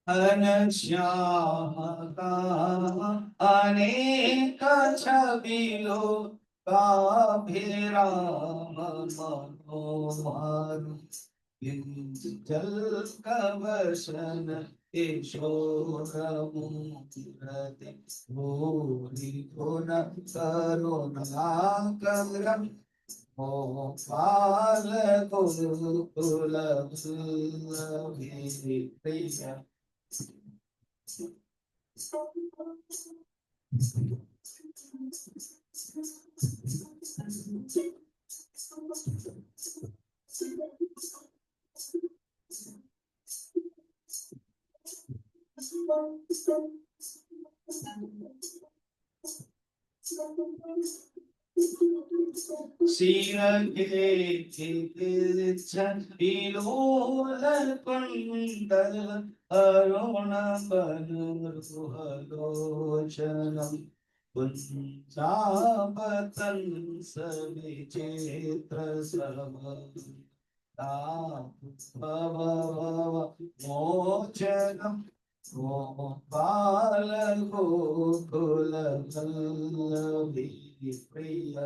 घनश्याम का अनेक छबिलो काभिराम मनोहर जल कवसन किशोरमूर्ति भूरि गुण करुणाकरम गोपाल गुरुकुल प्रिय। विलोल कुंडल अरुण बलोचनम कुंजावतन सविचित्र मोचनम गोपाल गोकुल प्रिय।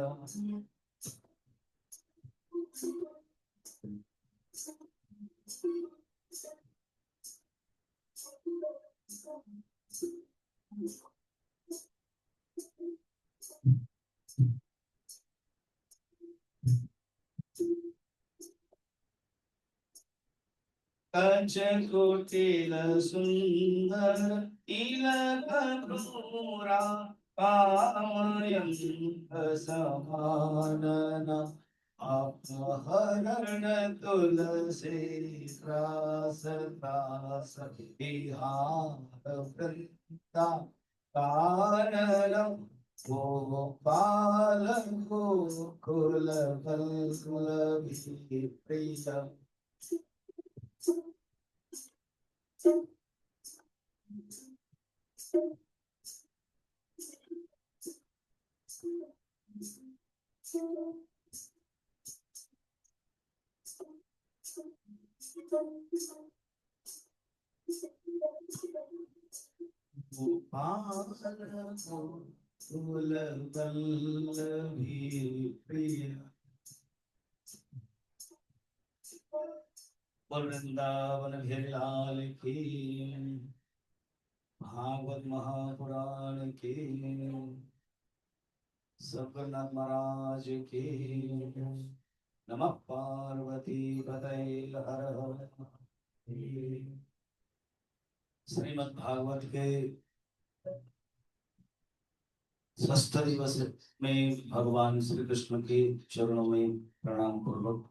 कुटिल सुंदर तिलक क्रूरा पामयं समानन अपहरण तुलसी त्रास त्रास विहार वृंदा काननम गोपाल गोकुल प्रिय। वृंदावन बिहारी की भागवत महापुराण की सपना महाराज की। नमः पार्वती पतये हर हर। श्रीमद् भागवत के षष्ठ दिवस में भगवान श्री कृष्ण के चरणों में प्रणाम पूर्वक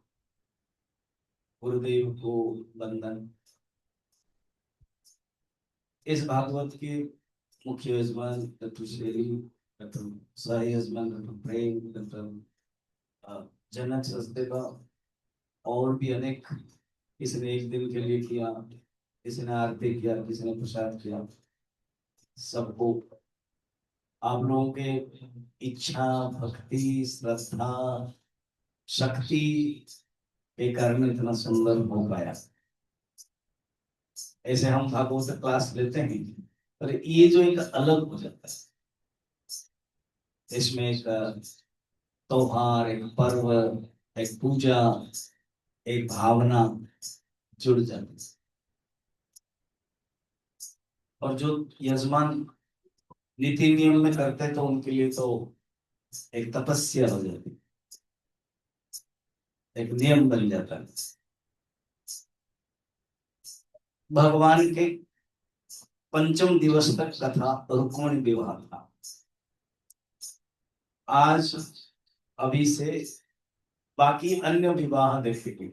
गुरुदेव को वंदन। इस भागवत के मुख्य यजमान डॉक्टर शेरी, डॉक्टर शाही यजमान, डॉक्टर प्रेम, डॉक्टर जनक सचदेवा और भी अनेक, किसी ने एक दिन के लिए किया, किसी ने आरती किया, किसी ने प्रसाद किया। सबको आप लोगों के इच्छा, भक्ति, श्रद्धा, शक्ति के कारण इतना सुंदर हो पाया। ऐसे हम भागवत क्लास लेते हैं, पर ये जो एक अलग हो जाता है, इसमें एक त्योहार, एक पर्व, एक पूजा, एक भावना जुड़ जाती है। और जो यजमान नीति नियम में करते हैं तो उनके लिए तो एक तपस्या हो जाती है, एक नियम बन जाता है। भगवान के पंचम दिवस तक कथा रुक्मिणी विवाह था। आज अभी से बाकी अन्य विवाह देखेंगे,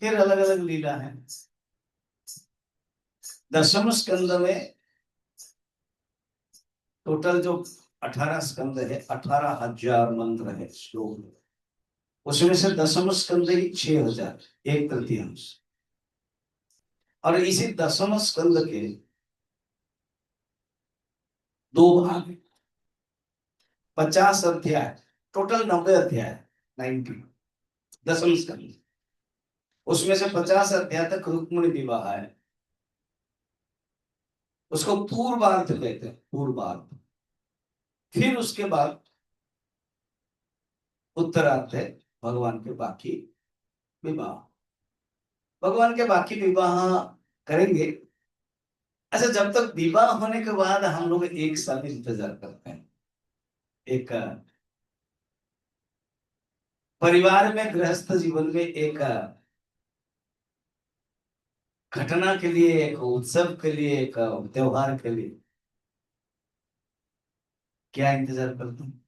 फिर अलग अलग लीला है। दशम स्कंद में टोटल जो 18 स्कंद है, 18,000 मंत्र है, श्लोक है। उसमें से दसम स्कंद ही 6,000, एक तृतीयांश। और इसी दसम स्कंद के दो भाग हैं, 50 अध्याय, टोटल 90 अध्याय, 90 दसम स्कंद। उसमें से 50 अध्याय तक रुक्मिणी विवाह है, उसको पूर्वार्ध कहते हैं, पूर्वार्ध। फिर उसके बाद उत्तरार्ध है भगवान के बाकी विवाह। भगवान के बाकी विवाह करेंगे। अच्छा, जब तक विवाह होने के बाद हम लोग एक साल इंतजार करते हैं। एक परिवार में, गृहस्थ जीवन में एक घटना के लिए, एक उत्सव के लिए, एक त्योहार के लिए क्या इंतजार करते हैं?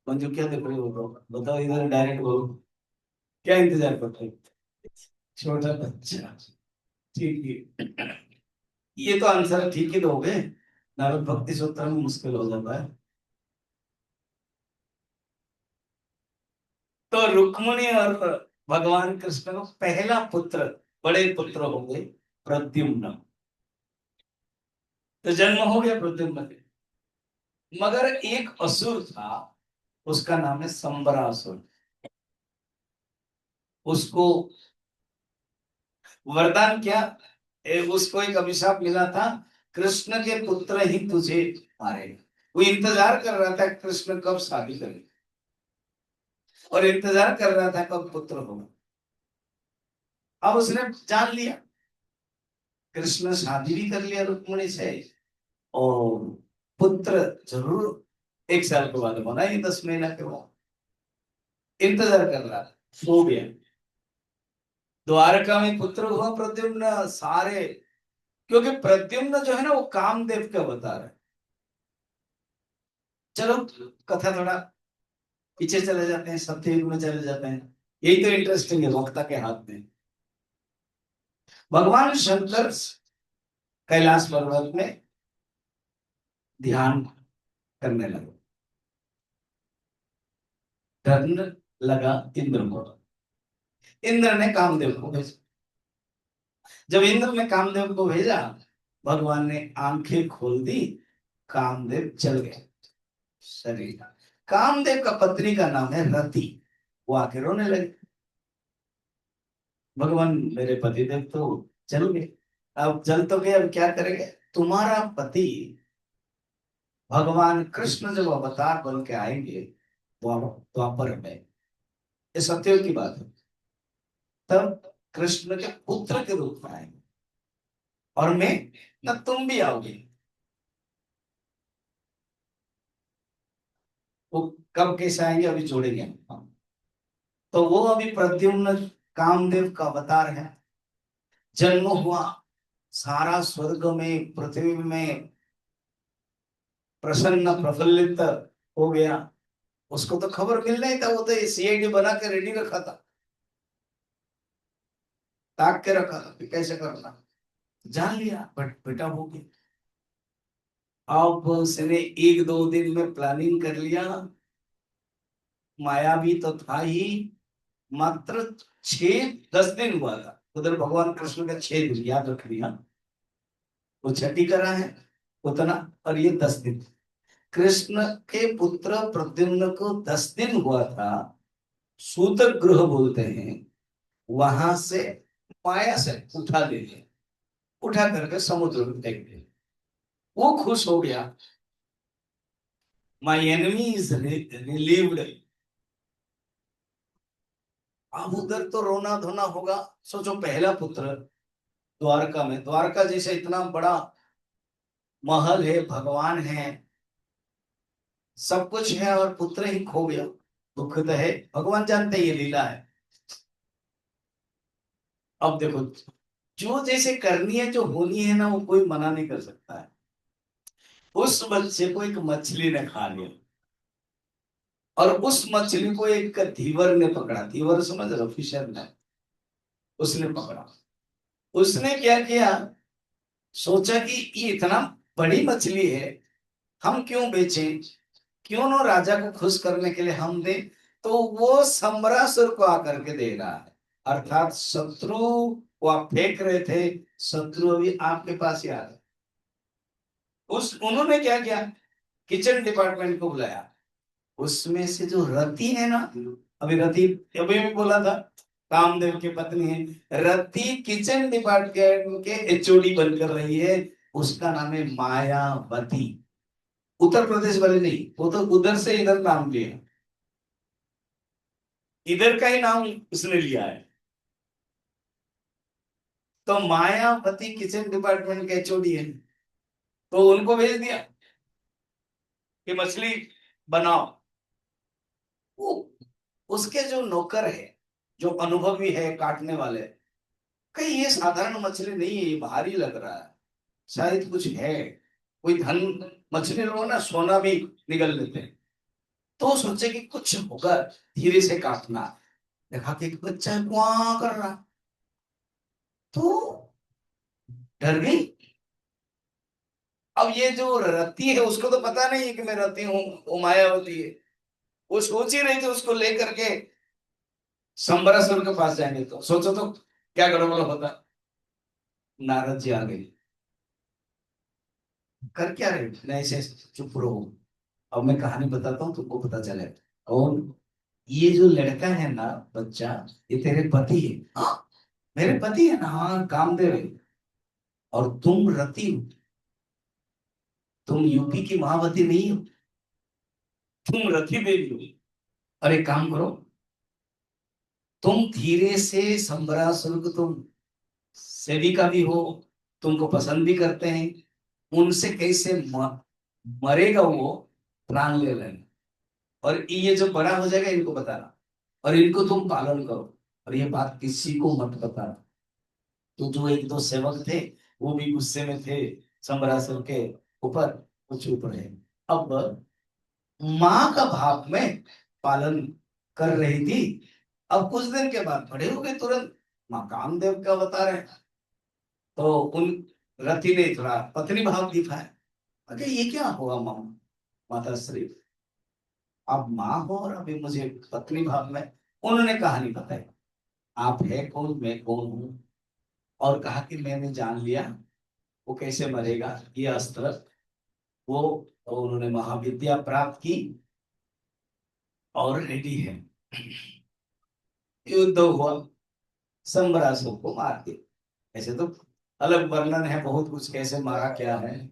मंजू क्या देख रहे हो? बताओ, इधर डायरेक्ट बोलो, क्या इंतजार करते हैं? छोटा बच्चा, ठीक है। ये तो आंसर ठीक ही दोगे, नारद भक्ति सूत्र में मुश्किल हो जाता है। तो रुक्मिणी और भगवान कृष्ण का पहला पुत्र, बड़े पुत्र होंगे प्रद्युम्न। तो जन्म हो गया प्रद्युम्न के। मगर एक असुर था, उसका नाम है संबरासुर। उसको वरदान क्या, उसको एक अभिशाप मिला था, कृष्ण के पुत्र ही तुझे मारेगा। वो इंतजार कर रहा था कृष्ण कब शादी करे, और इंतजार कर रहा था कब पुत्र होगा। अब उसने जान लिया, कृष्ण शादी भी कर लिया रुक्मिणी से, और पुत्र जरूर 1 साल के बाद होना ही, 10 महीना के बाद। इंतजार कर रहा था, सो गया। द्वारका में पुत्र हुआ प्रद्युम्न। सारे, क्योंकि प्रद्युम्न जो है ना, वो कामदेव का अवतार है। चलो, कथा थोड़ा पीछे चले जाते हैं, सत्ययुग में चले जाते हैं। यही तो इंटरेस्टिंग है वक्ता के हाथ में। भगवान शंकर कैलाश पर्वत में ध्यान करने लगे। डरने लगा इंद्र को। इंद्र ने कामदेव को भेजा। जब इंद्र ने कामदेव को भेजा, भगवान ने आंखें खोल दी, कामदेव चल गए शरीर। कामदेव का पत्नी का नाम है रति। वो आके रोने लगे, भगवान मेरे पति देव तो चल गए, अब चल तो गए, अब क्या करेंगे? तुम्हारा पति भगवान कृष्ण जब अवतार बन के आएंगे द्वापर में, ये सत्य की बात है, तब कृष्ण के पुत्र के रूप में आएंगे, और मैं न तुम भी आओगे। वो कब कैसे आएंगे अभी जोड़ेंगे हम। तो वो अभी प्रद्युम्न कामदेव का अवतार है। जन्म हुआ, सारा स्वर्ग में, पृथ्वी में प्रसन्न प्रफुल्लित हो गया। उसको तो खबर मिल नहीं था, वो तो सीआईडी बना के रेडी रखा था, ताक के रखा था कि कैसे करना। जान लिया, बट बेटा हो गया। अब उसने 1-2 दिन में प्लानिंग कर लिया। माया भी तो था ही, मात्र 6-10 दिन हुआ था उधर। भगवान कृष्ण का 6 दिन याद रख लिया, वो छठी करा है उतना, और ये 10 दिन। कृष्ण के पुत्र प्रद्युम्न को 10 दिन हुआ था, सूतक गृह बोलते हैं, वहां से माया से उठा ले लिया, उठा करके समुद्र में फेंक दिया। वो खुश हो गया, माई एनिमी इज रिलीव्ड। अब उधर तो रोना धोना होगा। सोचो, पहला पुत्र द्वारका में, द्वारका जैसे इतना बड़ा महल है, भगवान है, सब कुछ है, और पुत्र ही खो गया। दुख तो है, भगवान जानते हैं ये लीला है। अब देखो, जो जैसे करनी है, जो होनी है ना, वो कोई मना नहीं कर सकता है। उस बच्चे को एक मछली ने खा लिया, और उस मछली को एक धीवर ने पकड़ा। धीवर समझ रहे हो, फिशर ने, उसने पकड़ा। उसने क्या किया, सोचा कि ये इतना बड़ी मछली है, हम क्यों बेचें, क्यों ना राजा को खुश करने के लिए हम दें। तो वो सम्रासुर को आकर के दे रहा है, अर्थात शत्रु को आप फेंक रहे थे, शत्रु अभी आपके पास ही आ रहे। उस उन्होंने क्या किया, किचन डिपार्टमेंट को बुलाया, उसमें से जो रति है ना, अभी रति अभी भी बोला था कामदेव की पत्नी है, रति किचन डिपार्टमेंट के एचओडी बनकर रही है। उसका नाम है मायावती। उत्तर प्रदेश वाले नहीं, वो तो उधर से इधर नाम लिया, इधर का ही नाम उसने लिया है। तो मायावती किचन डिपार्टमेंट के एचओडी है, तो उनको भेज दिया कि मछली बनाओ। वो उसके जो नौकर है, जो अनुभवी है काटने वाले, कहीं ये साधारण मछली नहीं है, ये भारी लग रहा है, शायद कुछ है, कोई धन। मछली लोग ना सोना भी निगल लेते हैं। तो सोचे कि कुछ होगा, धीरे से काटना। देखा कि एक बच्चा है कुआं कर रहा, तो डर गई। अब ये जो रति है उसको तो पता नहीं है कि मैं रति हूँ, वो मायावती है। वो सोच ही रही थी उसको लेकर के शंबरासुर के पास जाएंगे, तो सोचो तो क्या गड़बड़ होता। नारद जी आ गए, कर क्या रहे, नहीं से चुप रहो, अब मैं कहानी बताता हूँ तुमको पता चले। और ये जो लड़का है ना, बच्चा, ये तेरे पति है। हाँ, मेरे पति है ना, हाँ कामदेव है। और तुम रति हो, तुम यूपी की महावती नहीं हो, तुम रति देवी हो। अरे काम करो, तुम धीरे से संबरासुर को, तुम सेविका भी हो, तुमको पसंद भी करते हैं, उनसे कैसे मरेगा वो, प्राण ले लेना। और ये जो बड़ा हो जाएगा इनको बताना, और इनको तुम पालन करो, और ये बात किसी को मत बताना। तो जो एक दो सेवक थे, वो भी गुस्से में थे संबरासुर के ऊपर, वो चुप रहे। अब माँ का भाव में पालन कर रही थी। अब कुछ दिन के बाद बड़े हो गए तुरंत, माँ कामदेव का बता रहे हैं। तो उन रति ने थोड़ा पत्नी भाव दिखाया। अरे ये क्या हुआ माँ, माता श्री, आप माँ हो और अभी मुझे पत्नी भाव में। उन्होंने कहानी बताई, आप है कौन, मैं कौन हूँ। और कहा कि मैंने जान लिया वो कैसे मरेगा, ये अस्त्र वो। तो उन्होंने महाविद्या प्राप्त की और रेडी है। युद्ध हुआ, संबरासुर को मार दिया। ऐसे तो अलग वर्णन है बहुत कुछ, कैसे मारा क्या है,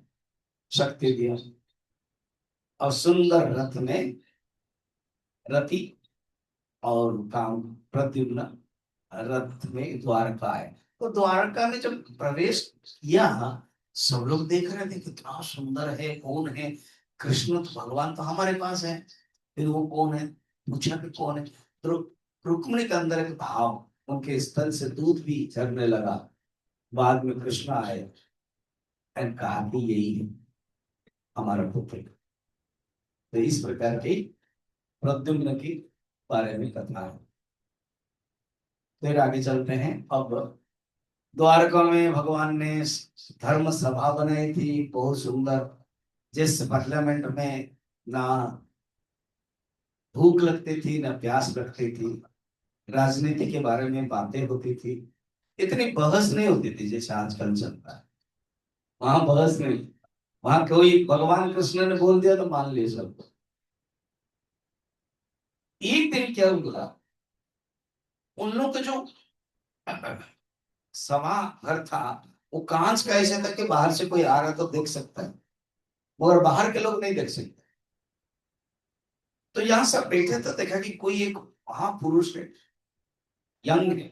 शक्ति दिया। और सुंदर रथ में रति और काम प्रद्युम्न रथ में द्वारका आए। तो द्वारका में जब प्रवेश किया, सब लोग देख रहे थे कितना सुंदर है, कौन है, कृष्ण तो भगवान तो हमारे पास है, फिर वो कौन है, पूछा कि कौन है। तो रुक्मिणी के अंदर एक भाव, उनके स्तन से दूध भी झरने लगा। बाद में कृष्ण आए और कहा कि यही है हमारा पुत्र। तो इस प्रकार की प्रद्युम्न की बारे में कथा है। फिर आगे चलते हैं। अब द्वारका में भगवान ने धर्म सभा बनाई थी, बहुत सुंदर, जिस पार्लियामेंट में ना भूख लगती थी ना प्यास लगती थी, राजनीति के बारे में बातें होती थी, इतनी बहस नहीं होती थी जैसे आजकल चलता है। वहां बहस नहीं, वहां कोई भगवान कृष्ण ने बोल दिया तो मान लिया सब। एक दिन क्या हुआ, उन लोग का जो सभा घर था, वो कांच का ऐसा था कि बाहर से कोई आ रहा तो देख सकता है, मगर बाहर के लोग नहीं देख सकते। तो यहाँ सब बैठे थे, देखा कि कोई एक महापुरुष है, यंग है,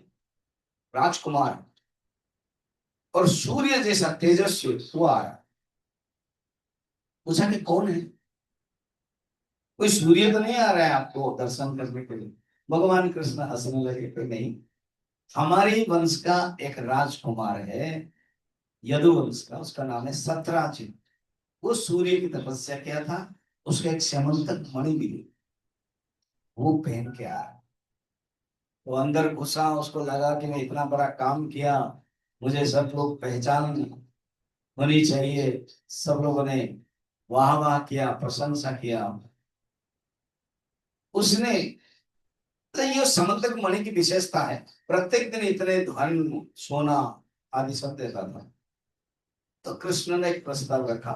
राजकुमार है, और सूर्य जैसा तेजस्वी वो आ रहा। पूछा कि कौन है, कोई सूर्य तो नहीं आ रहा है आपको दर्शन करने के लिए। भगवान कृष्ण हंसने लगे कि नहीं, हमारे वंश का एक राजकुमार है, यदुवंश का, उसका नाम है सतराजित। वो सूर्य की तपस्या किया था, उसका एक स्यमंतक मणि मिली, वो पहन के आया। वो अंदर घुसा, उसको लगा कि मैं इतना बड़ा काम किया, मुझे सब लोग पहचान होनी चाहिए। सब लोगों ने वाह वाह किया, प्रशंसा किया उसने। तो ये समंतक मणि की विशेषता है, प्रत्येक दिन इतने धन सोना आदि सब देता था। तो कृष्ण ने एक प्रस्ताव रखा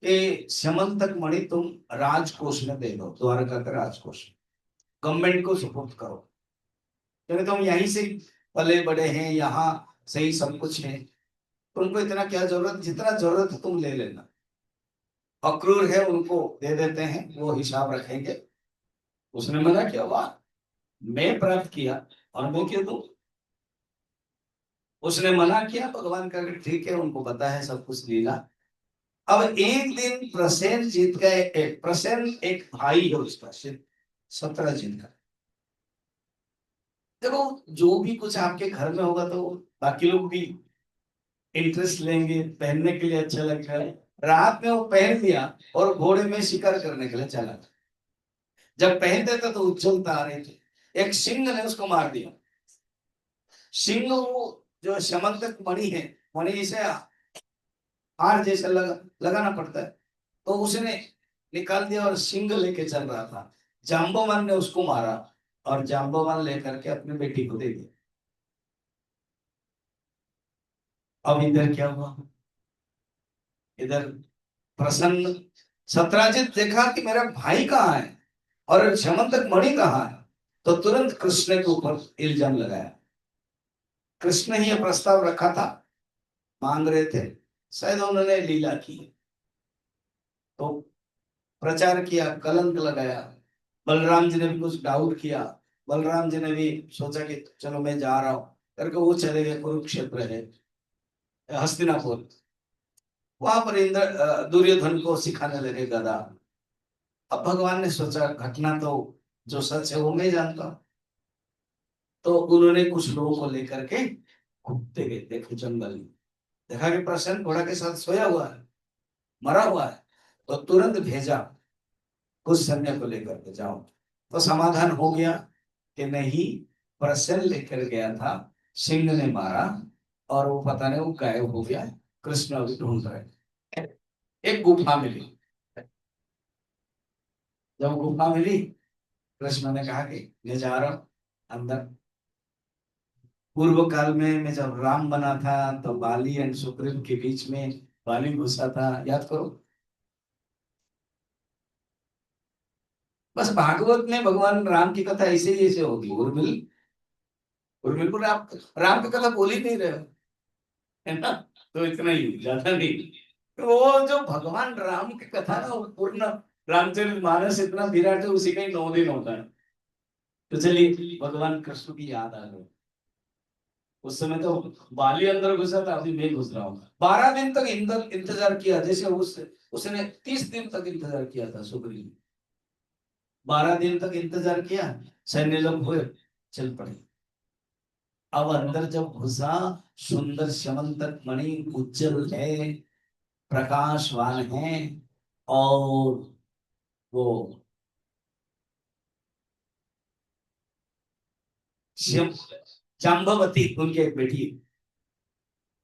कि समंतक मणि तुम राजकोष में दे दो, द्वारका का राजकोष गवर्नमेंट को सुपुर्द करो, क्योंकि तुम यहीं से पले बड़े हैं, यहाँ सही सब कुछ है, तुमको इतना क्या जरूरत, जितना जरूरत है तुम ले लेना, अक्रूर है उनको दे देते हैं, वो हिसाब रखेंगे। उसने मना किया, वाह मैं प्राप्त किया और मैं क्यों दूं। उसने मना किया, भगवान का ठीक है, उनको पता है सब कुछ लीला। अब एक दिन प्रसेनजीत का प्रसेन एक भाई है उसका, सत्यजीत का। देखो जो भी कुछ आपके घर में होगा तो बाकी लोग भी इंटरेस्ट लेंगे, पहनने के लिए अच्छा लगता है। रात में वो पहन लिया और घोड़े में शिकार करने के लिए चला। जब पहनते थे तो उछलता आ रहे थे, एक सिंह ने उसको मार दिया। सिंह वो जो समंतक मणि है, मणि से हार जैसा लगाना पड़ता है, तो उसने निकाल दिया और सिंह लेके चल रहा था। जाम्बवान ने उसको मारा और जाम्बवान लेकर के अपनी बेटी को दे दिया। अब इधर क्या हुआ, इधर प्रसन्न सत्राजित देखा कि मेरा भाई कहाँ है और समंतक मणि कहाँ है, तो तुरंत कृष्ण के ऊपर इल्जाम लगाया। कृष्ण ही ये प्रस्ताव रखा था, मांग रहे थे, शायद उन्होंने लीला की, तो प्रचार किया, कलंक लगाया। बलराम जी ने भी कुछ डाउट किया, बलराम जी ने भी सोचा कि चलो मैं जा रहा हूं करके वो चले गए, कुरुक्षेत्र है, हस्तिनापुर। वहां पर इंद्र दुर्योधन को सिखाने लगे गदा। अब भगवान ने सोचा घटना तो जो सच है वो मैं जानता हूं, तो उन्होंने कुछ लोगों को लेकर के घूमते गए, देखो जंगल में देखा कि प्रसन्न घोड़ा के साथ सोया हुआ है, मरा हुआ है, तो तुरंत भेजा कुछ सैन्य को लेकर के जाओ। तो समाधान हो गया कि नहीं, प्रसन्न लेकर गया था, सिंह ने मारा और वो पता नहीं वो गायब हो गया। कृष्ण अभी ढूंढ रहे। एक गुफा मिली, जब गुफा मिली कृष्ण ने कहा कि मैं जा रहा हूं अंदर। पूर्व काल में मैं जब राम बना था तो बाली एंड सुग्रीव के बीच में बाली घुसा था, याद करो। बस भागवत में भगवान राम की कथा ऐसे ही ऐसे होगी, उर्मिल उर्मिल को राम की कथा बोल ही नहीं रहे हो, है ना। तो इतना ही, ज्यादा नहीं। तो वो जो भगवान राम की कथा ना, वो पूर्ण रामचरितमानस इतना विराट है, उसी का ही 9 दिन होता है। तो चलिए भगवान कृष्ण की याद आ गई। उस समय तो बाली अंदर घुसा था, अभी मैं घुस रहा हूँ। 12 दिन तक इंतजार किया, जैसे उसने 30 दिन तक इंतजार किया था सुग्रीव। 12 दिन तक इंतजार किया, सैन्य लोग हुए, चल पड़े। अब अंदर जब घुसा, सुंदर समंतक मणि उज्जवल है, प्रकाशवान है, और वो शिव जाम्बवती उनकी एक बेटी,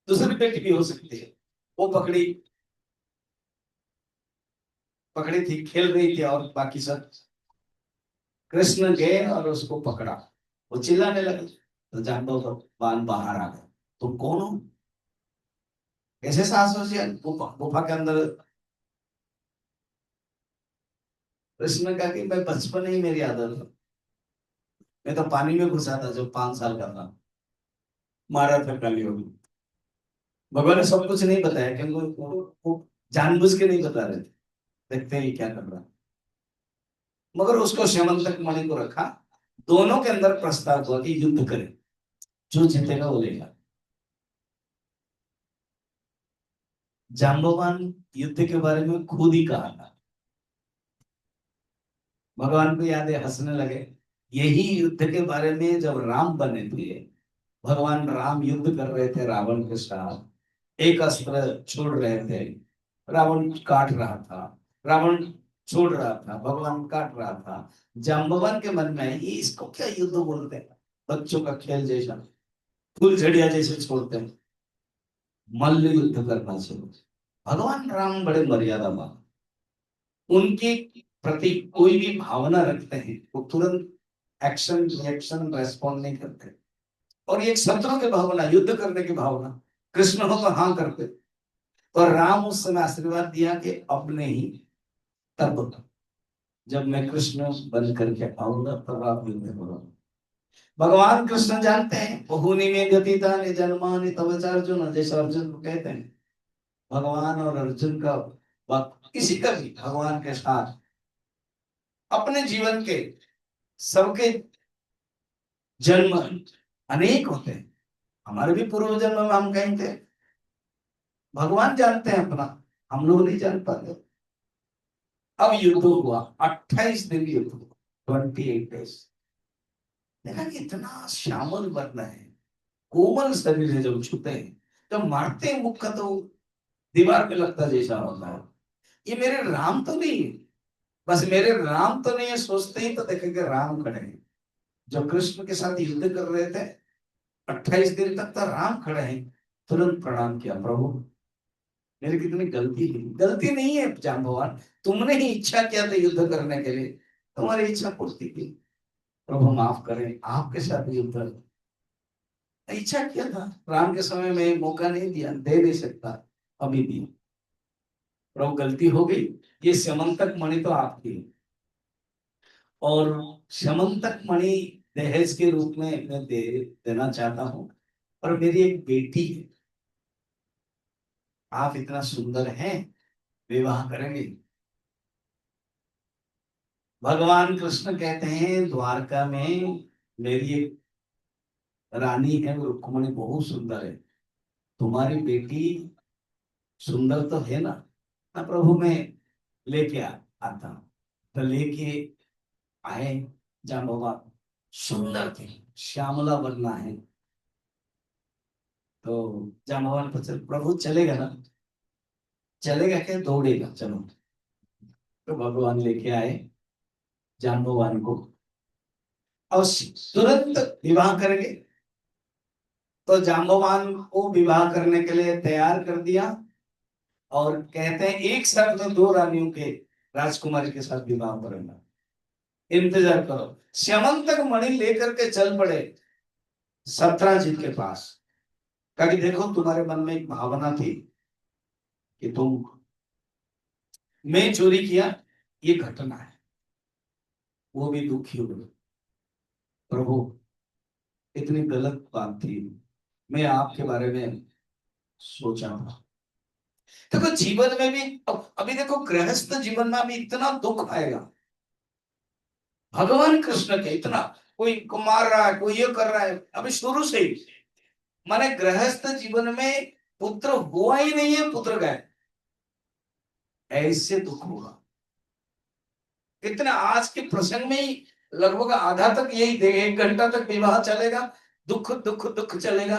दूसरी बेटी भी हो सकती है, वो पकड़ी पकड़ी थी, खेल रही थी, और बाकी सब कृष्ण गए और उसको पकड़ा। वो चिल्लाने लगे, तो जाम्बवान बाहर आ गए, तुम कौन हो, कैसे साहस हो गया गुफा गुफा के अंदर। कृष्ण ने कहा कि मैं बचपन ही मेरी आदत है, मैं तो पानी में घुसा था जब 5 साल का था, मारा था कालियों में। भगवान ने सब कुछ नहीं बताया, क्योंकि वो जानबूझ के नहीं बता रहे थे, देखते ही क्या कर रहा। मगर उसको स्यमंतक मणि को रखा, दोनों के अंदर प्रस्ताव हुआ कि युद्ध करें, जो जीतेगा वो लेगा। जाम्बवान युद्ध के बारे में खुद ही कहा था, भगवान को याद है, हंसने लगे। यही युद्ध के बारे में जब राम बने थे, भगवान राम युद्ध कर रहे थे रावण के साथ, एक अस्त्र छोड़ रहे थे, रावण काट रहा था, रावण छोड़ रहा था, भगवान काट रहा था। जाम्बवान के मन में ये इसको क्या युद्ध बोलते हैं, बच्चों का खेल जैसा, फूल झड़िया जैसे छोड़ते हैं, मल्ल युद्ध करना चाहिए। भगवान राम बड़े मर्यादावान, उनके प्रति कोई भी भावना रखते हैं वो तुरंत एक्शन रिएक्शन रेस्पॉन्ड नहीं करते। और ये एक शत्रु की भावना, युद्ध करने की भावना, कृष्ण हो तो हाँ करते। और राम उस समय आशीर्वाद दिया कि अब नहीं, तब जब मैं कृष्ण बन करके आऊंगा तब आप युद्ध करो। भगवान कृष्ण जानते हैं बहुनी में गतिता ने जन्मानि तव च अर्जुन, जैसे अर्जुन को कहते हैं। भगवान और अर्जुन का वक्त किसी का भी भगवान के साथ अपने जीवन के सबके जन्म अनेक होते हैं। हमारे भी पूर्व जन्म में हम कहीं थे, भगवान जानते हैं अपना, हम लोग नहीं जान पाते। अब युद्ध हुआ, 28 दिन युद्ध हुआ, 28 डेज। देखा कि इतना श्यामल वर्ण है, कोमल शरीर है, जब छूते हैं जब मारते हैं मुख का तो दीवार पे लगता जैसा होता है। ये मेरे राम तो नहीं है, बस मेरे राम तो नहीं है सोचते ही तो देखेंगे राम खड़े हैं। जब कृष्ण के साथ युद्ध कर रहे थे 28 दिन तक तो राम खड़े हैं। तुरंत प्रणाम किया, प्रभु मेरी कितनी गलती थी। गलती नहीं है जाम्बवान, तुमने ही इच्छा किया था युद्ध करने के लिए, तुम्हारी इच्छा पूर्ति की, प्रभु माफ करें, आपके साथ युद्ध इच्छा किया था। राम के समय में मौका नहीं दिया, दे नहीं सकता, अभी भी प्रभु गलती हो गई। ये स्यमंतक मणि तो आपकी है, और स्यमंतक मणि दहेज के रूप में मैं देना चाहता हूँ। और मेरी एक बेटी है, आप इतना सुंदर हैं, विवाह करेंगे? भगवान कृष्ण कहते हैं द्वारका में मेरी एक रानी है, वो रुक्मणी बहुत सुंदर है, तुम्हारी बेटी सुंदर तो है ना? ना प्रभु, मैं लेके आता हूं। तो लेके आए, जाम्बवा सुंदर थे, श्यामला वरना है। तो जाम्बवान को चल प्रभु चलेगा ना? चलेगा क्या, दौड़ेगा, चलो। तो भगवान लेके आए जाम्बवान को, और तुरंत विवाह करेंगे। तो जाम्बवान को विवाह करने के लिए तैयार कर दिया, और कहते हैं एक साथ में दो रानियों के, राजकुमारी के साथ विवाह करेंगे, इंतजार करो। स्यमंतक मणि लेकर के चल पड़े सत्राजित के पास। कहा कि देखो तुम्हारे मन में एक भावना थी कि तुम, मैं चोरी किया, ये घटना है, वो भी दुखी हुए। प्रभु इतनी गलत बात थी, मैं आपके बारे में सोचा था। देखो जीवन में भी अभी देखो गृहस्थ जीवन में अभी इतना दुख आएगा, भगवान कृष्ण के इतना, कोई को मार रहा है, कोई ये कर रहा है, अभी शुरू से ही माने गृहस्थ जीवन में पुत्र हुआ ही नहीं है, पुत्र गए, ऐसे दुख होगा। कितना आज के प्रसंग में ही लगभग आधा तक यही 1 घंटा तक विवाह चलेगा, दुख दुख दुख चलेगा।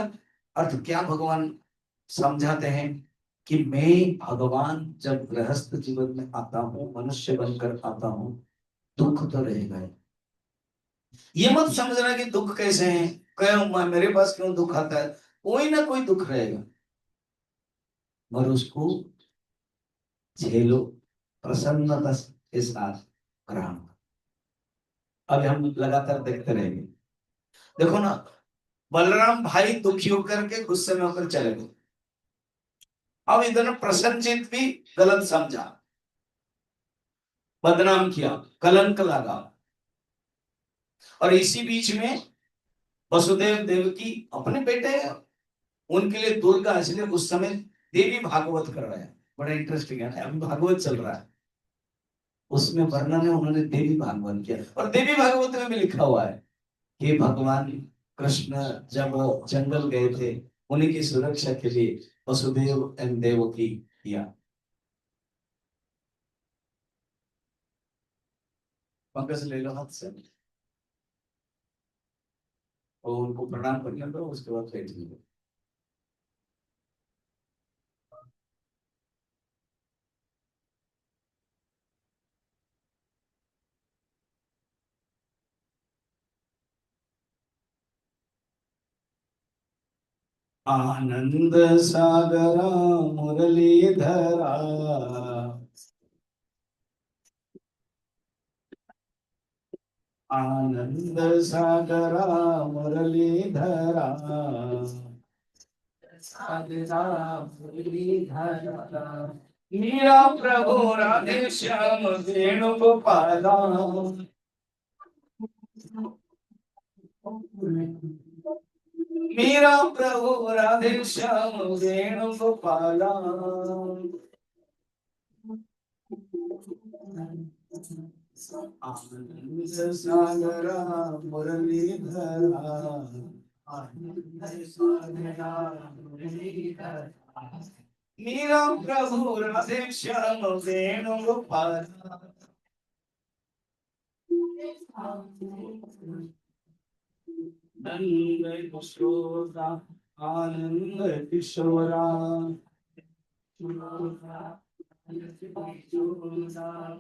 अर्थ क्या भगवान समझाते हैं कि मैं भगवान जब गृहस्थ जीवन में आता हूं, मनुष्य बनकर आता हूं, दुख तो रहेगा ही। ये मत समझना कि दुख कैसे हैं, क्यों मेरे पास क्यों दुख आता है, कोई ना कोई दुख रहेगा, और उसको झेलो, प्रसन्नता के साथ ग्रहण। अब हम लगातार देखते रहेंगे। देखो ना, बलराम भाई दुखी होकर के गुस्से में होकर चले गए। अब इधर प्रसन्नचित भी गलत समझा, बदनाम किया, कलंक लगा। और इसी बीच में वसुदेव देवकी अपने बेटे हैं, उनके लिए दुर्गा, इसलिए उस समय देवी भागवत कर रहे हैं। बड़ा इंटरेस्टिंग है, अभी भागवत चल रहा है, उसमें वर्णन है, उन्होंने देवी भागवत किया। और देवी भागवत में भी लिखा हुआ है कि भगवान कृष्ण जब जंगल गए थे, उन्हीं की सुरक्षा के लिए वसुदेव एंड देवकी किया। पंकज ले लो हाथ से, और उनको प्रणाम करने दो, उसके बाद बैठ लो। आनंद सागरा मुरलीधरा, आनंद सागरा मुरलीधरा, सागरा मुरलीधरा, मीरा प्रभु राधे श्याम वेणुगोपाला, मीरा प्रभु राधे श्याम वेणुगोपाला, आनंद सागरा मुरलीधरा, आनंद सागरा मुरलीधरा, मीरा प्रभु राधे श्याम वेणुगोपाला, नंद किशोरा, आनंद किशोरा,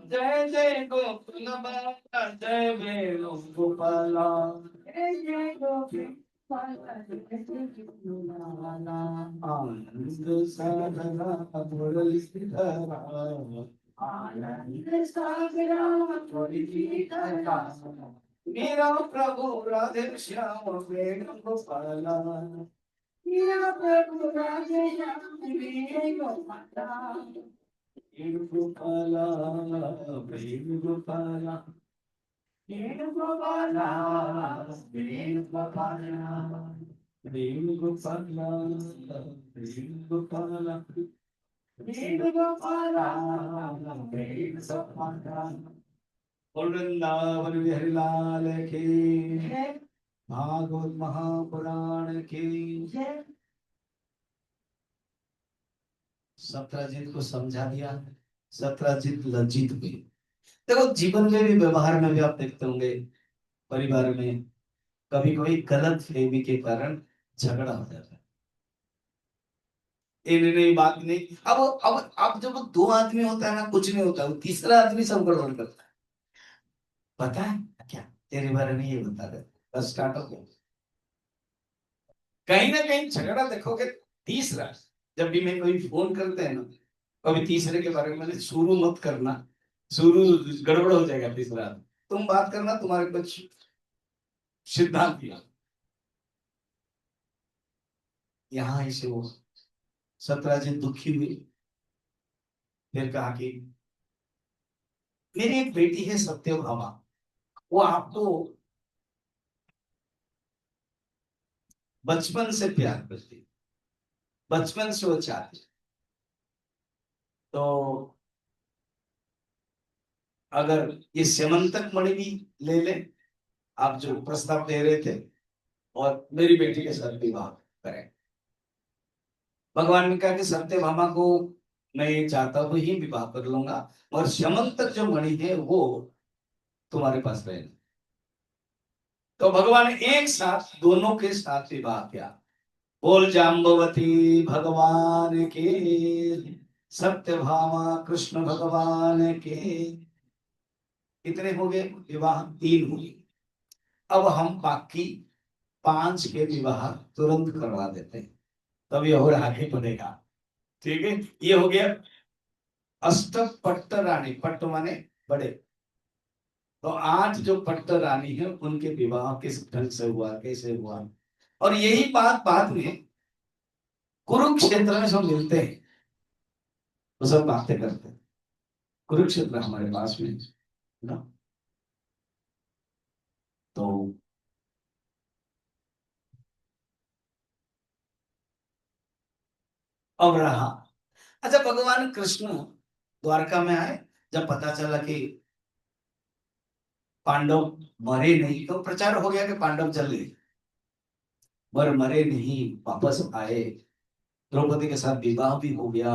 जय जय गोकुल बाला, जय वेणु गोपाला, जय जय गोकुल बाला, जय गोपाला, आनंद सागरा मुरलीधरा, आनंद सागरा मुरलीधरा, मीरा प्रभु राधे श्याम वेणुगोपाला, मीरा प्रभु राधे श्याम वेणुगोपाला, वेणुगोपाला, वेणुगोपाला, वेणुगोपाला, वेणुगोपाला, वेणुगोपाला, वेणुगोपाला, वेणुगोपाला, वेणुगोपाला, वृंदावन बिहारी लाल की, भागवत महापुराण की। सत्राजित को समझा दिया, सत्राजित लज्जित हुए। देखो जीवन में भी, व्यवहार में भी आप देखते होंगे, परिवार में कभी कभी गलत फहमी के कारण झगड़ा हो जाता है। नहीं बात नहीं, अब जब दो आदमी होता है ना, कुछ नहीं होता, वो तीसरा आदमी सब गड़बड़ करता है। पता है क्या तेरे बारे में, ये बता दे, बस स्टार्ट हो गया। कहीं ना कहीं झगड़ा देखोगे तीसरा, जब भी मैं कोई फोन करते हैं ना, कभी तीसरे के बारे में शुरू मत करना, शुरू गड़बड़ हो जाएगा तीसरा। तुम बात करना, तुम्हारे कुछ सिद्धांत दिया। यहाँ इसे वो सत्राजित दुखी हुई, फिर कहा कि मेरी एक बेटी है सत्यभामा, वो आपको बचपन से प्यार करती, बचपन से वो चाहती, तो अगर ये स्यमंतक मणि भी ले ले, आप जो प्रस्ताव दे रहे थे, और मेरी बेटी के साथ विवाह करें। भगवान ने कहा कि सत्यभामा को मैं ये चाहता हूं ही विवाह कर लूंगा, और स्यमंतक जो मणि है वो तुम्हारे पास रहेगा। तो भगवान ने एक साथ दोनों के साथ विवाह किया। बोल जाम्बवती भगवान के, सत्यभामा कृष्ण भगवान के। कितने हो गए विवाह? 3 हुए। अब हम बाकी 5 के विवाह तुरंत करवा देते हैं, तभी और आगे बढ़ेगा। ठीक है, ये हो गया अष्ट पट्ट रानी। पट्ट माने बड़े, तो 8 जो पट्ट रानी है उनके विवाह किस ढंग से हुआ, कैसे हुआ। और यही बात बाद में कुरुक्षेत्र में सब मिलते हैं, तो सब बातें करते हैं। कुरुक्षेत्र हमारे पास में ना, तो अब रहा। अच्छा, भगवान कृष्ण द्वारका में आए, जब पता चला कि पांडव मरे नहीं, तो प्रचार हो गया कि पांडव जल गए, पर मरे नहीं, वापस आए, द्रौपदी के साथ विवाह भी हो गया,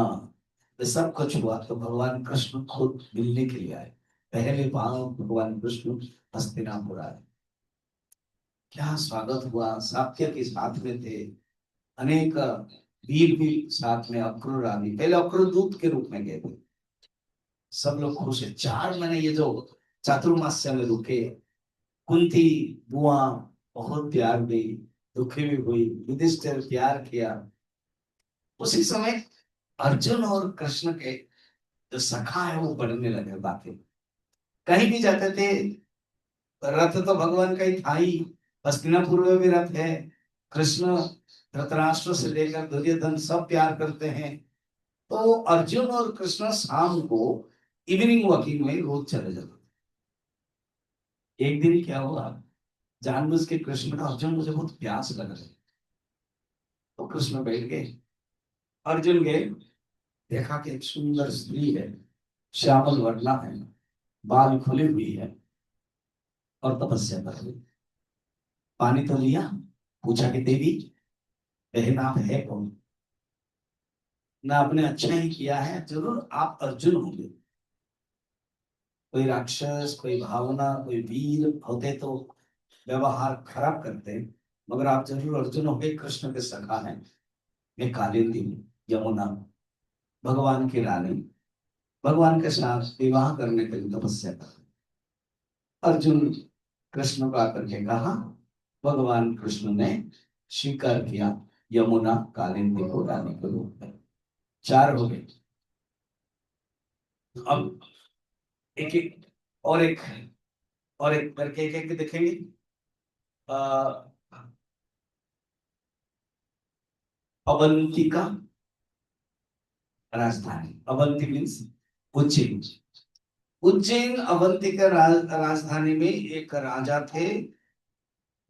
ये सब कुछ हुआ। तो भगवान कृष्ण खुद मिलने के लिए आए। पहले बार भगवान कृष्ण हस्तिनापुर आए। क्या स्वागत हुआ, सात्य के साथ में थे, अनेक वीर भी साथ में, अक्रूर आदि, पहले अक्रूर दूत के रूप में गए थे। सब लोग खुश है। 4 महीने ये जो चातुर्मास्य में रुके, कुंती बुआ बहुत प्यार दी, दुखी भी हुई, युधिष्ठिर प्यार किया। उसी समय अर्जुन और कृष्ण के जो सखा है वो बढ़ने लगे बातें। कहीं भी जाते थे, रथ तो भगवान का ही था ही, हस्तिनापुर में भी रथ है। कृष्ण धृतराष्ट्र से लेकर दुर्योधन सब प्यार करते हैं। तो अर्जुन और कृष्ण शाम को इवनिंग वॉकिंग में रोज चले जाते। एक दिन क्या हुआ, जानबूझ के कृष्ण ने कहा अर्जुन मुझे बहुत प्यास लग रही है। तो कृष्ण बैठ गए, अर्जुन गए, देखा कि एक सुंदर स्त्री है, श्यामल वर्णा है, बाल खुली हुई है और तपस्या कर रही। पानी तो लिया, पूछा कि देवी बहन आप है कौन? ना आपने अच्छा ही किया है, जरूर आप अर्जुन होंगे। कोई राक्षस, कोई भावना, कोई वीर होते तो व्यवहार खराब करते, मगर आप जरूर अर्जुन होंगे, कृष्ण के सखा हैं। मैं कालिंदी हूँ, यमुना भगवान की रानी, भगवान के साथ विवाह करने के लिए तपस्या कर। अर्जुन कृष्ण को आकर के कहा, भगवान कृष्ण ने स्वीकार किया यमुना कालिंदी को रानी के रूप में। चार हो गए। अब एक एक और एक और एक करके एक एक देखेंगे। अ, अवंतिका राजधानी, अवंती मीन्स उज्जैन। उज्जैन अवंती के राजधानी में एक राजा थे,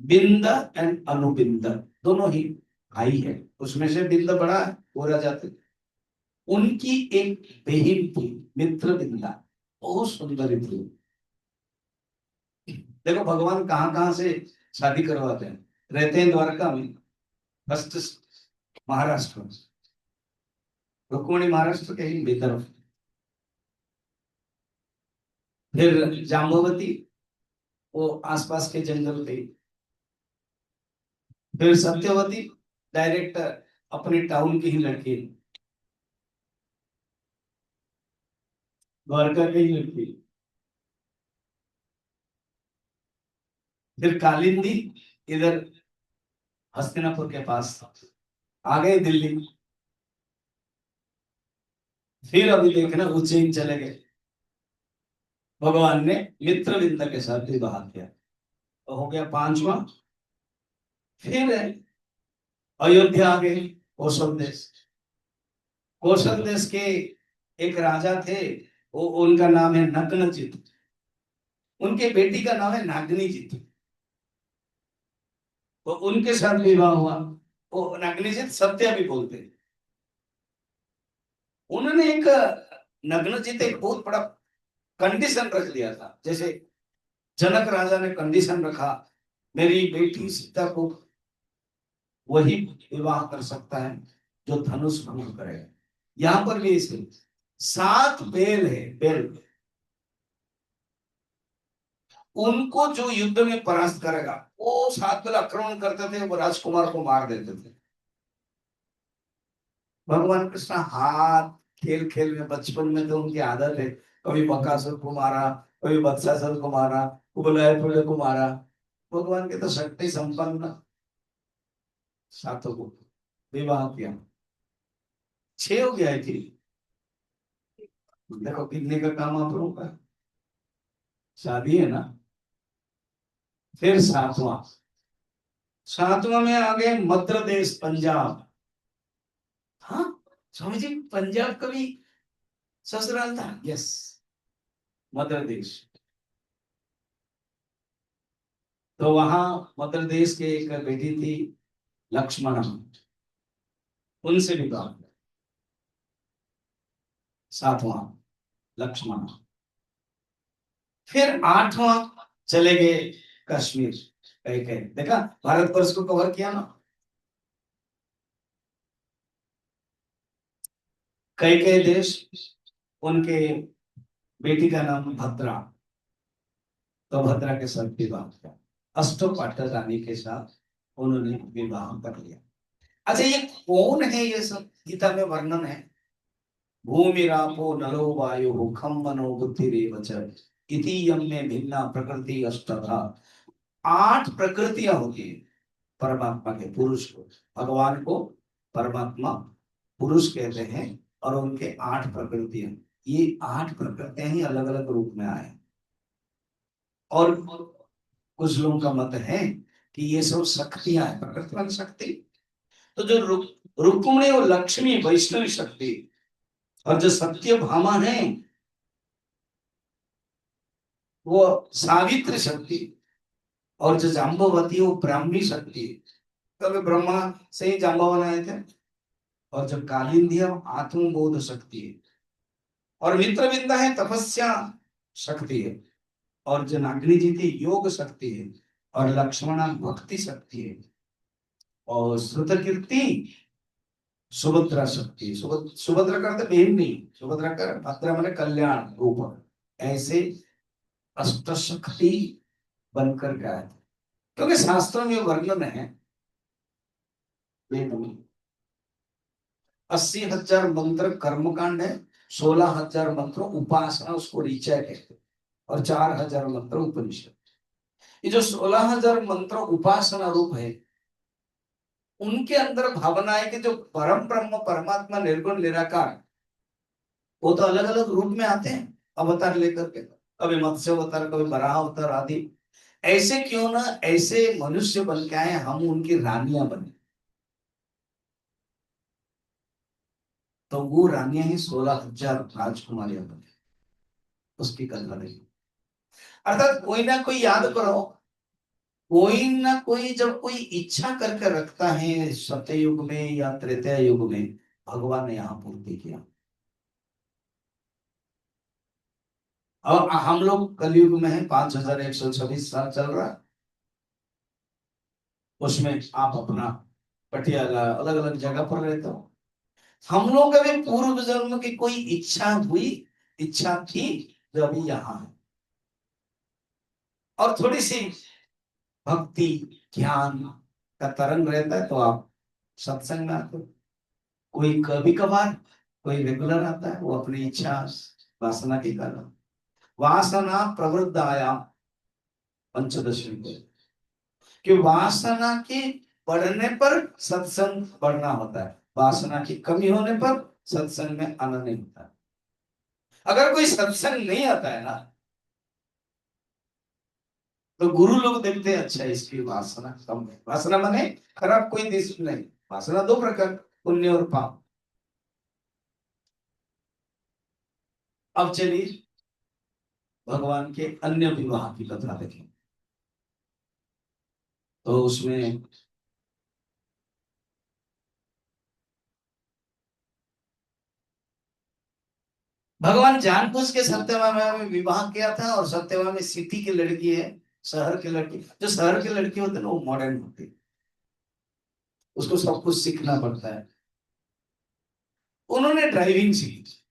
बिंद एंड अनुबिंद, दोनों ही भाई है। उसमें से बिंद बड़ा है, वो राजा थे। उनकी एक बहन थी मित्र बिंदा, बहुत सुंदर थी। देखो भगवान कहाँ कहाँ से शादी करवाते हैं। रहते हैं द्वारका में, फर्स्ट महाराष्ट्र में, रुक्मिणी महाराष्ट्र के ही तरफ। फिर जाम्बवती, वो आसपास के जंगल थे। फिर सत्यवती, डायरेक्ट अपने टाउन की ही लड़की, द्वारका की ही लड़की। फिर कालिंदी, इधर हस्तिनापुर के पास, आ गए दिल्ली। फिर अभी देखना उज्जैन चले गए, भगवान ने मित्रविंद के साथ विवाह किया, तो हो गया पांचवा। फिर अयोध्या आ गए, कौशल देश। कौशल देश के एक राजा थे, वो उनका नाम है नग्नजित। उनके बेटी का नाम है नागनीजित। तो उनके साथ विवाह हुआ। वो नागनीजित सत्या भी बोलते हैं। उन्होंने एक नग्नजित एक बहुत बड़ा कंडीशन रख दिया था। जैसे जनक राजा ने कंडीशन रखा, मेरी बेटी सीता को वही विवाह कर सकता है जो धनुष भंग करेगा। यहां पर भी इसे 7 बैल है, बैल। उनको जो युद्ध में परास्त करेगा, वो 7 बैल आक्रमण करते थे, वो राजकुमार को मार देते थे। भगवान कृष्ण हाथ खेल खेल में, बचपन में तो उनकी आदत है, कभी बकासुर को मारा, कभी वत्सासुर को मारा, कुबलाय को मारा। भगवान के तो शक्ति संपन्न, सातों को विवाह किया। 6 हो गया है कि देखो कितने का काम आप लोगों का, शादी है ना। फिर सातवां, सातवां में आ गए मध्य प्रदेश पंजाब। हाँ स्वामी जी, पंजाब का भी ससुराल था। यस, मध्य प्रदेश। तो वहां मध्य प्रदेश के एक बेटी थी लक्ष्मण, उनसे भी काम। सातवां लक्ष्मण। फिर आठवां चले गए कश्मीर। कहीं कहीं देखा, भारतवर्ष को कवर किया ना। कई कई देश, उनके बेटी का नाम भद्रा, तो भद्रा के साथ विवाह किया। अष्टोपाटर रानी के साथ उन्होंने विवाह कर लिया। अच्छा ये कौन है, ये सब गीता में वर्णन है। भूमिरापो नलो वायु खम मनो बुद्धिरेव च इति यम में भिन्ना प्रकृति अष्टधा। 8 प्रकृतियां होती है। परमात्मा के, पुरुष को, भगवान को परमात्मा पुरुष कहते हैं। और उनके 8 प्रकृतियां, ये 8 प्रकृतियां ही अलग अलग रूप में आए। और कुछ लोगों का मत है कि ये सब शक्तियां हैं, प्रकृति में शक्ति। तो जो रुक्मिणी और लक्ष्मी वैष्णवी शक्ति, और जो सत्यभामा है वो सावित्री शक्ति, और जो जाम्बवती है वो ब्राह्मी शक्ति। कभी ब्रह्मा से ही जाम्बा बनाए थे। और जो कालिंदी है आत्मबोध शक्ति है। और मित्रविंदा है तपस्या शक्ति है। और जो नागनी जी थी योग शक्ति है। और लक्ष्मणा भक्ति शक्ति है। और श्रुतकीर्ति सुभद्रा शक्ति। सुभद्रा का अर्थ बहन नहीं, सुभद्रा का भद्रा माने कल्याण रूप। ऐसे अष्ट शक्ति बनकर गया है। क्योंकि शास्त्रों में वर्णन है, वेद में 80,000 मंत्र कर्मकांड है, 16,000 मंत्र उपासना, उसको ऋचा कहते हैं, और 4,000 मंत्र उपनिषद। ये जो 16,000 मंत्र उपासना रूप है, उनके अंदर भावना है कि जो परम ब्रह्म परमात्मा निर्गुण निराकार, वो तो अलग अलग रूप में आते हैं अवतार लेकर के। कभी मत्स्य अवतार, कभी वराह अवतार आदि। ऐसे क्यों ना ऐसे मनुष्य बन के आए, हम उनकी रानियां बने। तो वो रानियां ही 16,000 राजकुमारियां बने, उसकी कल्पना नहीं। अर्थात कोई ना कोई, याद करो, कोई ना कोई जब कोई इच्छा करके रखता है सत्ययुग में या त्रेता युग में, भगवान ने यहाँ पूर्ति किया। और हम लोग कलयुग में है, 5,126 साल चल रहा है। उसमें आप अपना पटियाला अलग अलग जगह पर रहते हो। हम लोग का भी पूर्व जन्म की कोई इच्छा हुई, इच्छा थी, जो अभी यहाँ है। और थोड़ी सी भक्ति ज्ञान का तरंग रहता है तो आप सत्संग में आते हो। कोई कभी कभार, कोई रेगुलर आता है, वो अपनी इच्छा वासना के कारण। वासना प्रवृत्ताया पंचदशी को, कि वासना के बढ़ने पर सत्संग बढ़ना होता है, वासना की कमी होने पर सत्संग में आना नहीं होता। अगर कोई सत्संग नहीं आता है ना, तो गुरु लोग देखते हैं अच्छा इसकी वासना कम है। वासना माने खराब कोई दिश नहीं। वासना 2 प्रकार, पुण्य और पाप। अब चलिए भगवान के अन्य विवाह की कथा देखें। तो उसमें भगवान जानबूझ के सत्यभामा में विवाह किया था। और सत्यभामा सिटी की लड़की है, शहर की लड़की। जो शहर की लड़की होती है ना, वो मॉडर्न होती है, उसको सब कुछ सीखना पड़ता है। उन्होंने ड्राइविंग सीखी।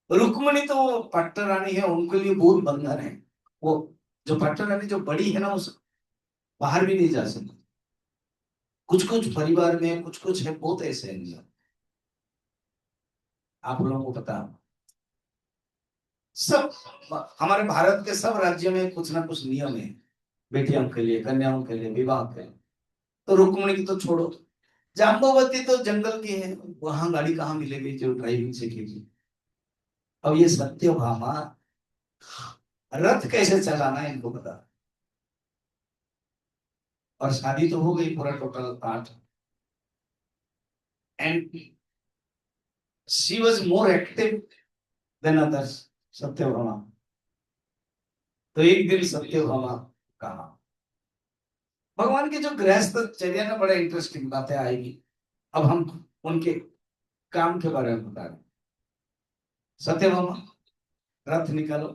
रुक्मणी तो पट्ट रानी है, उनके लिए बहुत बंधन है। वो जो पट्ट रानी जो बड़ी है ना, उस बाहर भी नहीं जा सकती। कुछ कुछ परिवार में कुछ कुछ है, बहुत ऐसे हैं। आप लोगों को पता, सब हमारे भारत के सब राज्यों में कुछ ना कुछ नियम है, बेटियों के लिए, कन्याओं के लिए, विवाह के लिए। तो रुक्मणी की तो छोड़ो, जाम्बवती तो जंगल की है, वहां गाड़ी कहाँ मिलेगी जो ड्राइविंग सीखेगी। अब ये सत्यभामा रथ कैसे चलाना है इनको पता। और शादी तो हो गई, पूरा total 8। And she was more active than others, Satyabhama. तो एक दिन सत्यभामा कहा, भगवान की जो गृहस्थ चर्या में बड़े इंटरेस्टिंग बातें आएगी। अब हम उनके काम के बारे में बता रहे। सत्यभामा, रथ निकालो।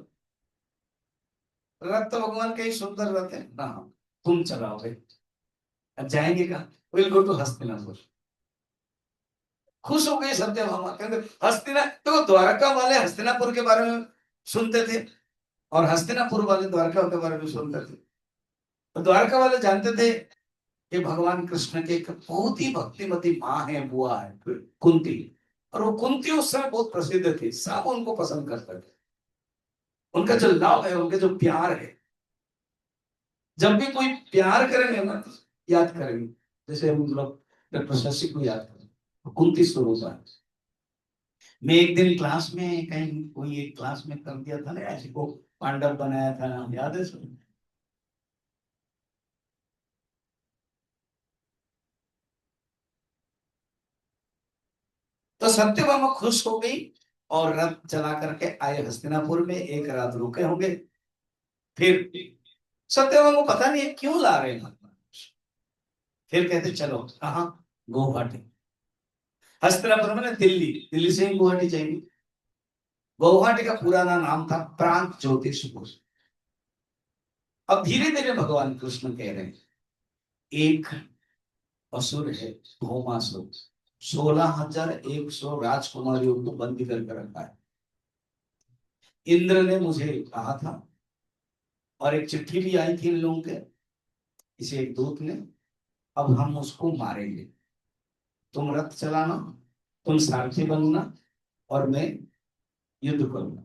रथ तो भगवान का ही सुंदर रथ है ना, तुम चलाओगे। अब जाएंगे कहाँ? Will go to Hastinapur. खुश हो गए सत्यभामा, कहते हस्तिना, तो द्वारका वाले हस्तिनापुर के बारे में सुनते थे, और हस्तिनापुर वाले द्वारका के बारे में सुनते थे। तो द्वारका वाले जानते थे कि भगवान कृष्ण के एक बहुत ही भक्तिमती माँ है, बुआ है कुंती। और वो कुंती उस समय बहुत प्रसिद्ध थी, सब उनको पसंद करते थे। उनका जो लव है, उनका जो प्यार है, जब भी कोई प्यार करेंगे ना तो याद करेंगे, जैसे हम लोग डॉक्टर शशि को याद करें, कुंती स्वरूप है। मैं एक दिन क्लास में कहीं कोई एक क्लास में कर दिया था ना, ऐसे को पांडव बनाया था, याद है सब। तो सत्यभामा खुश हो गई और रथ चला करके आए हस्तिनापुर में, एक रात रुके होंगे। फिर सत्यभामा को पता नहीं है क्यों ला रहे हैं भगवान। फिर कहते चलो कहाँ, गुवाहाटी। हस्तिनापुर में दिल्ली, दिल्ली से ही गुवाहाटी जाएंगे। गुवाहाटी का पुराना नाम था प्रांत ज्योतिषपुर। अब धीरे धीरे भगवान कृष्ण कह रहे हैं, एक असुर है भौमासुर, 16,100 राजकुमारियों को बंदी करके रखा है। इंद्र ने मुझे कहा था, और एक चिट्ठी भी आई थी इन लोगों के, इसे एक दूत ने, अब हम उसको मारेंगे, तुम रथ चलाना, तुम सारथी बनना, और मैं युद्ध करूंगा।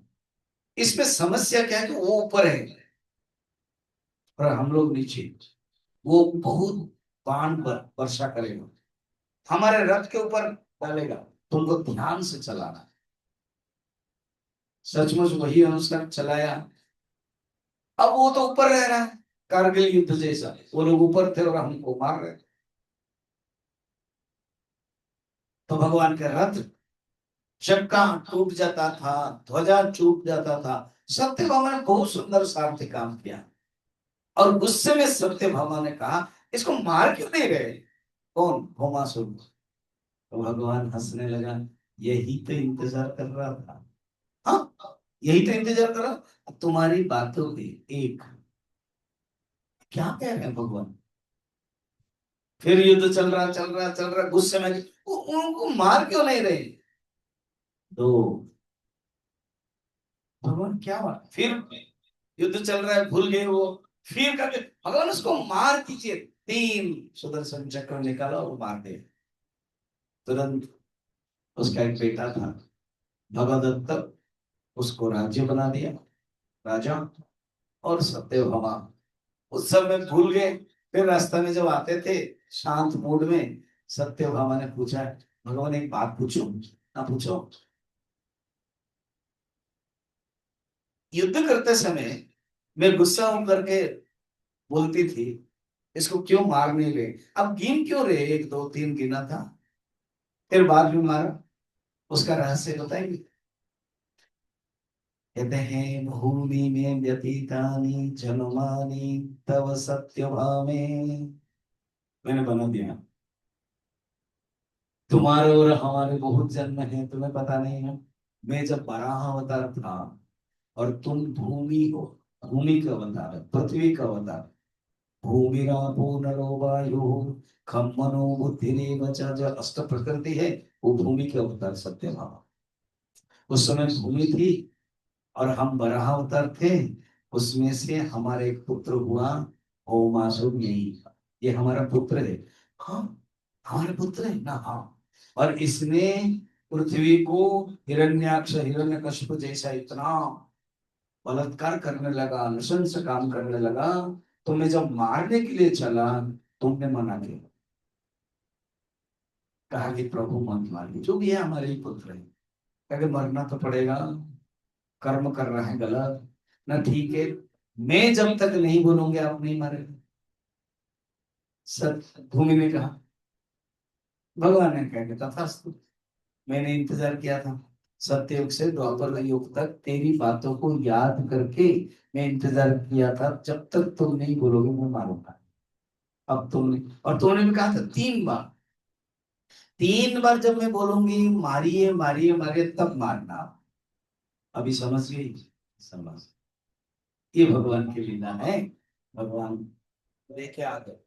इसमें समस्या क्या है कि वो ऊपर है और हम लोग नीचे। वो बहुत बाण वर्षा करेगा, हमारे रथ के ऊपर डालेगा, तुमको ध्यान से चलाना। सचमुच वही अनुसार चलाया। अब वो तो ऊपर रह रहा है, कारगिल युद्ध जैसा, वो लोग ऊपर थे और हमको मार रहे थे। तो भगवान का रथ चक्का टूट जाता था, ध्वजा टूट जाता था। सत्यभामा ने बहुत सुंदर सारथी काम किया, और गुस्से में सत्यभामा ने कहा, इसको मार क्यों नहीं रहे? कौन? भौमासुर। तो भगवान हंसने लगा, यही तो इंतजार कर रहा था। हाँ, यही तो इंतजार कर रहा, तुम्हारी बातों की एक। क्या कह रहे हैं भगवान? फिर युद्ध चल रहा चल रहा चल रहा, गुस्से में उनको मार क्यों नहीं रहे? तो भगवान क्या बात, फिर युद्ध चल रहा है, भूल गए वो। फिर करके भगवान उसको मार दीजिए, 3 सुदर्शन चक्र निकाला और मार दे। तुरंत उसका एक बेटा था भगदत्त, उसको राज्य बना दिया राजा। और सत्यभामा उस समय भूल गए। फिर रास्ते में जब आते थे शांत मूड में, सत्यभामा ने पूछा, भगवान एक बात पूछूं? ना पूछो। युद्ध करते समय मैं गुस्सा होकर के बोलती थी, इसको क्यों मार नहीं रहे? अब गिन क्यों रहे? 1 2 3 गिना था, फिर बाद में मारा। उसका रहस्य बताएंगे। कहते हैं, भूमि में व्यतीतानि जन्मानि तव सत्यभामे। मैंने बना दिया, तुम्हारे और हमारे बहुत जन्म है, तुम्हें पता नहीं है। मैं जब बराह अवतार था और तुम भूमि हो, भूमि का अवतार, पृथ्वी का अवतार। भूमिरापो नरो वायु खम मनो बुद्धिरेव च, जो अष्ट प्रकृति है, वो भूमि के अवतार सत्यभामा। उस समय भूमि थी और हम बराह अवतार थे। उसमें से हमारे एक पुत्र हुआ ओमासुर, यही था। ये हमारा पुत्र है। हाँ, हमारे पुत्र है ना। हाँ, और इसने पृथ्वी को हिरण्याक्ष हिरण्यकश्यप जैसा इतना बलात्कार करने लगा, नृशंस काम करने लगा। तो मैं जब मारने के लिए चला, तुमने मना किया, कहा कि प्रभु मत मारिए, जो भी है हमारे ही पुत्र है। कहा मरना तो पड़ेगा, कर्म कर रहा है गलत ना, ठीक है, मैं जब तक नहीं बोलूंगे आप नहीं मारेंगे। सत भूमि ने कहा, भगवान ने कहा कि तथास्तु। मैंने इंतजार किया था, सत्ययुग से द्वापर युग तक तेरी बातों को याद करके मैं इंतजार किया था, जब तक तुम नहीं बोलोगे मैं मारूंगा। अब तुमने, और तुमने भी कहा था 3 बार, 3 बार जब मैं बोलूंगी मारिए मारिए मारिए तब मारना। अभी समझ गई? समझ। ये भगवान की लीला है, भगवान लेके आ गए।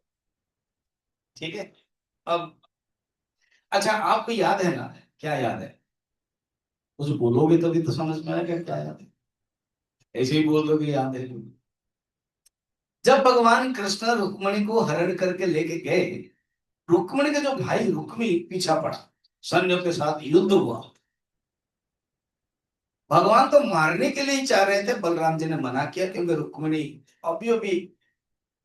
ठीक है। अब अच्छा, आपको याद है ना? क्या याद है? कुछ बोलोगे तभी तो समझ में आएगा क्या याद है। ऐसे ही बोल दो कि याद है। जब भगवान कृष्ण रुक्मणी को हरण करके लेके गए, रुक्मणी का जो भाई रुक्मी पीछा पड़ा, सैन्यों के साथ युद्ध हुआ। भगवान तो मारने के लिए ही चाह रहे थे, बलराम जी ने मना किया, क्योंकि रुक्मणी अभी अभी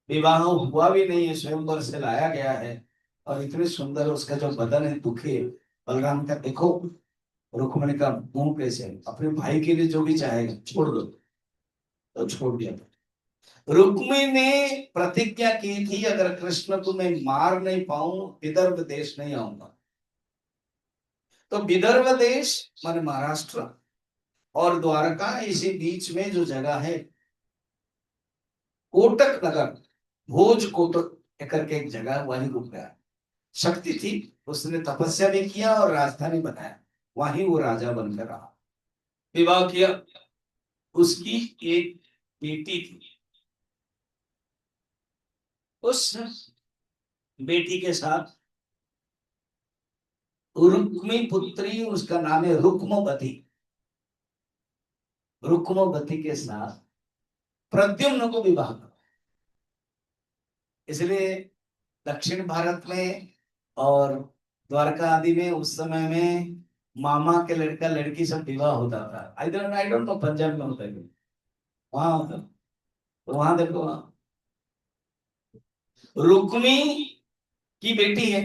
विवाह हुआ भी नहीं है, स्वयंवर से लाया गया है, और इतने सुंदर उसका जो बदन है दुखे। बलराम का देखो, रुक्मिणी का मुंह कैसे है, अपने भाई के लिए जो भी चाहेगा छोड़ दो, तो छोड़ दिया। रुक्मिणी ने प्रतिज्ञा की थी, अगर कृष्ण को मैं मार नहीं पाऊं विदर्भ देश नहीं आऊंगा। तो विदर्भ देश माने महाराष्ट्र और द्वारका, इसी बीच में जो जगह है कोटक नगर, भोज कोटक करके एक जगह, वहीं रुक गया। शक्ति थी, उसने तपस्या भी किया और राजधानी बनाया, वहीं वो राजा बनकर रहा। विवाह किया, उसकी एक बेटी थी। उस बेटी के साथ रुक्मी पुत्री, उसका नाम है रुक्मवती। रुक्मवती के साथ प्रद्युम्न को विवाह करा। इसलिए दक्षिण भारत में और द्वारका आदि में उस समय में मामा के लड़का लड़की सब विवाह होता था। आई डोंट नो पंजाब में होता है वहां होता। तो वहां देखो, रुक्मी की बेटी है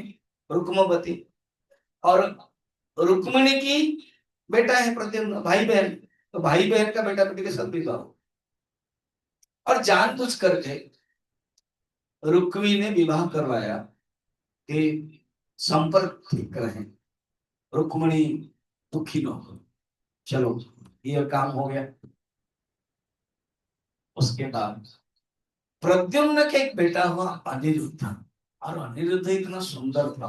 रुक्मवती, और रुक्मिणी की बेटा है प्रद्युम्न, भाई बहन। तो भाई बहन का बेटा बेटी के साथ विवाह हो। और जानबूझ करके रुक्मी ने विवाह करवाया कि संपर्क ठीक रहे, रुक्मिणी दुखी न हो। चलो, ये काम हो गया। उसके बाद प्रद्युम्न के एक बेटा हुआ अनिरुद्ध, और अनिरुद्ध इतना सुंदर था।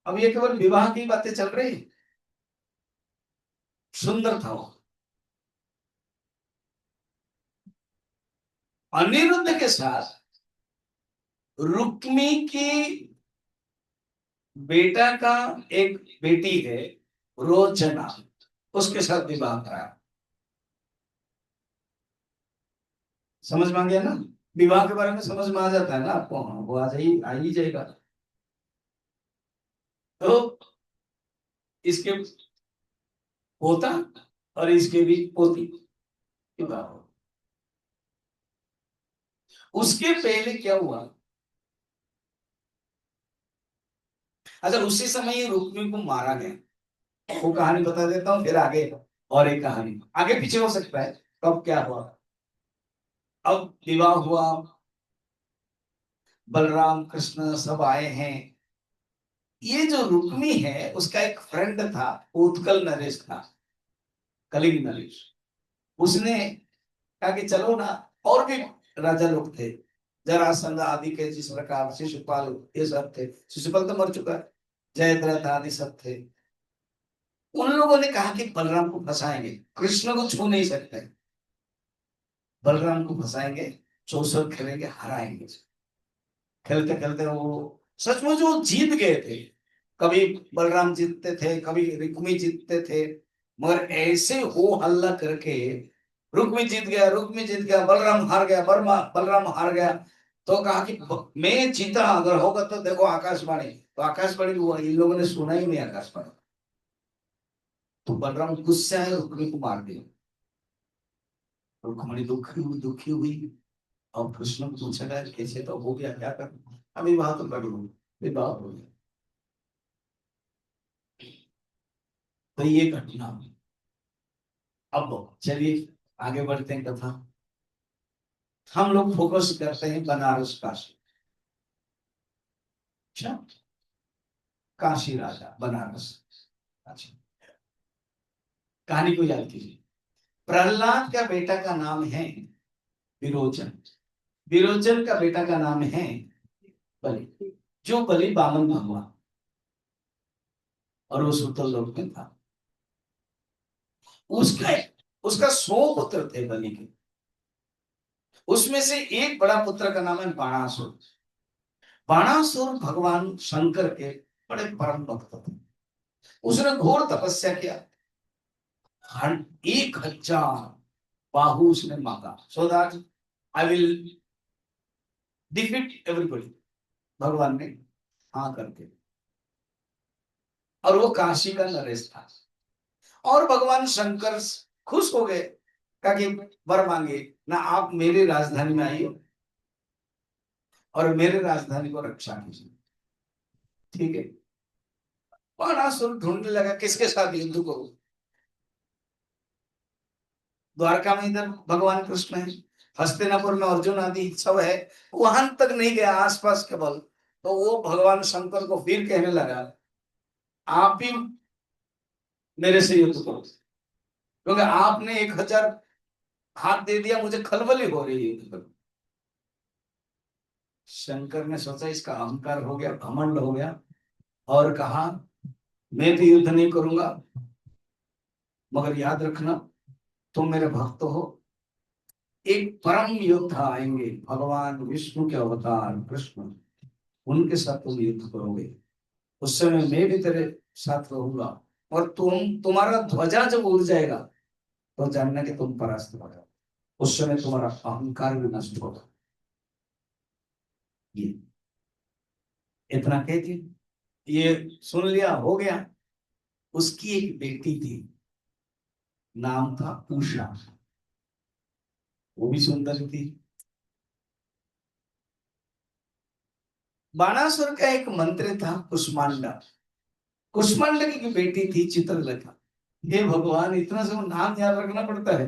अब ये केवल विवाह की बातें चल रही, सुंदर था वो। अनिरुद्ध के साथ रुक्मी की बेटा का एक बेटी है रोचना, उसके साथ विवाह कराया। समझ में आ गया ना? विवाह के बारे में समझ में आ जाता है ना आपको? हाँ, वो आ ही जाएगा। तो इसके पोता और इसके भी पोती विवाह हो। उसके पहले क्या हुआ? अच्छा, उसी समय ये रुक्मी को मारा गया। वो कहानी बता देता हूँ, फिर आगे और एक कहानी आगे पीछे हो सकता है कब क्या हुआ। अब विवाह हुआ, बलराम कृष्ण सब आए हैं। ये जो रुक्मी है उसका एक फ्रेंड था, उत्कल नरेश था, कलिंग नरेश। उसने कहा कि चलो ना, और भी राजा लोग थे, जरासंध आदि के, जिस प्रकार शिशुपाल ये सब थे। शिशुपाल तो मर चुका है, जयद्रथ आदि सब थे। उन लोगों ने कहा कि बलराम को फंसाएंगे, कृष्ण को छू नहीं सकते, बलराम को फंसाएंगे, चौसर खेलेंगे, हराएंगे। खेलते खेलते वो सचमुच वो जीत गए थे। कभी बलराम जीतते थे, कभी रुक्मी जीतते थे, मगर ऐसे हो हल्ला करके रुक्मी जीत गया, रुक्मी जीत गया, बलराम हार गया, बर्मा बलराम हार गया। तो कहा कि मैं जीता, अगर होगा तो देखो आकाशवाणी। तो आकाशवाणी हुआ, इन लोगों ने सुना ही नहीं आकाशवाणी। तो बलराम गुस्से आए, रुक्मी को मार दिया। रुक्मिणी दुखी हुई। और कृष्ण को पूछा कैसे, तो हो गया, क्या कर, अभी विवाह तो कर लो। विवाह हो गया। तो ये घटना हुई। अब चलिए आगे बढ़ते हैं कथा। हम लोग फोकस करते हैं बनारस काशी। अच्छा, काशी राजा बनारस। अच्छा, कहानी को याद कीजिए। प्रहलाद का बेटा का नाम है विरोचन, विरोचन का बेटा का नाम है बलि, जो बलि बामन भगवान, और वो सुतल लोक में था। उसका उसका 100 पुत्र थे बलि के। उसमें से एक बड़ा पुत्र का नाम है बाणासुर। बाणासुर भगवान शंकर के बड़े परम भक्त थे। उसने घोर तपस्या किया, 1000 बाहु उसने मांगा, so that I will defeat everybody. भगवान ने हाँ करके, और वो काशी का नरेश था। और भगवान शंकर खुश हो गए, कहा कि वर मांगे ना, आप मेरी राजधानी में आइए और मेरे राजधानी को रक्षा कीजिए। ठीक है। बाणासुर ढूंढने लगा किसके साथ युद्ध करूं। द्वारका में इधर भगवान कृष्ण है, हस्तिनापुर में अर्जुन आदि सब है, वहां तक नहीं गया, आसपास केवल। तो वो भगवान शंकर को फिर कहने लगा, आप ही मेरे से युद्ध करो, क्योंकि आपने 1000 हाथ दे दिया, मुझे खलबली हो रही है युद्ध करो। शंकर ने सोचा इसका अहंकार हो गया, घमंड हो गया, और कहा मैं भी युद्ध नहीं करूंगा, मगर याद रखना तुम मेरे भक्त हो, एक परम योद्धा आएंगे, भगवान विष्णु के अवतार कृष्ण, उनके साथ तुम युद्ध करोगे, उस समय मैं भी तेरे साथ रहूंगा, और तुम्हारा ध्वजा जब उड़ जाएगा तो जानना कि तुम परास्त हो जाओ, उस समय तुम्हारा अहंकार भी नष्ट होगा। ये इतना कह के ये सुन लिया, हो गया। उसकी एक बेटी थी, नाम था उषा, वो भी सुंदर थी। बाणासुर का एक मंत्री था कुष्मांडा, कुष्मांडा की बेटी थी चित्रलेखा। हे भगवान, इतना सब नाम याद रखना पड़ता है।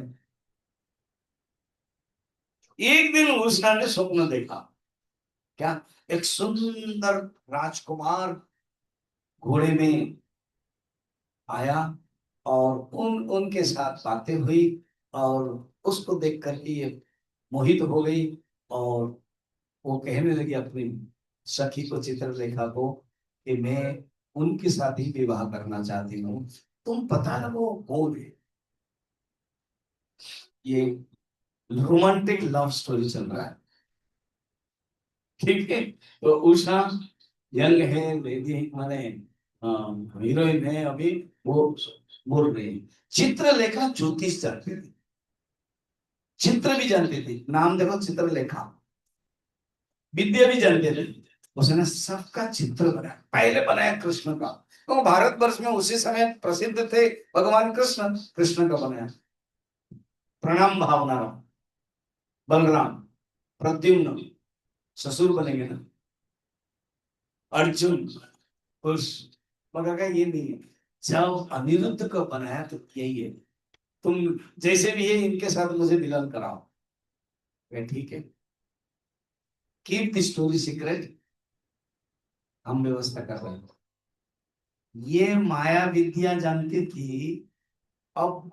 एक दिन उषा ने स्वप्न देखा, क्या, एक सुंदर राजकुमार घोड़े में आया, और उनके साथ बातें हुई, और उसको देख करके ये मोहित हो गई, और वो कहने लगी अपनी सखी को, चित्रलेखा को, कि मैं उनके साथ ही विवाह करना चाहती हूँ, तुम पता ना वो कौन है। ये रोमांटिक लव स्टोरी चल रहा है। ठीक है। तो उषा यंग है, लेडी माने हीरोइन है अभी, वो बोल रही है। चित्रलेखा ज्योतिष जानती थी, चित्र भी जानती थी, नाम देखो चित्रलेखा, विद्या भी जानते थे। उसने सबका चित्र बनाया, पहले बनाया कृष्ण का, तो भारतवर्ष में उसी समय प्रसिद्ध थे भगवान कृष्ण, कृष्ण का बनाया। प्रणाम भावना, बलराम, प्रद्युम्न, ससुर बनेंगे ना, अर्जुन, कुश, मगर का ये नहीं है। जब अनिरुद्ध को बनाया तो यही है, तुम जैसे भी है इनके साथ मुझे मिलन कराओ। ठीक है, कीप द स्टोरी सीक्रेट, हम व्यवस्था कर रहे हैं। ये माया विद्या जानती थी। अब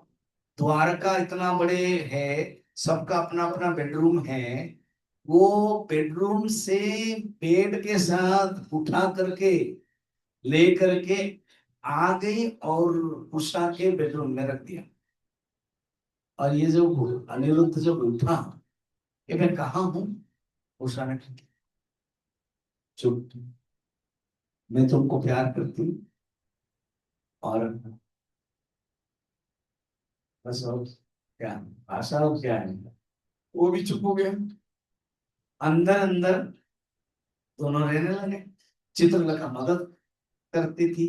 द्वारका इतना बड़े है, सबका अपना अपना बेडरूम है, वो बेडरूम से बेड के साथ उठा करके ले करके आ गई, और उषा के बेडरूम में रख दिया। और ये जो अनिरुद्ध जब उठा कि मैं कहा हूं, उषा ने कहा, चुप, मैं तुमको प्यार करती हूँ, और बस, और क्या आशा, और क्या है। वो भी चुप हो गया। अंदर अंदर दोनों रहने लगे। चित्रलेखा मदद करती थी।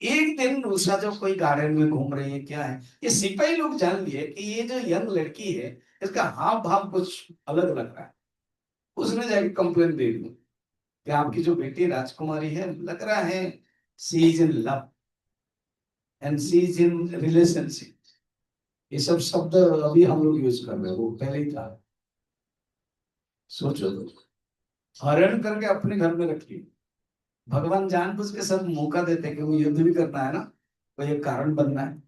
एक दिन उषा जब कोई गार्डन में घूम रही है, क्या है, ये सिपाही लोग जान लिए कि ये जो यंग लड़की है, इसका हाव भाव कुछ अलग लग रहा है। उसने जाके कंप्लेन दे दी कि आपकी जो बेटी राजकुमारी है, लग रहा है she is in love and she is in relationship. ये सब शब्द अभी हम लोग यूज कर रहे हैं, वो पहले ही था। सोचो तो, हरण करके अपने घर में रख लिया। भगवान जानबूझ के सब मौका देते हैं कि वो युद्ध भी करना है ना, तो ये कारण बनना है।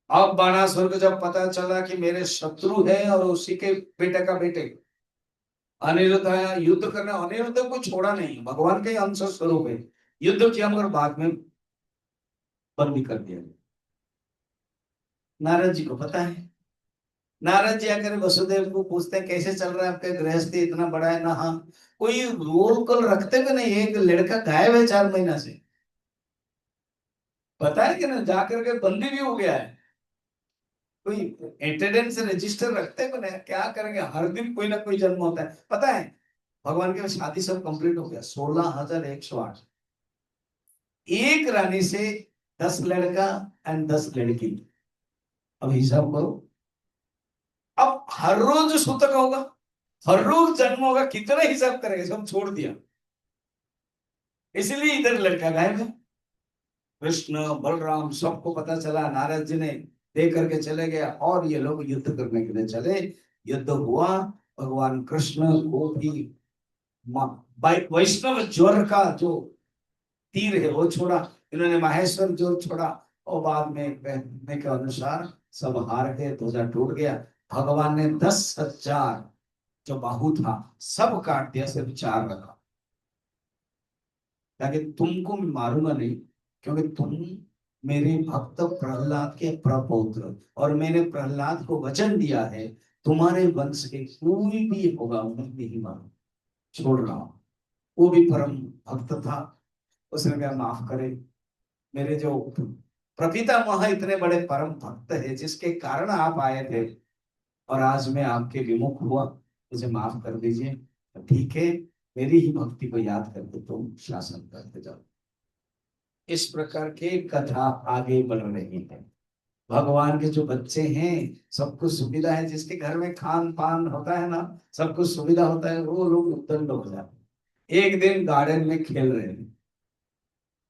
अब बाणासुर को जब पता चला कि मेरे शत्रु है और उसी के बेटे का बेटे अनिरुद्ध आया युद्ध करने, अनिरुद्ध को छोड़ा नहीं, भगवान के अंश स्वरूप है, युद्ध किया, मगर बाद में बंदी कर दिया। नारद जी को पता है। नारद जी आकर वसुदेव को पूछते हैं, कैसे चल रहा है आपका गृहस्थी, इतना बड़ा है ना, हाँ, कोई रोल कॉल रखते भी नहीं, एक लड़का गायब है 4 महीना से, पता है कि ना, जाकर के बंदी भी हो गया है, कोई अटेंडेंस रजिस्टर रखते भी नहीं, क्या करेंगे, हर दिन कोई ना कोई जन्म होता है, पता है। भगवान के शादी सब कंप्लीट हो गया, 16,108, एक रानी से 10 लड़का एंड 10 लड़की। अब हिसाब करो, हर रोज सूतक होगा, हर रोज जन्म होगा, कितना हिसाब करेंगे, सब छोड़ दिया। इसलिए इधर लड़का गायब है। कृष्ण बलराम सबको पता चला, नारद जी ने दे करके चले गए और ये लोग युद्ध करने के लिए चले। युद्ध हुआ, भगवान कृष्ण को भी वैष्णव ज्वर का जो तीर है वो छोड़ा, इन्होंने माहेश्वर ज्वर छोड़ा, और बाद में कहने के अनुसार सब हार गए, ध्वजा टूट गया। भगवान ने 10,000 जो बाहु था सब काट दिया, सिर्फ 4 रखा, ताकि तुमको मैं मारूंगा नहीं, क्योंकि तुम मेरे भक्त प्रहलाद के प्रपौत्र, और मैंने प्रहलाद को वचन दिया है तुम्हारे वंश के कोई भी होगा मैं नहीं मारू, छोड़ रहा हूं। वो भी परम भक्त था, उसने कहा माफ करे, मेरे जो प्रपितामह इतने बड़े परम भक्त है जिसके कारण आप आए थे, और आज मैं आपके विमुख हुआ, मुझे माफ कर दीजिए। ठीक है, मेरी ही भक्ति को याद करके तुम शासन करते जाओ। इस प्रकार के कथा आगे बढ़ रही है। भगवान के जो बच्चे हैं सबको सुविधा है, जिसके घर में खान पान होता है ना, सब कुछ सुविधा होता है, वो लोग उद्दंड हो जाते हैं। एक दिन गार्डन में खेल रहे हैं,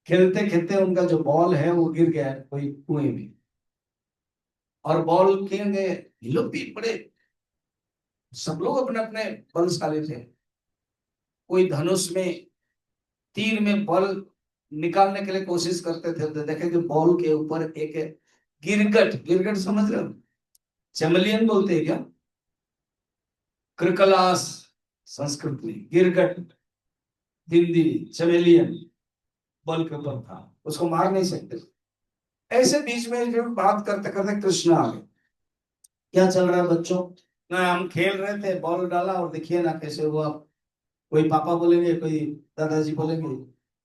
खेलते खेलते उनका जो बॉल है वो गिर गया कोई कुएं में, और बॉल खेल गए, ये लोग भी बड़े, सब लोग अपने अपने बलशाली थे। कोई धनुष में, तीर में बॉल निकालने के लिए कोशिश करते थे, तो देखे कि बॉल के ऊपर एक गिरगट, गिरगट समझ रहे हो, चमलियन बोलते हैं क्या, क्रिकलास संस्कृत में गिरगट, हिंदी चमेलियन बॉल के ऊपर था, उसको मार नहीं सकते। ऐसे बीच में जो बात करते करते कृष्ण आ गए। क्या चल रहा है बच्चों, ना हम खेल रहे थे, बॉल डाला और देखिए ना कैसे हुआ। कोई पापा बोलेंगे, कोई दादाजी बोलेंगे,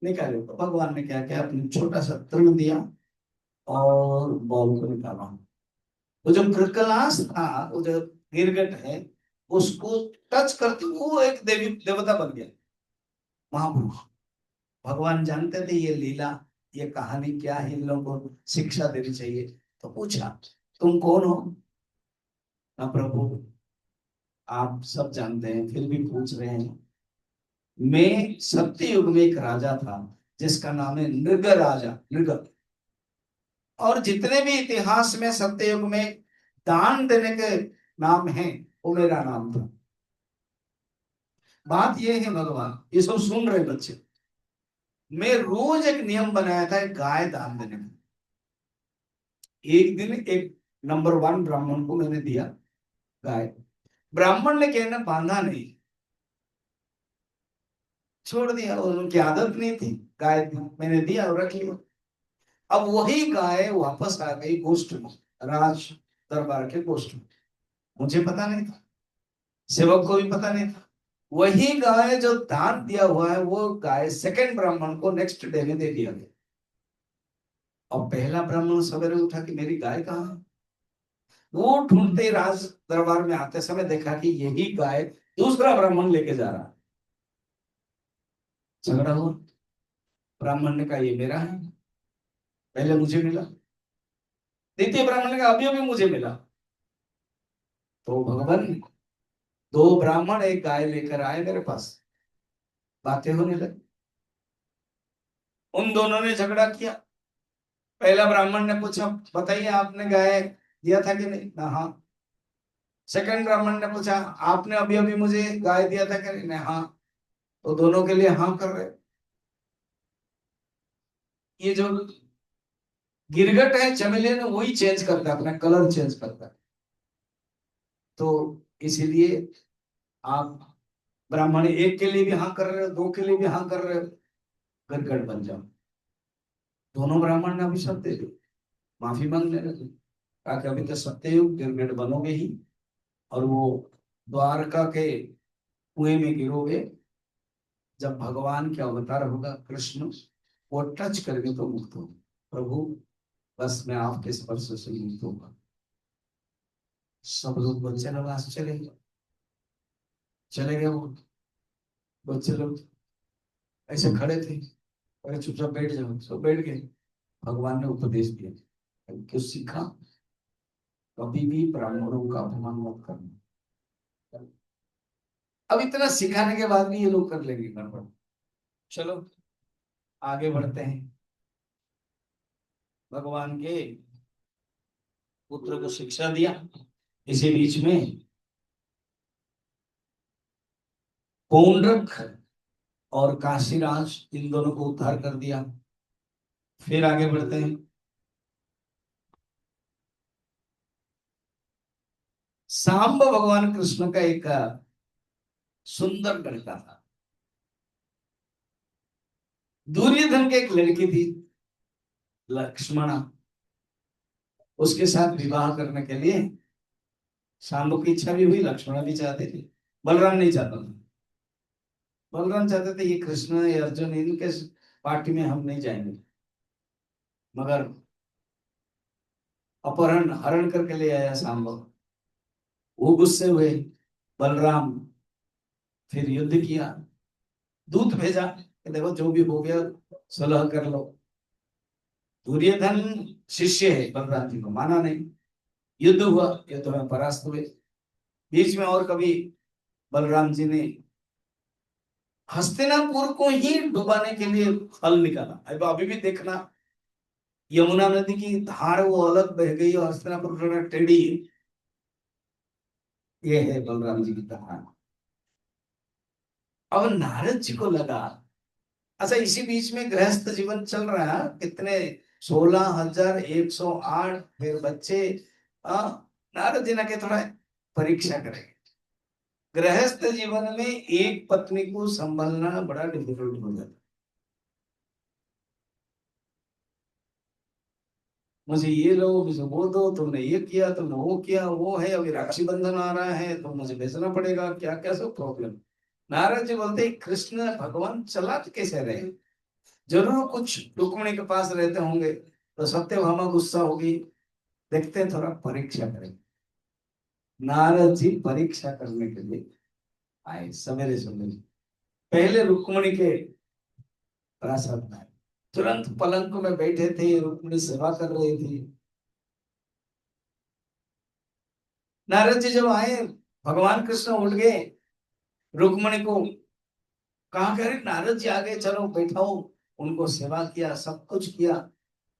निकाले। तो भगवान ने क्या किया, अपने छोटा सा तृण दिया और बॉल को निकाला। वो जो कृकलास था, वो जो गिरगट है, उसको टच करते वो एक देवी देवता बन गया, महापुरुष। भगवान जानते थे ये लीला, ये कहानी क्या है, इन लोगों को शिक्षा देनी चाहिए। तो पूछा तुम कौन हो ना प्रभु, आप सब जानते हैं फिर भी पूछ रहे हैं। मैं सत्य युग में एक राजा था जिसका नाम है नृग राजा, नृग। और जितने भी इतिहास में सत्य युग में दान देने के नाम है, वो मेरा नाम था। बात ये है भगवान, ये सब सुन रहे बच्चे, मैं रोज एक नियम बनाया था गाय दान देने का। एक दिन एक नंबर 1 ब्राह्मण को मैंने दिया गाय, ब्राह्मण ने कहना बांधा नहीं, छोड़ दिया, उनकी आदत नहीं थी, गाय मैंने दिया और रख लिया। अब वही गाय वापस आ गई गोष्ठ में, राज दरबार के गोष्ठ में। मुझे पता नहीं था, सेवक को भी पता नहीं था। वही गाय जो दान दिया हुआ है, वो गाय सेकंड ब्राह्मण को नेक्स्ट डे में दे दिया गया। और पहला ब्राह्मण सवेरे उठा कि मेरी गाय कहाँ है, वो ढूंढते राज दरबार में आते समय देखा कि यही गाय दूसरा ब्राह्मण लेके जा रहा है। झगड़ा हुआ, ब्राह्मण ने कहा ये मेरा है, पहले मुझे मिला। द्वितीय ब्राह्मण ने कहा अभी अभी मुझे मिला। तो भगवान, 2 ब्राह्मण एक गाय लेकर आए मेरे पास, बातें होने लगी। उन दोनों ने झगड़ा किया। पहला ब्राह्मण ने पूछा बताइए आपने गाय दिया था कि नहीं, ना हाँ। सेकंड ब्राह्मण ने पूछा आपने अभी अभी मुझे गाय दिया था कि नहीं, हाँ। तो दोनों के लिए हाँ कर रहे। ये जो गिरगट है चमेलियन, वही चेंज करता है, अपना कलर चेंज करता है। तो इसीलिए आप ब्राह्मण एक के लिए भी हाँ कर रहे हो, 2 के लिए भी हाँ कर रहे हो, गिरगट बन जाओ। दोनों ब्राह्मण ने अभिशाप दे दिया, माफी मांगने लगे, कहा कि अभी तो सत्ययुग गिरगिट बनोगे ही, और वो द्वारका के कुएं में गिरोगे। जब भगवान के अवतार होगा कृष्ण, वो टच करके तो मुक्त हो, प्रभु बस मैं आपके स्पर्श से मुक्त होगा। सब लोग बच्चे लोग आश्चर्य, चले गए वो बच्चे लोग, ऐसे खड़े थे, अरे चुपचाप बैठ जाओ, सब बैठ गए। भगवान ने उपदेश दिया, क्यों सीखा, कभी भी ब्राह्मणों का अपमान मत करना। अब इतना सिखाने के बाद भी ये लोग कर लेंगे गड़बड़। चलो आगे बढ़ते हैं। भगवान के पुत्र को शिक्षा दिया, इसी बीच में पौंड्रक और काशीराज इन दोनों को उद्धार कर दिया। फिर आगे बढ़ते हैं। सांब भगवान कृष्ण का एक सुंदर लड़का था। दुर्योधन की एक लड़की थी लक्ष्मणा, उसके साथ विवाह करने के लिए सांब की इच्छा भी हुई, लक्ष्मणा भी चाहते थे, बलराम नहीं चाहता था। बलराम चाहते थे ये कृष्ण ये अर्जुन इनके पार्टी में हम नहीं जाएंगे, मगर अपहरण हरण करके ले आया सांब। वो गुस्से हुए, बलराम फिर युद्ध किया, दूत भेजा कि देखो जो भी हो गया सुलह कर लो। दुर्योधन शिष्य है, बलराम जी को माना नहीं, युद्ध हुआ, युद्ध में परास्त हुए। बीच में और कभी बलराम जी ने हस्तिनापुर को ही डुबाने के लिए हल निकाला। अब अभी भी देखना, यमुना नदी की धार वो अलग बह गई और हस्तिनापुर टेढ़ी है। ये है बलराम जी की कहानी। अब नारद जी को लगा, अच्छा इसी बीच में गृहस्थ जीवन चल रहा है, कितने 16,108 फिर बच्चे। नारद जी ने के थोड़ा परीक्षा करेंगे। गृहस्थ जीवन में एक पत्नी को संभालना बड़ा डिफिकल्ट हो जाता। मुझे ये लो, मुझे वो दो, तुमने ये किया, तुमने वो किया, वो है अभी रक्षी बंधन आ रहा है तो मुझे भेजना पड़ेगा, क्या क्या सब प्रॉब्लम। नारद जी बोलते कृष्ण भगवान चला कैसे रहे, जरूर कुछ रुक्मिणी के पास रहते होंगे, तो सत्यभामा गुस्सा होगी, देखते हैं थोड़ा परीक्षा करें। नारद जी परीक्षा करने के लिए आए सवेरे सवेरे, पहले रुक्मिणी के प्रासाद में आए। तुरंत पलंग में बैठे थे, रुक्मिणी सेवा कर रही थी। नारद जी जब आए, भगवान कृष्ण उठ गए, रुक्मिणी को कहा करे नारद जी आ गए, चलो बैठाओ। उनको सेवा किया, सब कुछ किया,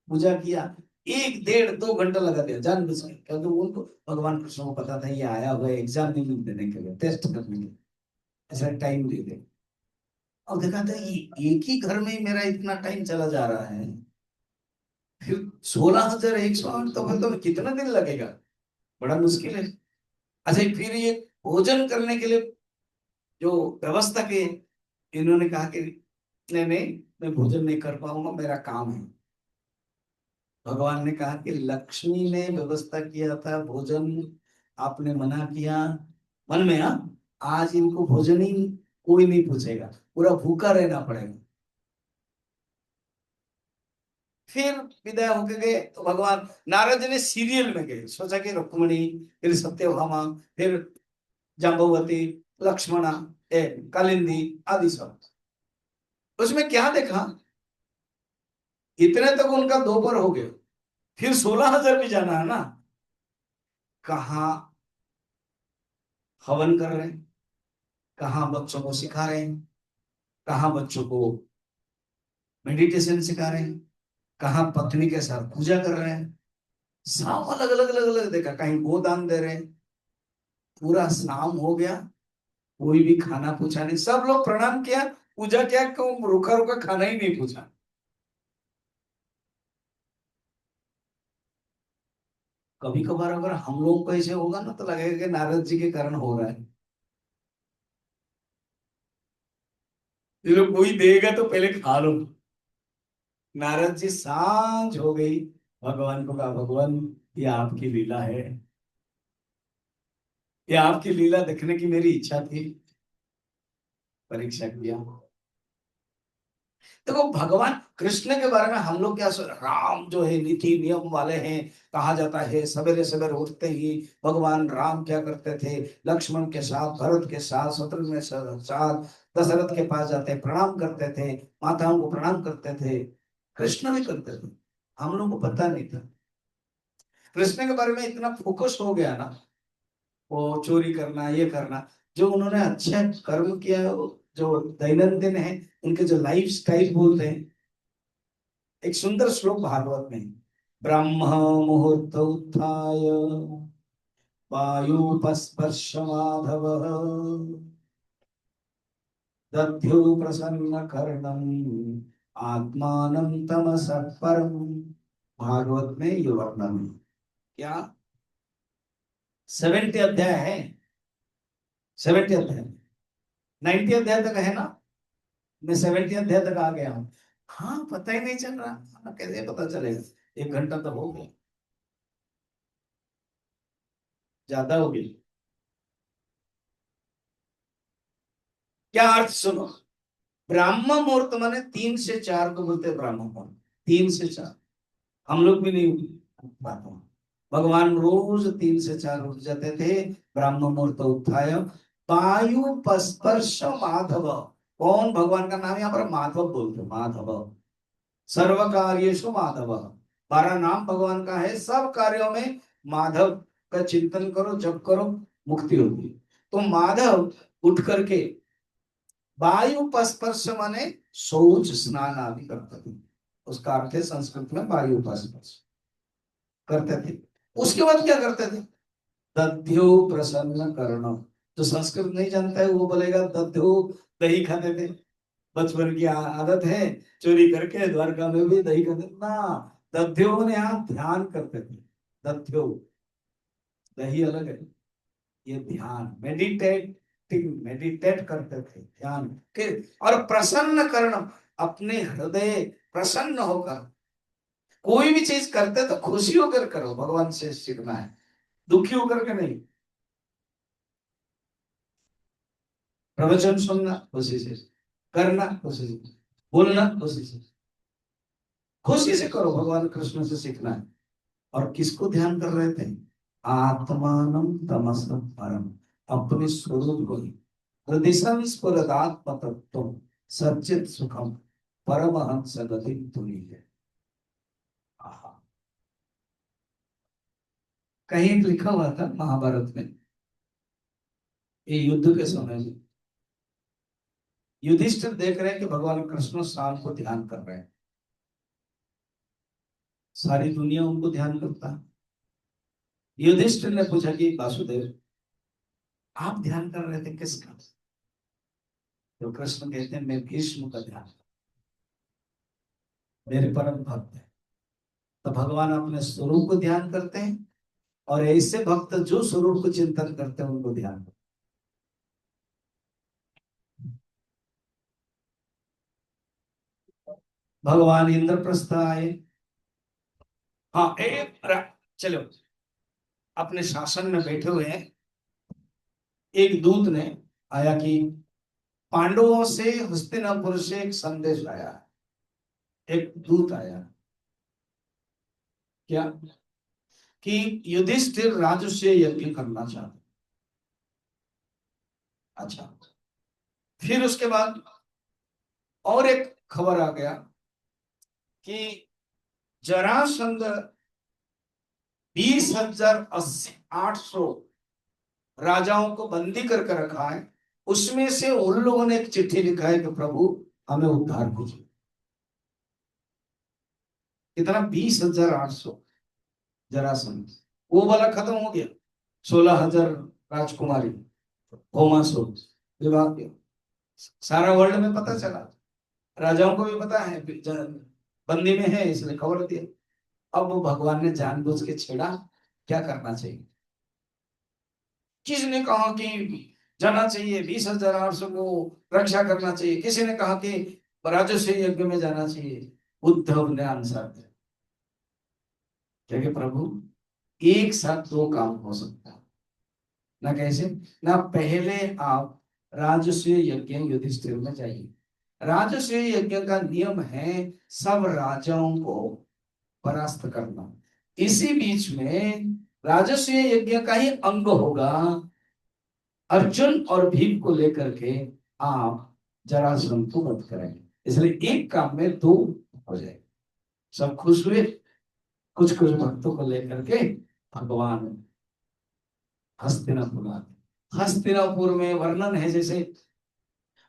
पूजा किया। 1 डेढ़ 2 घंटा लगा दिया जानबूझ के, क्योंकि उनको भगवान कृष्ण को पता था ये आया हुआ है एग्जाम नहीं देने के लिए, टेस्ट करने के लिए, ऐसा टाइम दे दे। और देखा था ये एक ही घर में मेरा इतना टाइम चला जा रहा है, फिर 16,108 तो कितना दिन लगेगा, बड़ा मुश्किल है। अच्छा फिर ये भोजन करने के लिए जो व्यवस्था के, इन्होंने कहा कि नहीं नहीं मैं भोजन नहीं कर पाऊंगा, मेरा काम है। भगवान ने कहा कि लक्ष्मी ने व्यवस्था किया था भोजन, आपने मना किया मन में। हाँ, आज इनको भोजन ही कोई नहीं पूछेगा, पूरा भूखा रहना पड़ेगा। फिर विदाई होके गए तो भगवान नारद जी ने सीरियल में गए, सोचा कि रुक्मिणी, फिर सत्यभामा, फिर जाम्बवती, लक्ष्मणा, कालिंदी आदि सब। उसमें क्या देखा, इतने तक उनका दोपहर हो गया, फिर 16,000 भी जाना है ना, कहा हवन कर रहे हैं, कहाँ बच्चों को सिखा रहे हैं, कहाँ बच्चों को मेडिटेशन सिखा रहे हैं, कहाँ पत्नी के साथ पूजा कर रहे हैं, सब अलग अलग अलग अलग देखा, कहीं गोदान दे रहे हैं। पूरा शाम हो गया, कोई भी खाना पूछा नहीं, सब लोग प्रणाम किया, पूजा किया, क्यों रुका रुका खाना ही नहीं पूछा। कभी कभार अगर हम लोग को ऐसे होगा ना तो लगेगा कि नारद जी के कारण हो रहा है, ये लोग कोई देगा तो पहले खा लो। नारद जी सांझ हो गई, भगवान को कहा भगवान ये आपकी लीला है, ये आपकी लीला देखने की मेरी इच्छा थी, परीक्षा किया। देखो भगवान कृष्ण के बारे में हम लोग क्या राम जो है नीति नियम वाले हैं, कहा जाता है सवेरे सवेरे उठते ही भगवान राम क्या करते थे, लक्ष्मण के साथ, भरत के साथ, शत्रुघ्न के साथ दशरथ के पास जाते प्रणाम करते थे, माताओं को प्रणाम करते थे। कृष्ण भी करते थे, हम लोग को पता नहीं था। कृष्ण के बारे में इतना फोकस हो गया ना, वो चोरी करना ये करना, जो उन्होंने अच्छा कर्म किया, जो दैनंदिन है, उनके जो लाइफ स्टाइल बोलते हैं। एक सुंदर श्लोक भागवत में, ब्रह्म मुहूर्त उत्थाय वायुपस्पर्श माधव दध्यो प्रसन्न कर्णम आत्मानं तमसः परम। भागवत में ये वर्णन है। क्या 70 अध्याय है? 70 अध्याय, 90 अध्याय तक है ना? मैं 70 अध्याय तक आ गया हूँ। हाँ, पता ही नहीं चल रहा। हाँ, कैसे पता चलेगा? 1 घंटा तो हो गया, ज्यादा हो गया। क्या अर्थ सुनो। ब्राह्म मुहूर्त माने 3 से 4 को बोलते हैं ब्राह्म मुहूर्त। 3 से 4, हम लोग भी नहीं पाते हैं। भगवान रोज 3 से 4 उठ जाते थे। ब्राह्म मुहूर्त उत्थाय वायु स्पर्श माधव। कौन? भगवान का नाम यहाँ पर माधव बोलते हैं, माधव। सर्व कार्येषु माधव। 12 नाम भगवान का है, सब कार्यों में माधव का चिंतन करो, जप करो, मुक्ति होगी। तो माधव उठ करके वायु स्पर्श माने शौच स्नान आदि करते थे। उसका अर्थ है संस्कृत में वायु स्पर्श करते थे। उसके बाद क्या करते थे? दध्यो प्रसन्न करणम। जो संस्कृत नहीं जानता है वो बोलेगा दध्यो, दही खाते थे। बचपन की आदत है, चोरी करके द्वारका में भी दही खाते ना। दध्यो ने यहाँ ध्यान करते थे। दध्यो, दही अलग है, ये ध्यान, मेडिटेटिंग, मेडिटेट करते थे, ध्यान के। और प्रसन्न करणम, अपने हृदय प्रसन्न होकर कोई भी चीज करते तो खुशी होकर करो, भगवान से सीखना है, दुखी होकर के नहीं। प्रवचन सुनना खुशी से, करना खुशी से, बोलना खुशी से, खुशी से करो, भगवान कृष्ण से सीखना है। और किसको ध्यान कर रहे थे? आत्मानं तमसः परम, अपने स्वरूप को ही। हृदय स्फुरदात्म तत्व सच्चित सुखम परमहंस गति तुरीय। आहा। कहीं लिखा हुआ था महाभारत में, ये युद्ध के समय में युधिष्ठिर देख रहे हैं कि भगवान कृष्ण शाम को ध्यान कर रहे हैं। सारी दुनिया उनको ध्यान करता है। युधिष्ठिर ने पूछा कि वासुदेव, आप ध्यान कर रहे थे किसका? तो कृष्ण कहते हैं मैं भीष्म का ध्यान, मेरे परम भक्त है। तो भगवान अपने स्वरूप को ध्यान करते हैं, और ऐसे भक्त जो स्वरूप को चिंतन करते हैं उनको ध्यान करते हैं। भगवान इंद्रप्रस्थ आए। हाँ, चलो, अपने शासन में बैठे हुए हैं। एक दूत ने आया कि पांडवों से हस्तिनापुर से एक संदेश आया। एक दूत आया, क्या? कि युधिष्ठिर राजसूय यज्ञ करना चाहते। अच्छा, फिर उसके बाद और एक खबर आ गया कि जरासंध 20,800 राजाओं को बंदी करके रखा है। उसमें से उन लोगों ने एक चिट्ठी लिखा है कि प्रभु हमें उद्धार कीजिए। कितना? 20,800। जरासंध वो वाला खत्म हो गया। 16,000 राजकुमारी, होमासो, विवाह किया। सारा वर्ल्ड में पता चला, राजाओं को भी पता है बंदी में है, इसलिए खबर दिया। अब वो भगवान ने जानबूझ के छेड़ा, क्या करना चाहिए? किसी ने कहा कि जाना चाहिए, 20,800 को रक्षा करना चाहिए। किसी ने कहा कि राजस्व यज्ञ में जाना चाहिए। उद्धव ने आंसर दिया, क्योंकि प्रभु एक साथ 2 काम हो सकता है ना। कैसे? ना, पहले आप राजस्व यज्ञ युधिष्ठिर में जाइए। राजस्व यज्ञ का नियम है सब राजाओं को परास्त करना। इसी बीच में राजस्व यज्ञ का ही अंग होगा, अर्जुन और भीम को लेकर के आप जरासंध को वध करेंगे। इसलिए एक काम में 2 हो जाए। सब खुश हुए। कुछ कुछ भक्तों को लेकर के भगवान हस्तिनापुर आते। हस्तिनापुर में वर्णन है जैसे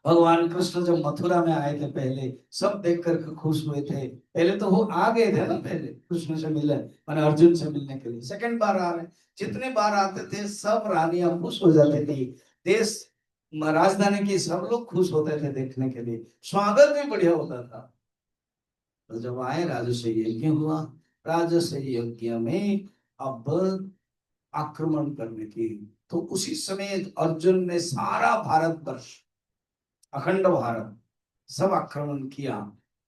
भगवान कृष्ण जब मथुरा में आए थे पहले, सब देख कर खुश हुए थे। पहले तो वो आ गए थे ना, पहले कृष्ण से मिले, माने अर्जुन से मिलने के लिए। सेकंड बार आ रहे, जितने बार आते थे सब रानियां खुश हो जाती थी। देश राजधानी की सब लोग खुश होते थे देखने के लिए, स्वागत भी बढ़िया होता था। तो जब आए राजसूय यज्ञ हुआ, राजसूय यज्ञ में अब आक्रमण करने की, तो उसी समय अर्जुन ने सारा भारतवर्ष, अखंड भारत सब आक्रमण किया,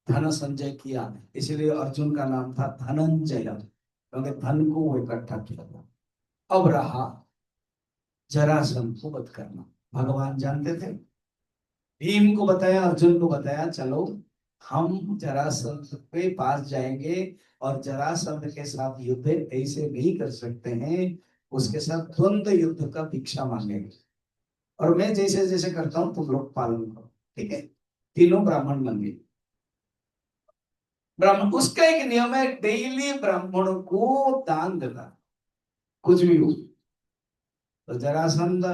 धन संजय किया। इसलिए अर्जुन का नाम था धनंजय, क्योंकि धन को वो इकट्ठा किया था। अब रहा जरासंध को वध करना। भगवान जानते थे, भीम को बताया, अर्जुन को बताया, चलो हम जरासंध के पास जाएंगे और जरासंध के साथ युद्ध ऐसे नहीं कर सकते हैं, उसके साथ द्वंद्व युद्ध का भिक्षा मांगेंगे, और मैं जैसे जैसे करता हूं तुम लोग पालन करो, ठीक है। तीनों ब्राह्मण बन गए। ब्राह्मण, उसका एक नियम है, डेली ब्राह्मण को दान देना, कुछ भी हो। तो जरासंध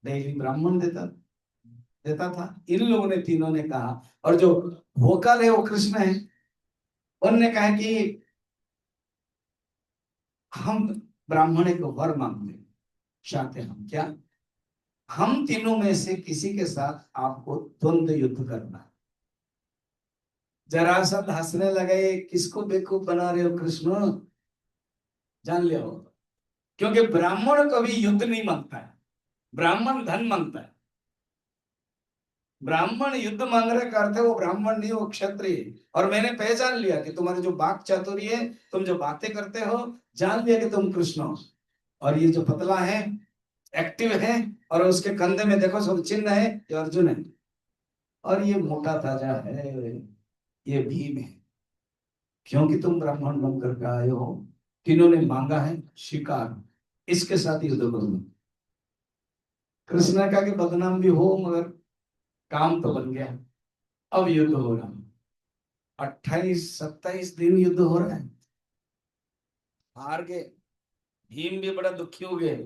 डेली ब्राह्मण देता देता था। इन लोगों ने, तीनों ने कहा, और जो वोकल है वो कृष्ण है, उन्होंने कहा कि हम ब्राह्मण को वर मांगते, चाहते हम क्या, हम तीनों में से किसी के साथ आपको द्वंद्व युद्ध करना है। जरासंध हंसने लगे, किसको बेवकूफ बना रहे हो कृष्ण, जान लिया हो। क्योंकि ब्राह्मण कभी युद्ध नहीं मांगता है, ब्राह्मण धन मांगता है। ब्राह्मण युद्ध मांग रहे करते, वो ब्राह्मण नहीं, वो क्षत्रिय। और मैंने पहचान लिया कि तुम्हारे जो वाक चातुर्य है, तुम जो बातें करते हो, जान लिया कि तुम कृष्ण हो। और ये जो पतला है, एक्टिव है, और उसके कंधे में देखो सब चिन्ह है, ये अर्जुन है। और ये मोटा ताजा है, ये भीम है। क्योंकि तुम ब्राह्मण बन करके आए हो, तीनों ने मांगा है शिकार, इसके साथ युद्ध करो। कृष्ण का कि बदनाम भी हो, मगर काम तो बन गया। अब युद्ध हो रहा है, 28-27 दिन युद्ध हो रहा है। हार गए, भीम भी बड़ा दुखी हो गए।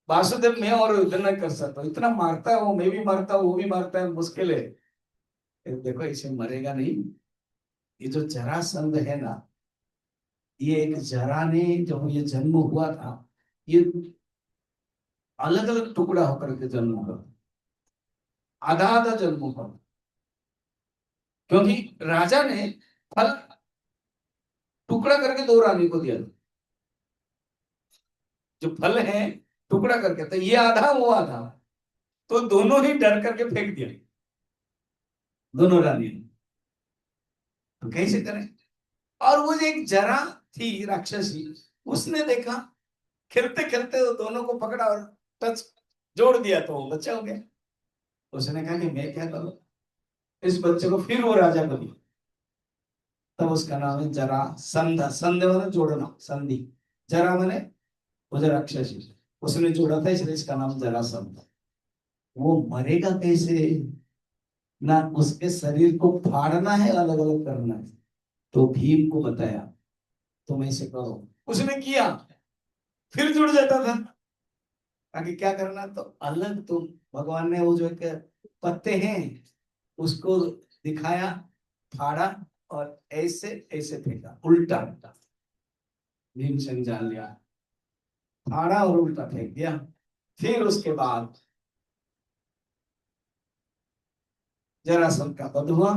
वासुदेव, मैं और युद्ध नहीं कर सकता, इतना मारता है वो, मैं भी मारता हूँ, वो भी मारता है, मुश्किल है। देखो इसे मरेगा नहीं। ये जो जरासंध है ना, ये एक जरा ने, जब ये जन्म हुआ था, ये अलग अलग टुकड़ा होकर के जन्म हुआ, आधा आधा जन्म हुआ। क्योंकि राजा ने फल टुकड़ा करके दो रानी को दिया, जो फल है टुकड़ा करके, तो ये आधा वो आधा, तो दोनों ही डर करके फेंक दिया, दोनों रानी। तो कैसे करें। और वो जो एक जरा थी राक्षसी, उसने देखा, खेलते खेलते वो दोनों को पकड़ा और टच जोड़ दिया, तो वो बच्चा हो गया। उसने कहा कि मैं क्या करूं, इस बच्चे को फिर वो राजा को दिया। तब उसका नाम है जरा संध। संध मैंने जोड़ना, संधि। जरा मैंने वो जो राक्षसी, उसने जोड़ा था, इसलिए इसका नाम जरा संध। वो मरेगा कैसे, ना उसके शरीर को फाड़ना है, अलग अलग करना है। तो भीम को बताया, तुम ऐसे करो, उसने किया, फिर जुड़ जाता था। आगे क्या करना, तो अलग तुम, भगवान ने वो जो एक पत्ते हैं उसको दिखाया, फाड़ा, और ऐसे ऐसे फेंका उल्टा उल्टा। भीमसेन जान लिया, फाड़ा और उल्टा फेंक दिया। फिर उसके बाद जरासंध का वध हुआ।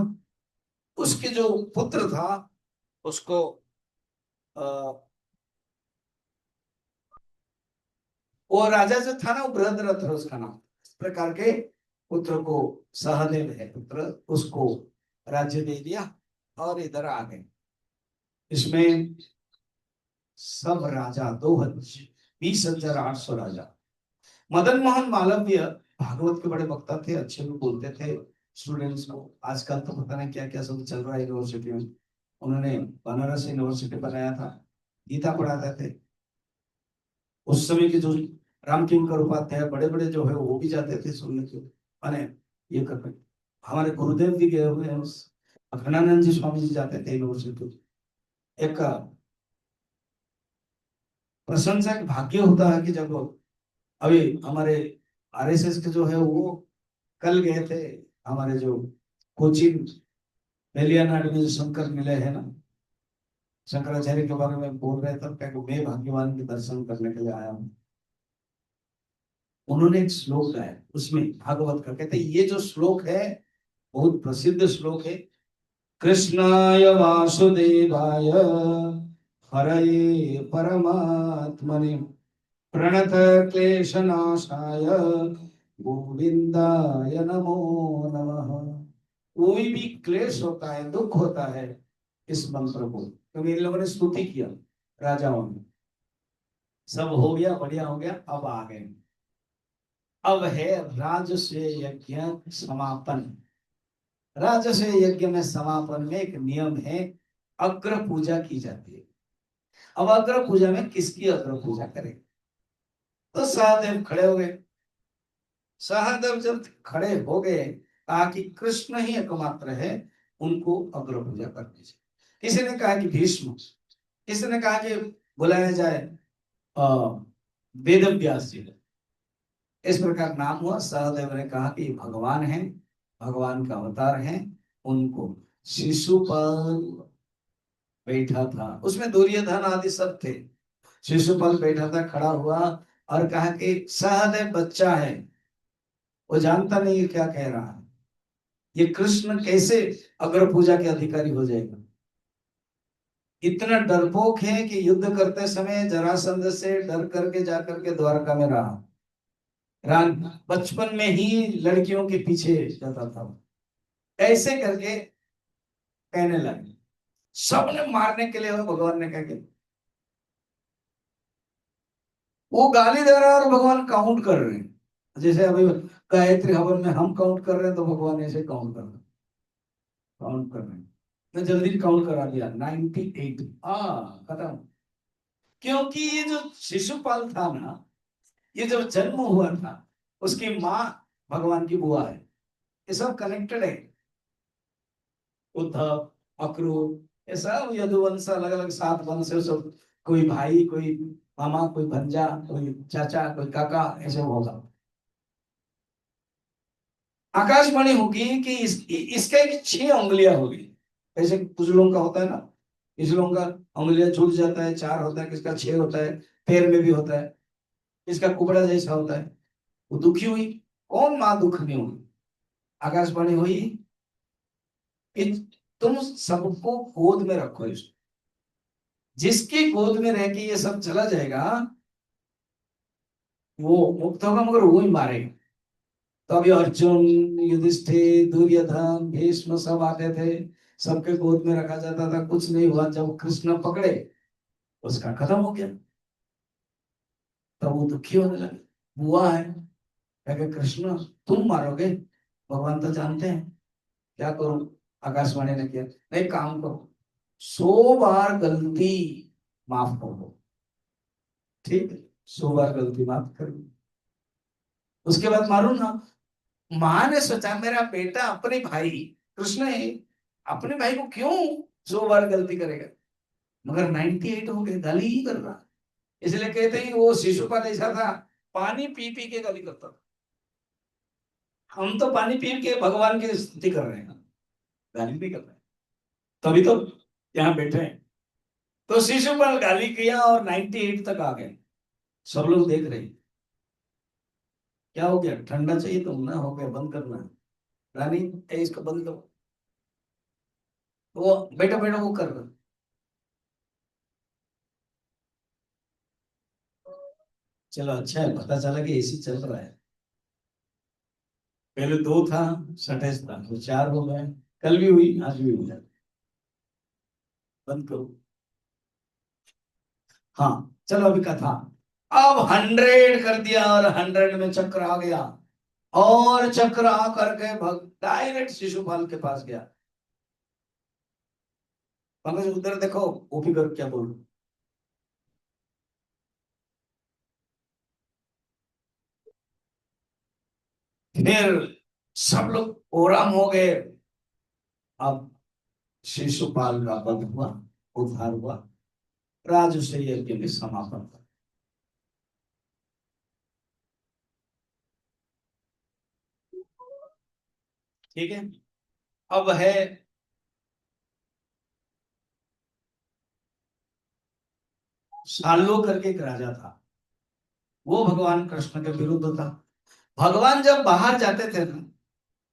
उसके जो पुत्र था, उसको वो राजा जो था ना, वो बृहद्रथ है उसका नाम। इस प्रकार के पुत्र को, सहदेव है पुत्र, उसको राज्य दे दिया और इधर आ गए। इसमें सब राजा, 20,800 राजा। मदन मोहन मालवीय भागवत के बड़े वक्ता थे, अच्छे लोग बोलते थे स्टूडेंट्स को। आजकल तो पता नहीं क्या क्या सब चल रहा है यूनिवर्सिटी में। उन्होंने बनारस यूनिवर्सिटी बनाया था, गीता पढ़ाते थे। उस समय के जो रामकिंकर उपाध्याय बड़े बड़े जो है, वो भी जाते थे सुनने के, माने ये करते। हमारे गुरुदेव जी गए हुए हैं, अखंडानंद जी स्वामी जी जाते थे यूनिवर्सिटी। एक प्रशंसा का भाग्य होता है कि जब अभी हमारे आरएसएस के जो है वो कल गए थे, हमारे जो कोचिंग बेलियानाड में जो शंकर मिले हैं ना, शंकराचार्य के बारे में बोल रहे थे, क्या मैं भाग्यवान के दर्शन करने के लिए आया हूँ। उन्होंने एक श्लोक गाया, उसमें भागवत का, कहते ये जो श्लोक है बहुत प्रसिद्ध श्लोक है। कृष्णाय वासुदेवाय हरये परमात्मने प्रणत क्लेशनाशाय गोविंदाय नमो नमः। कोई भी क्लेश होता है, दुख होता है, इस मंत्र को, क्योंकि इन लोगों ने स्तुति किया राजाओं ने, सब हो गया, बढ़िया हो गया, अब आ गए। अब है राजस्व यज्ञ समापन। राजस्व यज्ञ में समापन में एक नियम है, अग्र पूजा की जाती है। अब अग्र पूजा में किसकी अग्र पूजा करें? तो सहदेव खड़े हो गए। सहदेव जब खड़े हो गए, कहा कि कृष्ण ही एकमात्र है, उनको अग्र पूजा करनी चाहिए। किसी ने कहा कि भीष्म, किसी ने कहा कि बुलाया जाए वेद व्यास जी ने। इस प्रकार नाम हुआ। सहदेव ने कहा कि भगवान है, भगवान का अवतार है, उनको शिशुपाल बैठा था, उसमें दुर्योधन आदि सब थे। शिशुपाल बैठा था, खड़ा हुआ और कहा कि सहदेव बच्चा है, वो जानता नहीं है क्या कह रहा है, ये कृष्ण कैसे अग्र पूजा के अधिकारी हो जाएगा। इतना डरपोक है कि युद्ध करते समय जरासंध से डर करके जाकर के द्वारका में रहा। बचपन में ही लड़कियों के पीछे जाता था। ऐसे करके कहने लगे, सबने मारने के लिए, भगवान ने कहा कि वो गाली दे रहा है और भगवान काउंट कर रहे हैं। जैसे अभी गायत्री हवन में हम काउंट कर रहे हैं, तो भगवान ऐसे काउंट कर रहे हैं, काउंट कर रहे हैं। मैं जल्दी काउंट करा दिया, 98। खत्म। क्योंकि ये जो शिशुपाल था ना, ये जब जन्म हुआ था, उसकी माँ भगवान की बुआ है, ये सब कनेक्टेड है। उद्धव, अक्रूर, ये सब यदुवंश, अलग अलग 7 वंश है सब। कोई भाई, कोई मामा, कोई भंजा, कोई चाचा, कोई काका, ऐसे होगा। आकाशवाणी होगी कि इसका एक 6 उंगलियां होगी। ऐसे कुछ लोगों का होता है ना, इस लोगों का उंगलियां छूट जाता है, 4 होता है, किसका 6 होता है, पैर में भी होता है, इसका कुबड़ा जैसा होता है। वो दुखी हुई, कौन माँ दुख में हुई? आकाशवाणी हुई कि तुम सबको गोद में रखो, इसको जिसकी गोद में रह के ये सब चला जाएगा वो मुक्त होगा, मगर वो ही मारेगा। तो अभी अर्जुन, युधिष्ठिर, दुर्योधन, भीष्म सब आते थे, सबके गोद में रखा जाता था, कुछ नहीं हुआ। जब कृष्ण पकड़े, उसका खत्म हो गया। तब वो दुखी होने लगे, बुआ है, कहे कृष्ण तुम मारोगे, भगवान तो जानते हैं, क्या करूं? आकाशवाणी ने किया, नहीं काम करो, 100 बार गलती माफ कर दो, ठीक है, 100 बार गलती माफ कर दो, उसके बाद मारू ना। माँ ने सोचा मेरा बेटा अपने भाई, कृष्ण है, अपने भाई को क्यों 100 बार गलती करेगा, मगर 98 हो गए, गाली ही कर रहा। इसलिए कहते हैं वो शिशुपाल ऐसा था, पानी पी पी के गाली करता था। हम तो पानी पी के भगवान की स्तुति कर रहे हैं, गाली नहीं कर रहे हैं, तभी तो यहाँ बैठे हैं। तो शिशुपाल गाली किया और 98 तक आ गए। सब लोग देख रहे हैं, क्या हो गया, ठंडा चाहिए तो ना, हो गया, बंद करना है, रानी इसको बंद करो। वो बैठो बैठो वो कर रहा। चलो अच्छा है, पता चला कि एसी चल रहा है। पहले 2 था, सटेज था, तो 4 हो गए। कल भी हुई, आज भी हुई। बंद करो। हाँ, चलो अभी कथा। अब 100 कर दिया और 100 में चक्र आ गया, और चक्र आ करके भग डायरेक्ट शिशुपाल के पास गया। पंकज उधर देखो, ओपी कर क्या बोल। फिर सब लोग ओराम हो गए। अब शिशुपाल का वध हुआ, उद्धार हुआ, राजसूय यज्ञ में समापन हुआ। ठीक है। अब है सालो करके एक राजा था, वो भगवान कृष्ण के विरुद्ध था। भगवान जब बाहर जाते थे ना,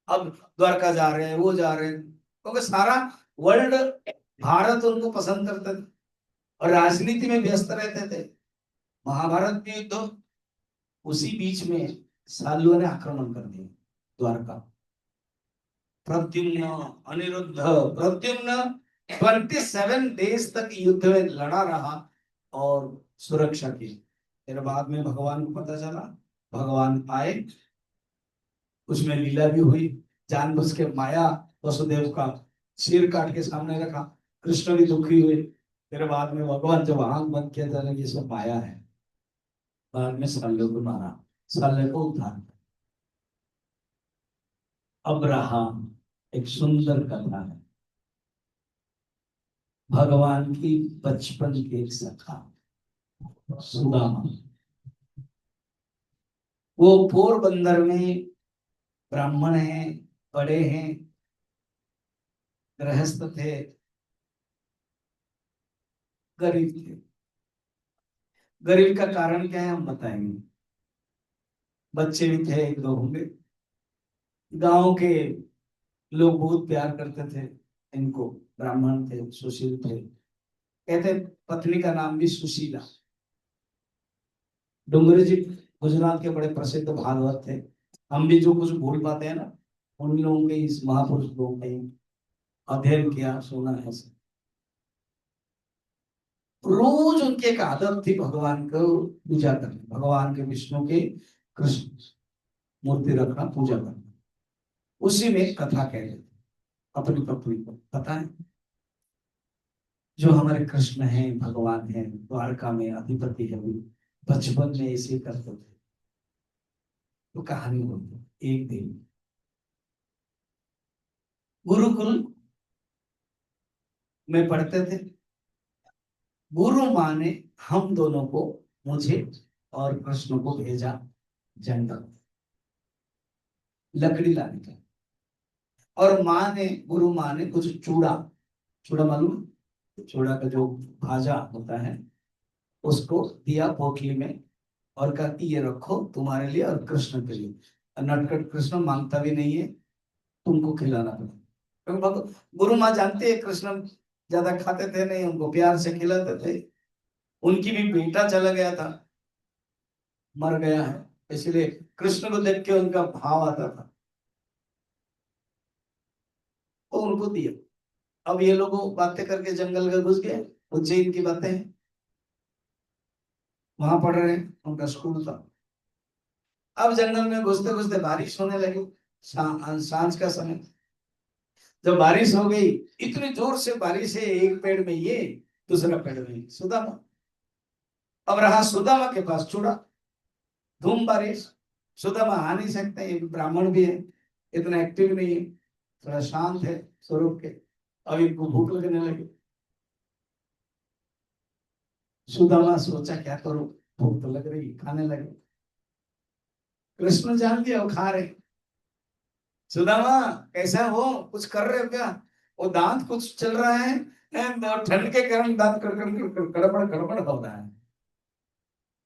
अब द्वारका जा रहे हैं, वो जा रहे हैं, क्योंकि सारा वर्ल्ड, भारत उनको पसंद करते थे और राजनीति में व्यस्त रहते थे। महाभारत में युद्ध, उसी बीच में सालुओं ने आक्रमण कर दिया द्वारका। प्रद्युम्न, अनिरुद्ध, प्रद्युम्न 27 डेज तक युद्ध में लड़ा रहा और सुरक्षा की। फिर बाद में भगवान को पता चला, भगवान आए, उसमें लीला भी हुई, जानबूझ के माया वसुदेव का सिर काट के सामने रखा, कृष्ण भी दुखी हुए। फिर बाद में भगवान जब आंख बंद किया था, ये सब माया है। बाद में साले को मारा, साले को उतार। अब्राहम, एक सुंदर कथा है, भगवान की बचपन के सखा सुदामा। वो पोरबंदर में ब्राह्मण हैं, बड़े हैं, गृहस्थ थे, गरीब थे। गरीब का कारण क्या है हम बताएंगे। बच्चे भी थे, एक दो होंगे। गांव के लोग बहुत प्यार करते थे इनको, ब्राह्मण थे, सुशील थे। कहते पत्नी का नाम भी सुशीला। डुंगरी जी गुजरात के बड़े प्रसिद्ध भागवत थे। हम भी जो कुछ भूल पाते हैं ना, उन लोगों के, इस महापुरुष लोगों के अध्ययन किया, सुना है। रोज उनकी एक आदत थी भगवान को पूजा करनी, भगवान के, विष्णु के, कृष्ण मूर्ति रखना, पूजा करना। उसी में एक कथा कह रहे थे अपनी पत्नी को, पता है जो हमारे कृष्ण हैं, भगवान हैं, द्वारका में अधिपति है, वो बचपन में ऐसे करते थे। तो कहानी बोलते, एक दिन गुरुकुल में पढ़ते थे। गुरु माँ ने हम दोनों को, मुझे और कृष्ण को भेजा जंगल लकड़ी लाने का। और माँ ने, गुरु माँ ने कुछ चूड़ा, चूड़ा मालूम है? चूड़ा का जो भाजा होता है, उसको दिया पोटली में और कहा कि ये रखो तुम्हारे लिए और कृष्ण के लिए। नटखट कृष्ण मांगता भी नहीं है, तुमको खिलाना पड़ेगा। क्योंकि गुरु माँ जानते हैं कृष्ण ज्यादा खाते थे नहीं, उनको प्यार से खिलाते थे। उनकी भी बेटा चला गया था, मर गया है, इसलिए कृष्ण को देख के उनका भाव आता था, तो उनको दिया। अब ये लोग बातें करके जंगल में घुस गए, उज्जैन की बातें हैं, वहां पढ़ रहे हैं, उनका स्कूल था। अब जंगल में घुसते घुसते बारिश होने लगी, सांझ का समय। जब बारिश हो गई, इतनी जोर से बारिश है, एक पेड़ में ये, दूसरा पेड़ में सुदामा। अब रहा सुदामा के पास चूड़ा, धूम बारिश, सुदामा आ नहीं सकते, ये ब्राह्मण भी है, इतना एक्टिव नहीं है, थोड़ा शांत है स्वरूप के। अब इनको भूख लगने लगी। सुदामा सोचा क्या करूं, भूख तो लग रही, खाने लगे। कृष्ण जान दिया वो खा रहे। सुदामा कैसा हो, कुछ कर रहे हो क्या? वो दांत कुछ चल रहा है, ठंड के कारण दांत गड़बड़ गड़बड़ हो रहा है।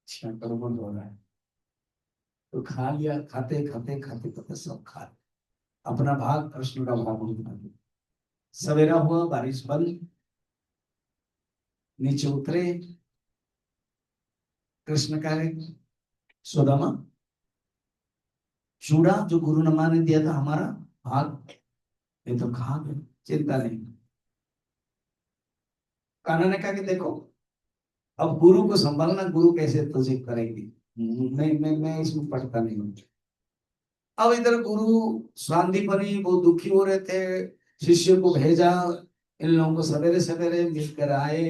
अच्छा, गड़बड़ हो रहा है। तो खा लिया, खाते खाते खाते खाते सब खा लिया। अपना भाग, कृष्ण का भाग उठा दिया। सवेरा हुआ, बारिश बंद, नीचे उतरे। कृष्ण कह रहे, सुदामा चूड़ा जो गुरु नमा ने दिया था हमारा भाग, ये तो खा गए, चिंता नहीं। कान्हा ने कहा कि देखो, अब गुरु को संभालना, गुरु कैसे तुझे करेंगे, मैं इसमें पढ़ता नहीं हूँ। अब इधर गुरु सांदीपनी वो दुखी हो रहे थे, शिष्य को भेजा, इन लोगों को सवेरे सवेरे मिलकर आए,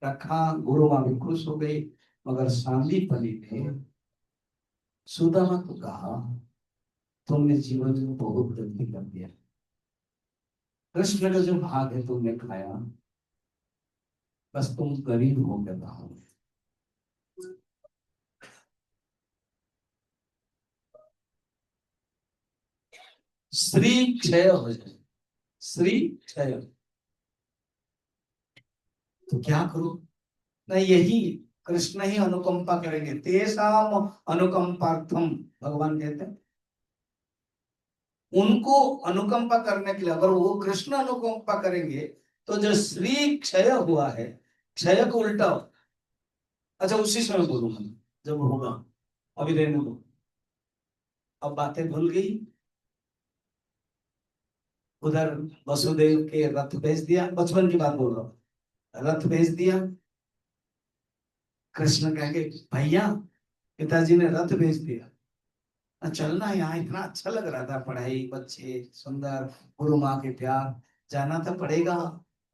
रखा, गुरु माँ भी खुश हो गई। मगर सांदीपनी ने सुदामा को कहा, तुमने जीवन में बहुत गलती कर दिया, कृष्ण का जो भाग है तुमने खाया, बस तुम गरीब हो गए रहो। श्री क्षय हो जाए, श्री क्षय, तो क्या करूं? नहीं, यही कृष्ण ही अनुकंपा करेंगे, तेषाम अनुकंपार्थम, भगवान कहते हैं। उनको अनुकंपा करने के लिए अगर वो कृष्ण अनुकंपा करेंगे तो जो श्री क्षय हुआ है, क्षय को उल्टा, अच्छा उसी समय बोलूंगा जब होगा, अभी रहने दो, अब बातें भूल गई। उधर वसुदेव के रथ भेज दिया, बचपन की बात बोल रहा हूँ, रथ भेज दिया, कृष्ण कहेंगे भैया पिताजी ने रथ भेज दिया, चलना है, यहाँ इतना अच्छा लग रहा था, पढ़ाई, बच्चे, सुंदर, गुरु माँ के प्यार, जाना तो पड़ेगा,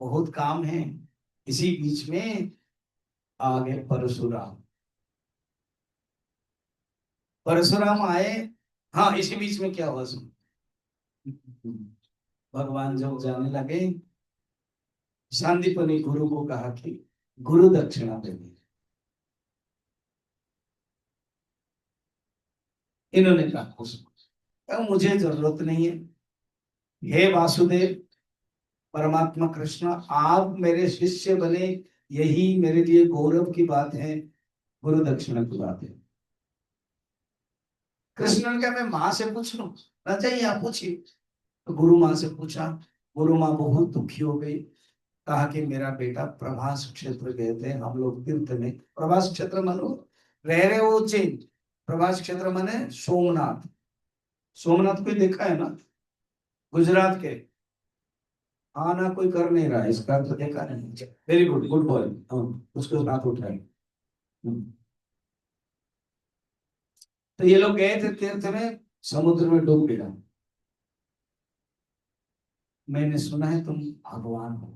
बहुत काम है। इसी बीच में आ गए परशुराम, परशुराम आए। हाँ, इसी बीच में क्या हुआ सुन, भगवान जब जाने लगे, सांदीपनि गुरु को कहा कि गुरु दक्षिणा देनी, इन्होंने कहा उसको, कहा, मुझे जरूरत नहीं है, हे वासुदेव, परमात्मा कृष्ण, आप मेरे शिष्य बने, यही मेरे लिए गौरव की बात है, गुरु दक्षिणा की बात है। कृष्ण ने कहा मैं माँ से पूछ लूं, ना चाहिए आप पूछिए, तो गुरु माँ से पूछा, गुरु माँ बहुत दुखी हो गई, कहा कि मेरा बेटा प्रभास क्षेत्र गए थे हम लोग तीर्थ में, प्रभास क्षेत्र मानो रह रहे वो उज्जैन, प्रभास क्षेत्र माने सोमनाथ, सोमनाथ कोई देखा है ना, गुजरात के, हाँ ना, कोई कर नहीं रहा है इसका तो देखा नहीं, वेरी गुड, गुड बॉय, उसको साथ उठाए। तो ये लोग गए थे तीर्थ में, समुद्र में डूब गया, मैंने सुना है तुम भगवान हो,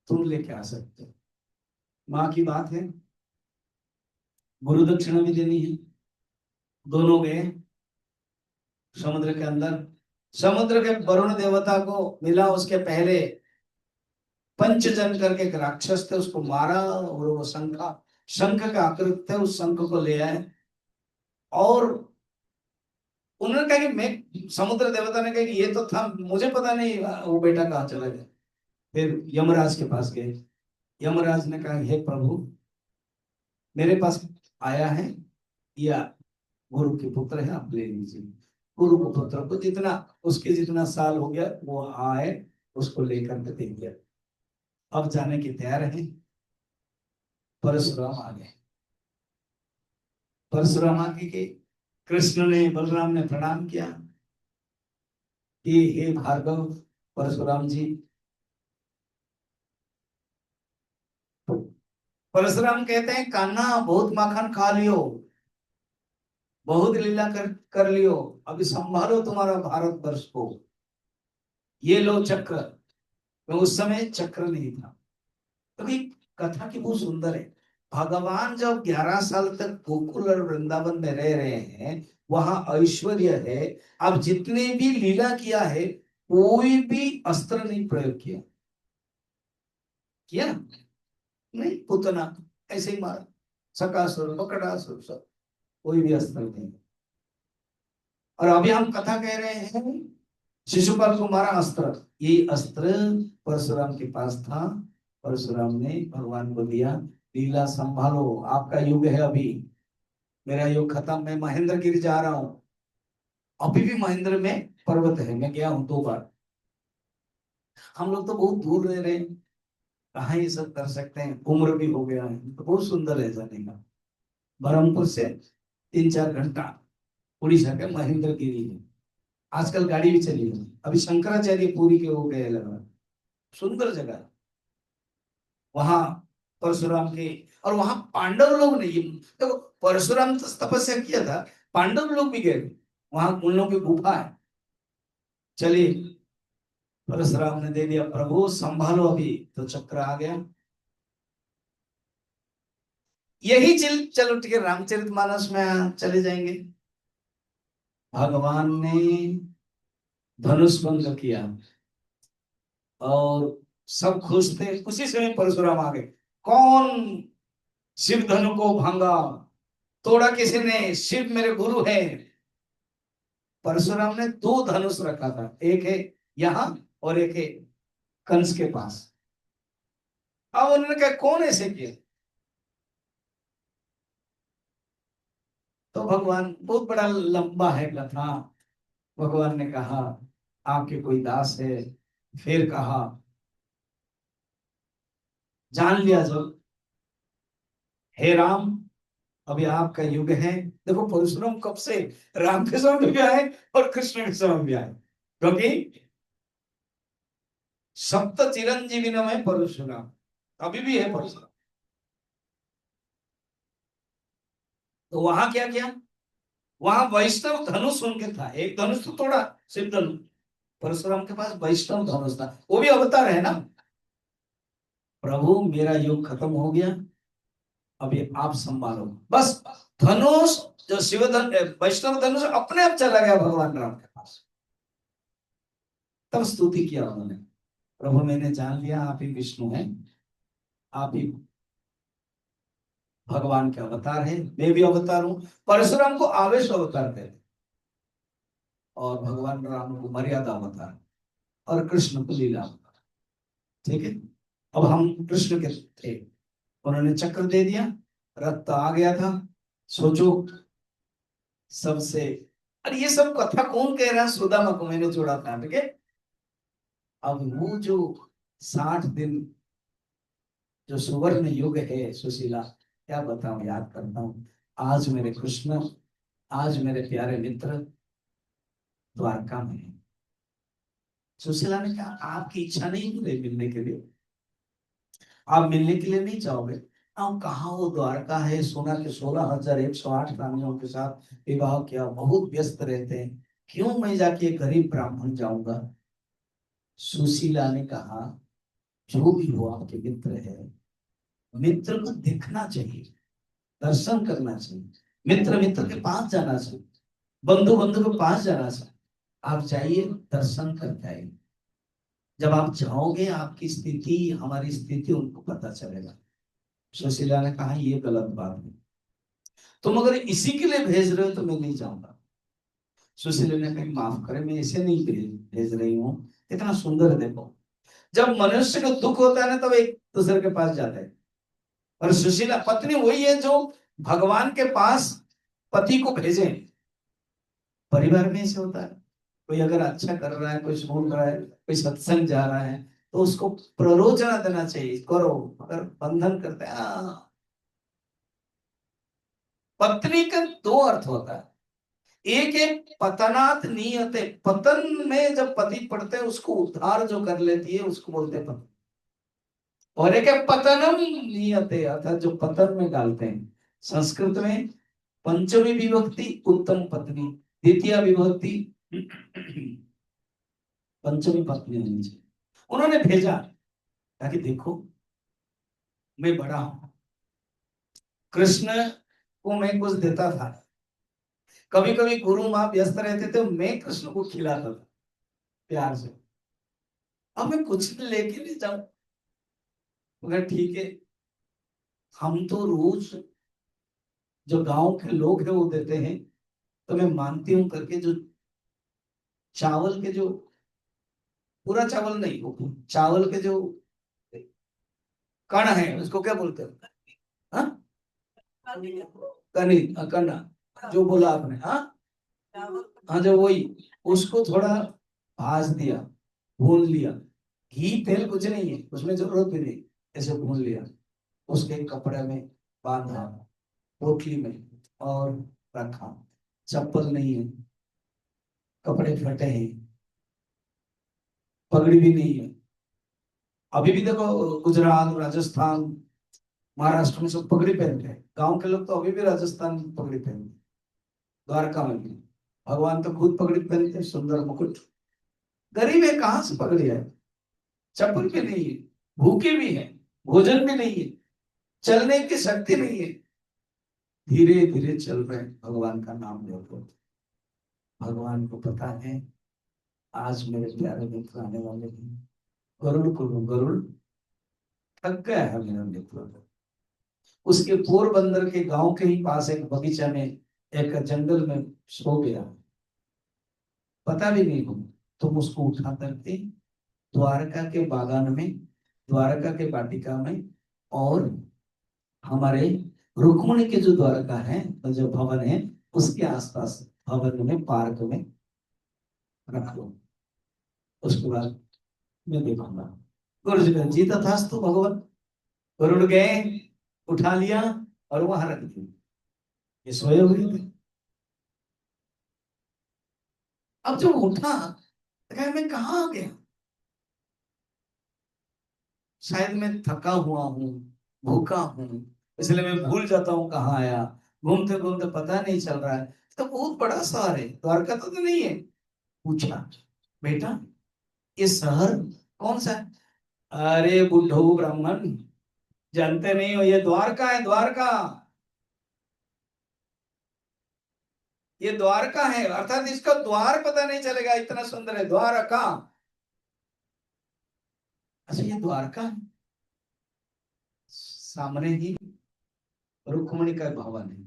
तुम लेके आ सकते हो, माँ की बात है, गुरु दक्षिणा भी देनी है। दोनों गए समुद्र के अंदर, समुद्र के वरुण देवता को मिला, उसके पहले पंचजन करके एक राक्षस थे, उसको मारा, और वो शंख का आकृत थे, उस शंख को ले आए, और उन्होंने कहा कि मैं, समुद्र देवता ने कहा कि ये तो था, मुझे पता नहीं वो बेटा कहाँ चला गया। फिर यमराज के पास गए, यमराज ने कहा हे प्रभु, मेरे पास आया है, या गुरु के पुत्र है, आप ले लीजिए, गुरु के पुत्र को जितना, उसके जितना साल हो गया वो आए, उसको लेकर के दे दिया, अब जाने की तैयार है। परशुराम आ गए, परशुराम आगे के कृष्ण ने, बलराम ने प्रणाम किया कि हे भार्गव परशुराम जी, परशुराम कहते हैं कान्हा बहुत माखन खा लियो, बहुत लीला कर लियो, अभी संभालो तुम्हारा भारत वर्ष को, ये लो चक्र, तो उस समय चक्र नहीं था। अभी कथा की बहुत सुंदर है, भगवान जब 11 साल तक गोकुल और वृंदावन में रह रहे हैं, वहां ऐश्वर्य है, अब जितने भी लीला किया है, कोई भी अस्त्र नहीं प्रयोग किया, किया नहीं, पुतना ऐसे ही मारा, सकासुर बकड़ासुर सब, कोई भी अस्त्र नहीं। और अभी हम कथा कह रहे हैं, शिशुपाल को मारा अस्त्र, ये अस्त्र परशुराम के पास था, परशुराम ने भगवान को दिया, लीला संभालो, आपका युग है अभी, मेरा युग खत्म, मैं महेंद्रगिरी जा रहा हूँ, अभी भी महेंद्र में पर्वत है, मैं गया हूँ 2 बार, हम लोग तो बहुत दूर रह रहे हैं, कहाँ ये सब कर सकते हैं, उम्र भी हो गया है, तो बहुत सुंदर है जाने का, बरहमपुर से 3-4 घंटा, उड़ीसा के महेंद्रगिरी है, आजकल गाड़ी भी चली है, अभी शंकराचार्य पूरी के हो गए लग रहा है, सुंदर जगह है वहां, परशुराम के, और वहां पांडव लोग नहीं, देखो परशुराम तो तपस्या किया था, पांडव लोग भी गए, वहां उन लोगों की गुफा है, चलिए, परशुराम ने दे दिया, प्रभु संभालो अभी, तो चक्र आ गया, यही चलो ठीक है, रामचरितमानस में चले जाएंगे, भगवान ने धनुष भंग किया, और सब खुश थे, उसी समय परशुराम आ गए, कौन शिव धनु को भांगा, तोड़ा किसी ने, शिव मेरे गुरु है, परशुराम ने दो धनुष रखा था, एक है यहाँ और एक है कंस के पास। अब उन्होंने कहा कौन ऐसे किया? तो भगवान, बहुत बड़ा लंबा है कथा। भगवान ने कहा आपके कोई दास है, फिर कहा जान लिया जब, हे राम अभी आपका युग है। देखो परशुराम कब से राम के समय में भी आए और कृष्ण के समय में भी आए, क्योंकि सप्त चिरंजीवी नाम है परशुराम, अभी भी है परशुराम। तो वहां क्या किया, वहां वैष्णव धनुष उनके था, एक धनुष तो तोड़ा, सिर्फ धनुष। परशुराम के पास वैष्णव धनुष था, वो भी अवतार है ना। प्रभु मेरा युग खत्म हो गया, अभी आप संभालो बस। धनुष जो शिव वैष्णव धनुष अपने आप चला गया भगवान राम के पास। तब स्तुति किया उन्होंने, प्रभु मैंने जान लिया आप ही विष्णु हैं, आप ही भगवान के अवतार है, मैं भी अवतार हूं। परशुराम को आवेश अवतार कहते, और भगवान राम को मर्यादा अवतार, और कृष्ण को लीला अवतार। ठीक है, अब हम कृष्ण के थे, उन्होंने चक्र दे दिया, रथ तो आ गया था। सोचो सबसे, अरे ये सब कथा कौन कह रहा है? सुदामा को मैंने जोड़ा था, ठीक है। अब वो जो 60 दिन जो सुवर्ण युग है सुशीला, क्या बताऊं, याद करता हूं। आज मेरे कृष्ण, आज मेरे प्यारे मित्र द्वारका में है। सुशीला ने कहा आपकी इच्छा नहीं मुझे मिलने के लिए, आप मिलने के लिए नहीं चाहोगे? अब कहा वो द्वारका है, सुना कि 16,108 रानियों के साथ विवाह किया, बहुत व्यस्त रहते हैं, क्यों मैं जाके गरीब ब्राह्मण जाऊंगा? सुशीला ने कहा जो भी हो आपके मित्र है, मित्र को देखना चाहिए, दर्शन करना चाहिए, मित्र मित्र के पास जाना चाहिए, बंधु बंधु के पास जाना चाहिए। आप जाइए, दर्शन करके आइए। जब आप जाओगे आपकी स्थिति, हमारी स्थिति उनको पता चलेगा। सुशीला ने कहा ये गलत बात है, तुम अगर इसी के लिए भेज रहे हो तो मैं नहीं जाऊंगा। सुशीला ने कहा माफ करें, मैं इसे नहीं भेज रही हूँ, इतना सुंदर है देखो। जब मनुष्य को दुख होता है ना, तब एक दूसरे के पास जाता है। और सुशीला पत्नी वही है जो भगवान के पास पति को भेजे। परिवार में ऐसे होता है, कोई अगर अच्छा कर रहा है, कोई सुन रहा है, कोई सत्संग जा रहा है, तो उसको प्ररोचना देना चाहिए, करो। अगर बंधन करते हैं, पत्नी का दो अर्थ होता है, एक एक पतनात् नियते, पतन में जब पति पड़ते हैं उसको उद्धार जो कर लेती है उसको बोलते हैं पत्नी। और एक है पतनम नियते, अर्थात जो पतन में डालते हैं। संस्कृत में पंचमी विभक्ति उत्तम पत्नी, द्वितीय विभक्ति पंचमी पत्नी होनी चाहिए। उन्होंने भेजा ताकि देखो मैं बड़ा हूं, कृष्ण को मैं कुछ देता था, कभी कभी गुरु माँ व्यस्त रहते थे, मैं कृष्ण को खिलाता था प्यार से। अब मैं कुछ लेके नहीं जाऊं, मगर ठीक है, हम तो रोज जो गांव के लोग हैं वो देते हैं, तो मैं मानती हूँ करके जो चावल के जो, पूरा चावल नहीं, वो चावल के जो कण है उसको क्या बोलते हैं? हाँ, कनी, कना, जो बोला आपने, हाँ हाँ, जो वही, उसको थोड़ा भाज दिया, भून लिया, घी तेल कुछ नहीं है उसमें, जरूरत भी नहीं, ऐसे भून लिया, उसके कपड़े में बांधा, पोटली में, और रखा। चप्पल नहीं है, कपड़े फटे हैं, पगड़ी भी नहीं है। अभी भी देखो गुजरात, राजस्थान, महाराष्ट्र में सब पगड़ी पहनते हैं, गांव के लोग तो अभी भी राजस्थान में पगड़ी पहनते हैं, द्वारका में भी। भगवान तो खुद पगड़ी पहनते हैं, सुंदर मुकुट। गरीब है, कहां से पगड़ी है? चप्पल भी नहीं है, भूखे भी है, भोजन भी नहीं है, चलने की शक्ति नहीं है, धीरे धीरे चल रहे हैं, भगवान का नाम लेते। भगवान को पता है आज मेरे प्यारे मित्र आने वाले हैं, गरुड़ को गरुड़ थक गया है मेरा मित्र। उसके पोरबंदर के गांव के ही पास एक बगीचा में, एक जंगल में सो गया। पता भी नहीं हो, तुम उसको उठा करके द्वारका के बागान में, द्वारका के वाटिका में, और हमारे रुक्मिणी के जो द्वारका है, जो भवन है, उसके आसपास भवन में, पार्क में रख लो। उसके बाद मैं देखूंगा। गुरु जी ने जी तथास्तु भगवान। गरुड़ गए, उठा लिया और वहां रख दिया। ये सोए हुए थे। अब जब उठा तो कहा मैं कहाँ आ गया, शायद मैं थका हुआ हूँ, भूखा हूँ, इसलिए मैं भूल जाता हूँ कहाँ आया, घूमते घूमते पता नहीं चल रहा है। तो बहुत बड़ा शहर है, द्वारका तो नहीं है। पूछा, बेटा ये शहर कौन सा है? अरे बुढ़ो ब्राह्मण, जानते नहीं हो, ये द्वारका है, द्वारका। ये द्वारका है, अर्थात इसका द्वार पता नहीं चलेगा, इतना सुंदर है द्वारका। अच्छा ये द्वारका है, सामने ही रुक्मिणी का भवन है।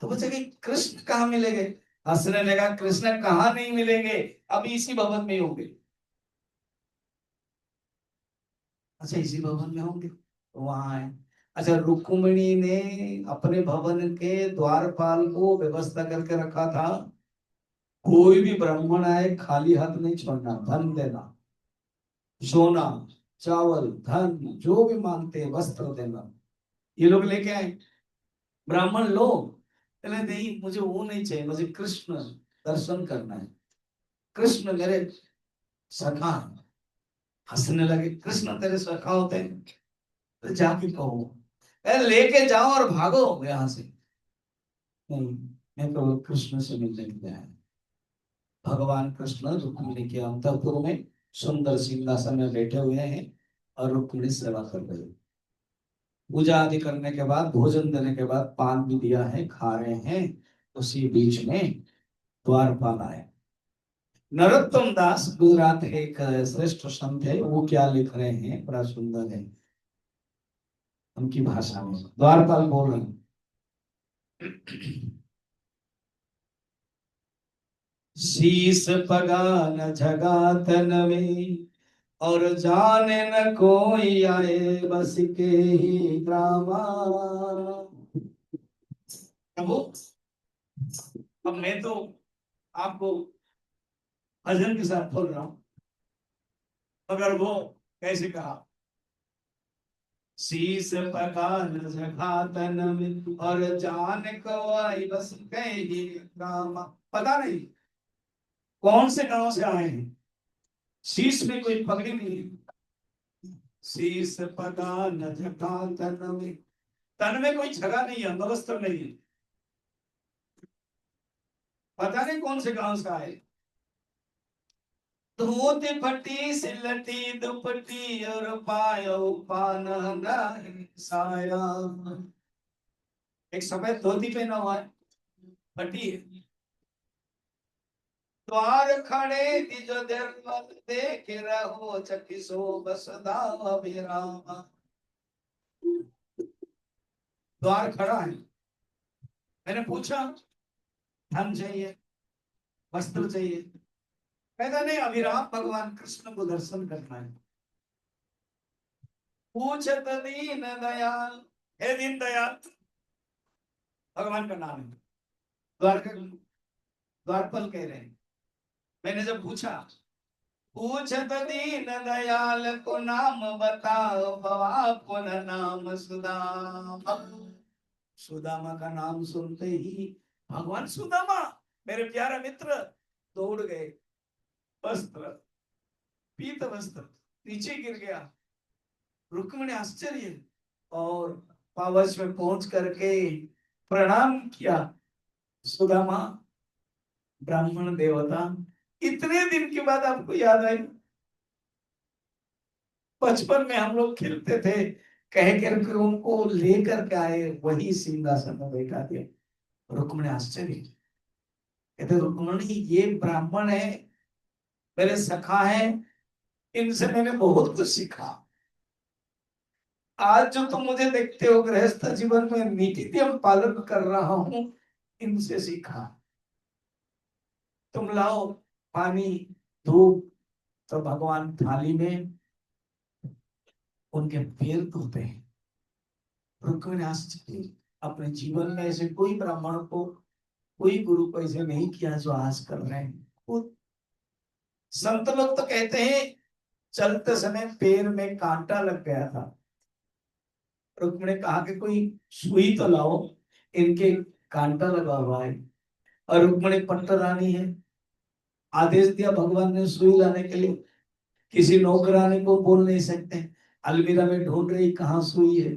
तो बच्चे कि कृष्ण कहाँ मिलेंगे? हंसने लगा, कृष्ण कहाँ नहीं मिलेंगे, अभी इसी भवन में होंगे। अच्छा इसी भवन में होंगे, तो वहां है। अच्छा रुक्मिणी ने अपने भवन के द्वारपाल को व्यवस्था करके रखा था, कोई भी ब्राह्मण आए खाली हाथ नहीं छोड़ना, धन देना, सोना, चावल, धन, जो भी मांगते हैं, वस्त्र देना। ये लोग लेके आए, ब्राह्मण लोग। कहले नहीं, मुझे वो नहीं चाहिए, मुझे कृष्ण दर्शन करना है, कृष्ण मेरे सखा हैं। हंसने लगे, कृष्ण तेरे सखा होते हैं? तो जाके कहो, अरे लेके जाओ और भागो यहाँ से। नहीं, मैं तो कृष्ण से मिलने के लिए आया। भगवान कृष्ण रुक्मिणी के अंतःपुर में सुंदर सिंहासन में बैठे हुए हैं और रुक्मिणी सेवा कर रहे हैं। पूजा आदि करने के बाद, भोजन देने के बाद, पान भी दिया है, खा रहे हैं। उसी बीच में द्वारपाल आए। नरोत्तम दास गुजरात के एक श्रेष्ठ संत है, वो क्या लिख रहे हैं, बड़ा सुंदर है उनकी भाषा में। द्वारपाल बोल रहे हैं, शीस पगा न जगा तन में, और जाने न कोई आए, बस के ही ड्रामा। प्रभु, अब मैं तो आपको भजन के साथ बोल रहा हूं, मगर वो कैसे कहा, शीस पका न जगा तन में, और जान को आई बस के ही ड्रामा। पता नहीं कौन से गांव से आए हैं, शीश में कोई पगड़ी नहीं है। शीश पगा न जगा तन में कोई छगा नहीं है, अंगवस्त्र नहीं है। पता नहीं कौन से गांव से आए। धोती फटी सिलटी दुपट्टी, और पायो पान नहीं साया। एक सफेद धोती पहना हुआ है, फटी है। द्वार खड़े तिजो निर्मल, देख रहो चकी सो बसदा अभिरामा। द्वार खड़ा है, मैंने पूछा धन चाहिए, वस्त्र चाहिए? कहता नहीं, अभिराम भगवान कृष्ण को दर्शन करना है। पूछत दीन दयाल, हे दीन दयाल, भगवान का नाम है। द्वारका द्वारपाल कह रहे हैं। मैंने जब पूछा, पूछत दीन दयाल को नाम बताओ, बवा पुन नाम सुदामा। सुदामा का नाम सुनते ही भगवान सुदामा, मेरे प्यारे मित्र, दौड़ गए। वस्त्र, पीत वस्त्र नीचे गिर गया। रुक्मिणी आश्चर्य, और पावच में पहुंच करके प्रणाम किया। सुदामा, ब्राह्मण देवता, इतने दिन के बाद आपको याद आई? बचपन में हम लोग खेलते थे, कह कर के उनको लेकर के आए, वही सिंहासन में बैठा दिया। रुक्मिणी आश्चर्य, कहते रुक्मिणी ये ब्राह्मण है, मेरे सखा है, इनसे मैंने बहुत कुछ सीखा। आज जो तुम मुझे देखते हो गृहस्थ जीवन में नीति नियम पालन कर रहा हूं, इनसे सीखा। तुम लाओ पानी, धूप, तो भगवान थाली में उनके पैर धोते हैं। रुक्मिणी आश्चर्य, अपने जीवन में ऐसे कोई ब्राह्मण को, कोई गुरु को ऐसे नहीं किया जो आज कर रहे हैं। खुद संत लोग तो कहते हैं चलते समय पैर में कांटा लग गया था। रुक्मिणी कहा कि कोई सुई तो लाओ, इनके कांटा लगा हुआ है। और रुक्मिणी पट्ट रानी है, आदेश दिया भगवान ने सुई लाने के लिए। किसी नौकरानी को बोल नहीं सकते, अलमीरा में ढूंढ रही कहाँ सुई है।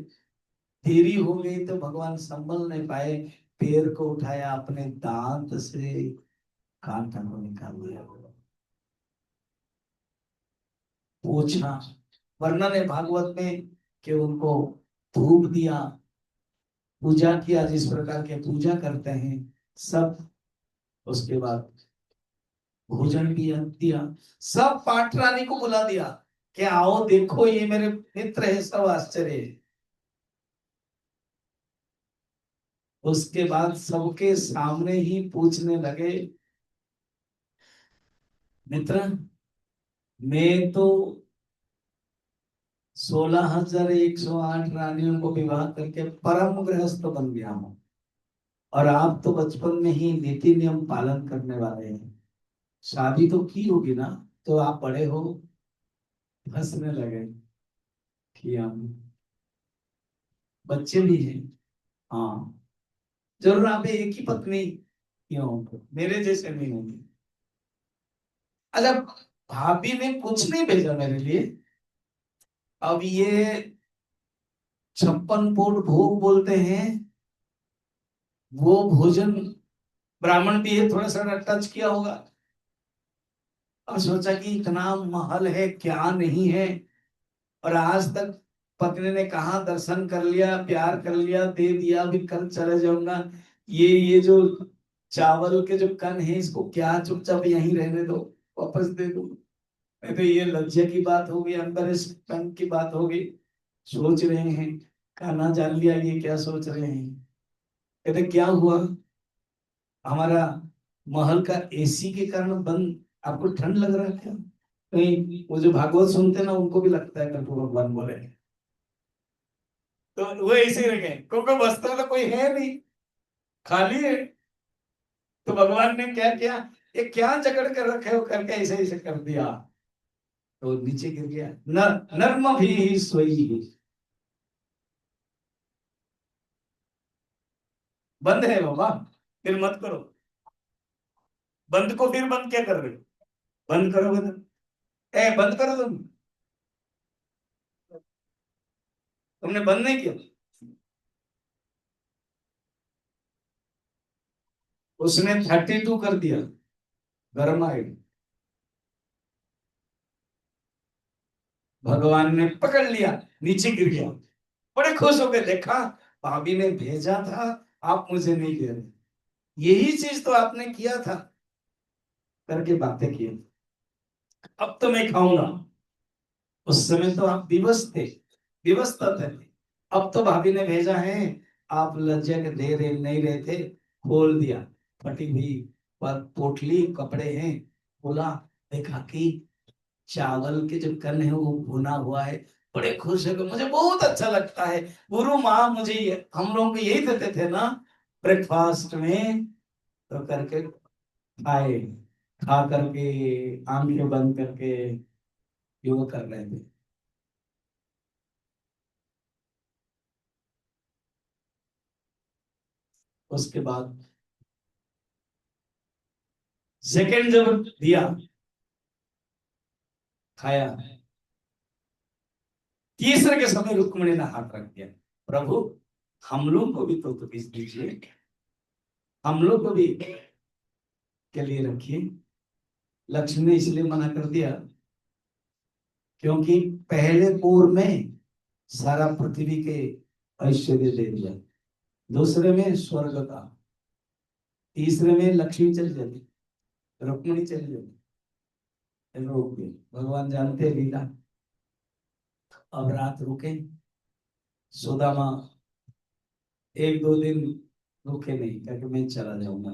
देरी हो गई तो भगवान संभल नहीं पाए, पैर को उठाया, अपने दांत से कांटा को निकाल दिया, पूछा। वर्णन है भागवत में कि उनको धूप दिया, पूजा किया, जिस प्रकार के पूजा करते हैं सब। उसके बाद भोजन भी दिया। सब पाठ रानी को बुला दिया कि आओ देखो ये मेरे मित्र है, सब आश्चर्य है। उसके बाद सबके सामने ही पूछने लगे, मित्र मैं तो 16,108 रानियों को विवाह करके परम गृहस्थ बन गया हूं, और आप तो बचपन में ही नीति नियम पालन करने वाले हैं। शादी तो की होगी ना, तो आप बड़े हो। हंसने लगे कि हम बच्चे भी हैं। हाँ, जरूर आप एक ही पत्नी क्यों, मेरे जैसे नहीं होंगे। अच्छा, भाभी ने कुछ नहीं भेजा मेरे लिए। अब ये 56 भोग बोलते हैं, वो भोजन ब्राह्मण भी है, थोड़ा सा टच किया होगा और सोचा कि इतना महल है क्या नहीं है। और आज तक पत्नी ने कहा दर्शन कर लिया, प्यार कर लिया, दे दिया, अभी कल चले जाऊंगा। ये जो चावल के जो कण है इसको क्या चुपचाप यहीं रहने दो, वापस दे दो। नहीं तो ये लज्जा की बात होगी, एम्बैरेसमेंट की बात होगी। सोच रहे हैं, खाना जान लिया ये क्या सोच रहे हैं। कहते क्या हुआ, हमारा महल का एसी के कारण बंद, आपको ठंड लग रहा है क्या? कहीं वो जो भागवत सुनते ना उनको भी लगता है कि भगवान बोले। तो वो ऐसे ही रखे क्योंकि वस्त्र तो कोई है नहीं, खाली है। तो भगवान ने क्या किया, ये क्या जकड़ कर रखे हो करके ऐसे ऐसे कर दिया, तो नीचे गिर गया। नर्म भी सोई, बंद है बाबा, फिर मत करो। बंद को फिर बंद क्या कर रहे हो, बंद करो, बंद बंद करो तुमने बंद नहीं किया। उसने 32 कर दिया, गर्म आए। भगवान ने पकड़ लिया, नीचे गिर गया। बड़े खुश हो गए, देखा भाभी ने भेजा था, आप मुझे नहीं दे रहे, यही चीज तो आपने किया था, करके बातें की। अब तो मैं खाऊंगा। उस समय तो आप विवश थे, विवशता थे। अब तो भाभी ने भेजा है, आप लज्जा के दे रहे नहीं रहे थे, खोल दिया, फटी हुई पर पोटली कपड़े हैं, खोला, देखा कि चावल के जो कण है वो भुना हुआ है। बड़े खुश है, मुझे बहुत अच्छा लगता है। गुरु माँ मुझे हम लोगों को यही देते थे ना ब्रेकफास्ट में, तो करके खाए, खा करके आंखें बंद करके योग कर रहे थे। उसके बाद सेकंड जब दिया, खाया, तीसरे के समय रुक्मिणी ने हाथ रख दिया, प्रभु हम लोग को भी तो बीच दीजिए, हम लोग को भी के लिए रखिए। लक्ष्मी ने इसलिए मना कर दिया क्योंकि पहले पूर्व में सारा पृथ्वी के ऐश्वर्य दे दिया, दूसरे में स्वर्ग का, तीसरे में लक्ष्मी चली जाती, रुक्मिणी चली जाती, रोक दिया। भगवान जानते लीला। अब रात रुके, सुदामा 1-2 दिन रुके नहीं, क्योंकि मैं चला जाऊंगा।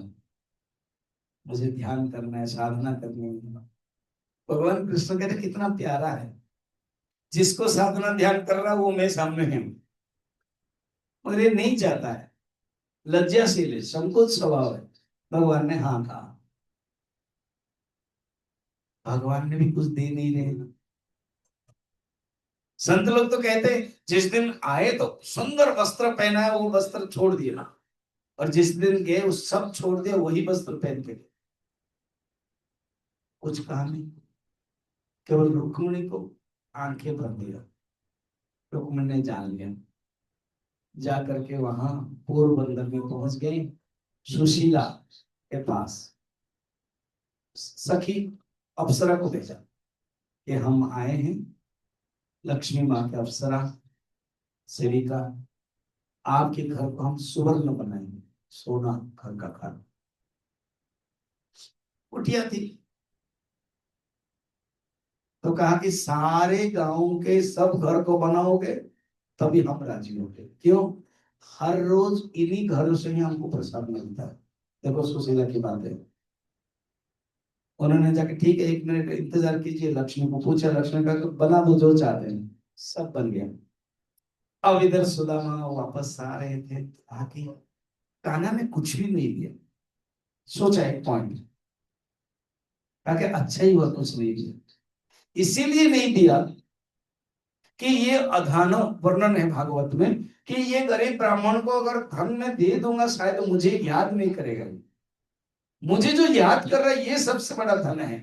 मुझे ध्यान करना है, साधना करनी है। भगवान कृष्ण कहते कितना प्यारा है, जिसको साधना ध्यान कर रहा है वो मैं सामने हूं, मगर ये नहीं चाहता है, लज्जाशील है, संकोच स्वभाव है। भगवान ने हाँ कहा। भगवान ने भी कुछ दे नहीं रहे। संत लोग तो कहते हैं जिस दिन आए तो सुंदर वस्त्र पहना है, वो वस्त्र छोड़ दिया, और जिस दिन गए उस सब छोड़ दिया, वही वस्त्र पहन के गए। कुछ कहा नहीं, केवल रुक्मिणी को आंखें भर दिया। रुक्मिणी ने जान लिया, जा करके वहां पोरबंदर में पहुंच गई, सुशीला के पास। सखी अप्सरा को भेजा कि हम आए हैं, लक्ष्मी माँ के अप्सरा सेविका, आपके घर को हम सुवर्ण बनाएंगे, सोना घर का घर। कुटिया थी, तो कहा कि सारे गांव के सब घर को बनाओगे तभी हम राजी होंगे। क्यों? हर रोज इन्हीं घरों से ही हमको प्रसाद मिलता है। देखो सुशीला की बात है। उन्होंने जाके ठीक है 1 मिनट इंतजार कीजिए, लक्ष्मी को पूछा, लक्ष्मी का बना दो जो चाहते हैं, सब बन गया। अब इधर सुदामा वापस आ रहे थे, आके कान्हा ने कुछ भी नहीं दिया। सोचा एक पॉइंट, ताकि अच्छा ही हुआ कुछ नहीं दिया। इसीलिए नहीं दिया कि ये अधानो वर्णन है भागवत में, कि ये गरीब ब्राह्मण को अगर धन में दे दूंगा शायद तो मुझे याद नहीं करेगा, मुझे जो याद कर रहा है ये सबसे बड़ा धन है,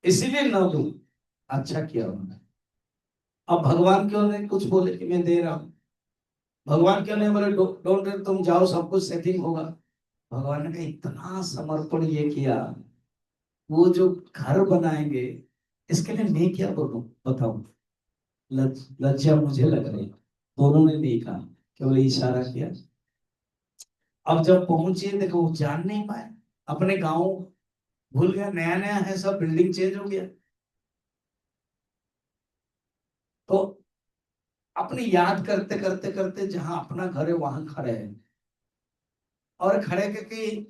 इसीलिए न दूं। अच्छा किया उन्होंने। अब भगवान क्यों नहीं कुछ बोले कि मैं दे रहा हूं? भगवान क्यों नहीं बोले डोंट, तुम जाओ सब कुछ सेटिंग होगा? भगवान ने कहा इतना समर्पण ये किया, वो जो घर बनाएंगे इसके लिए मैं क्या बोलूं बताओ। लज्जा मुझे लग रही। दोनों ने नहीं कहा, केवल इशारा किया। अब जब पहुंचे देखो वो जान नहीं पाए, अपने गांव भूल गया, नया नया है, सब बिल्डिंग चेंज हो गया, तो अपनी याद करते करते करते जहां अपना घर है वहां खड़े हैं, और खड़े करके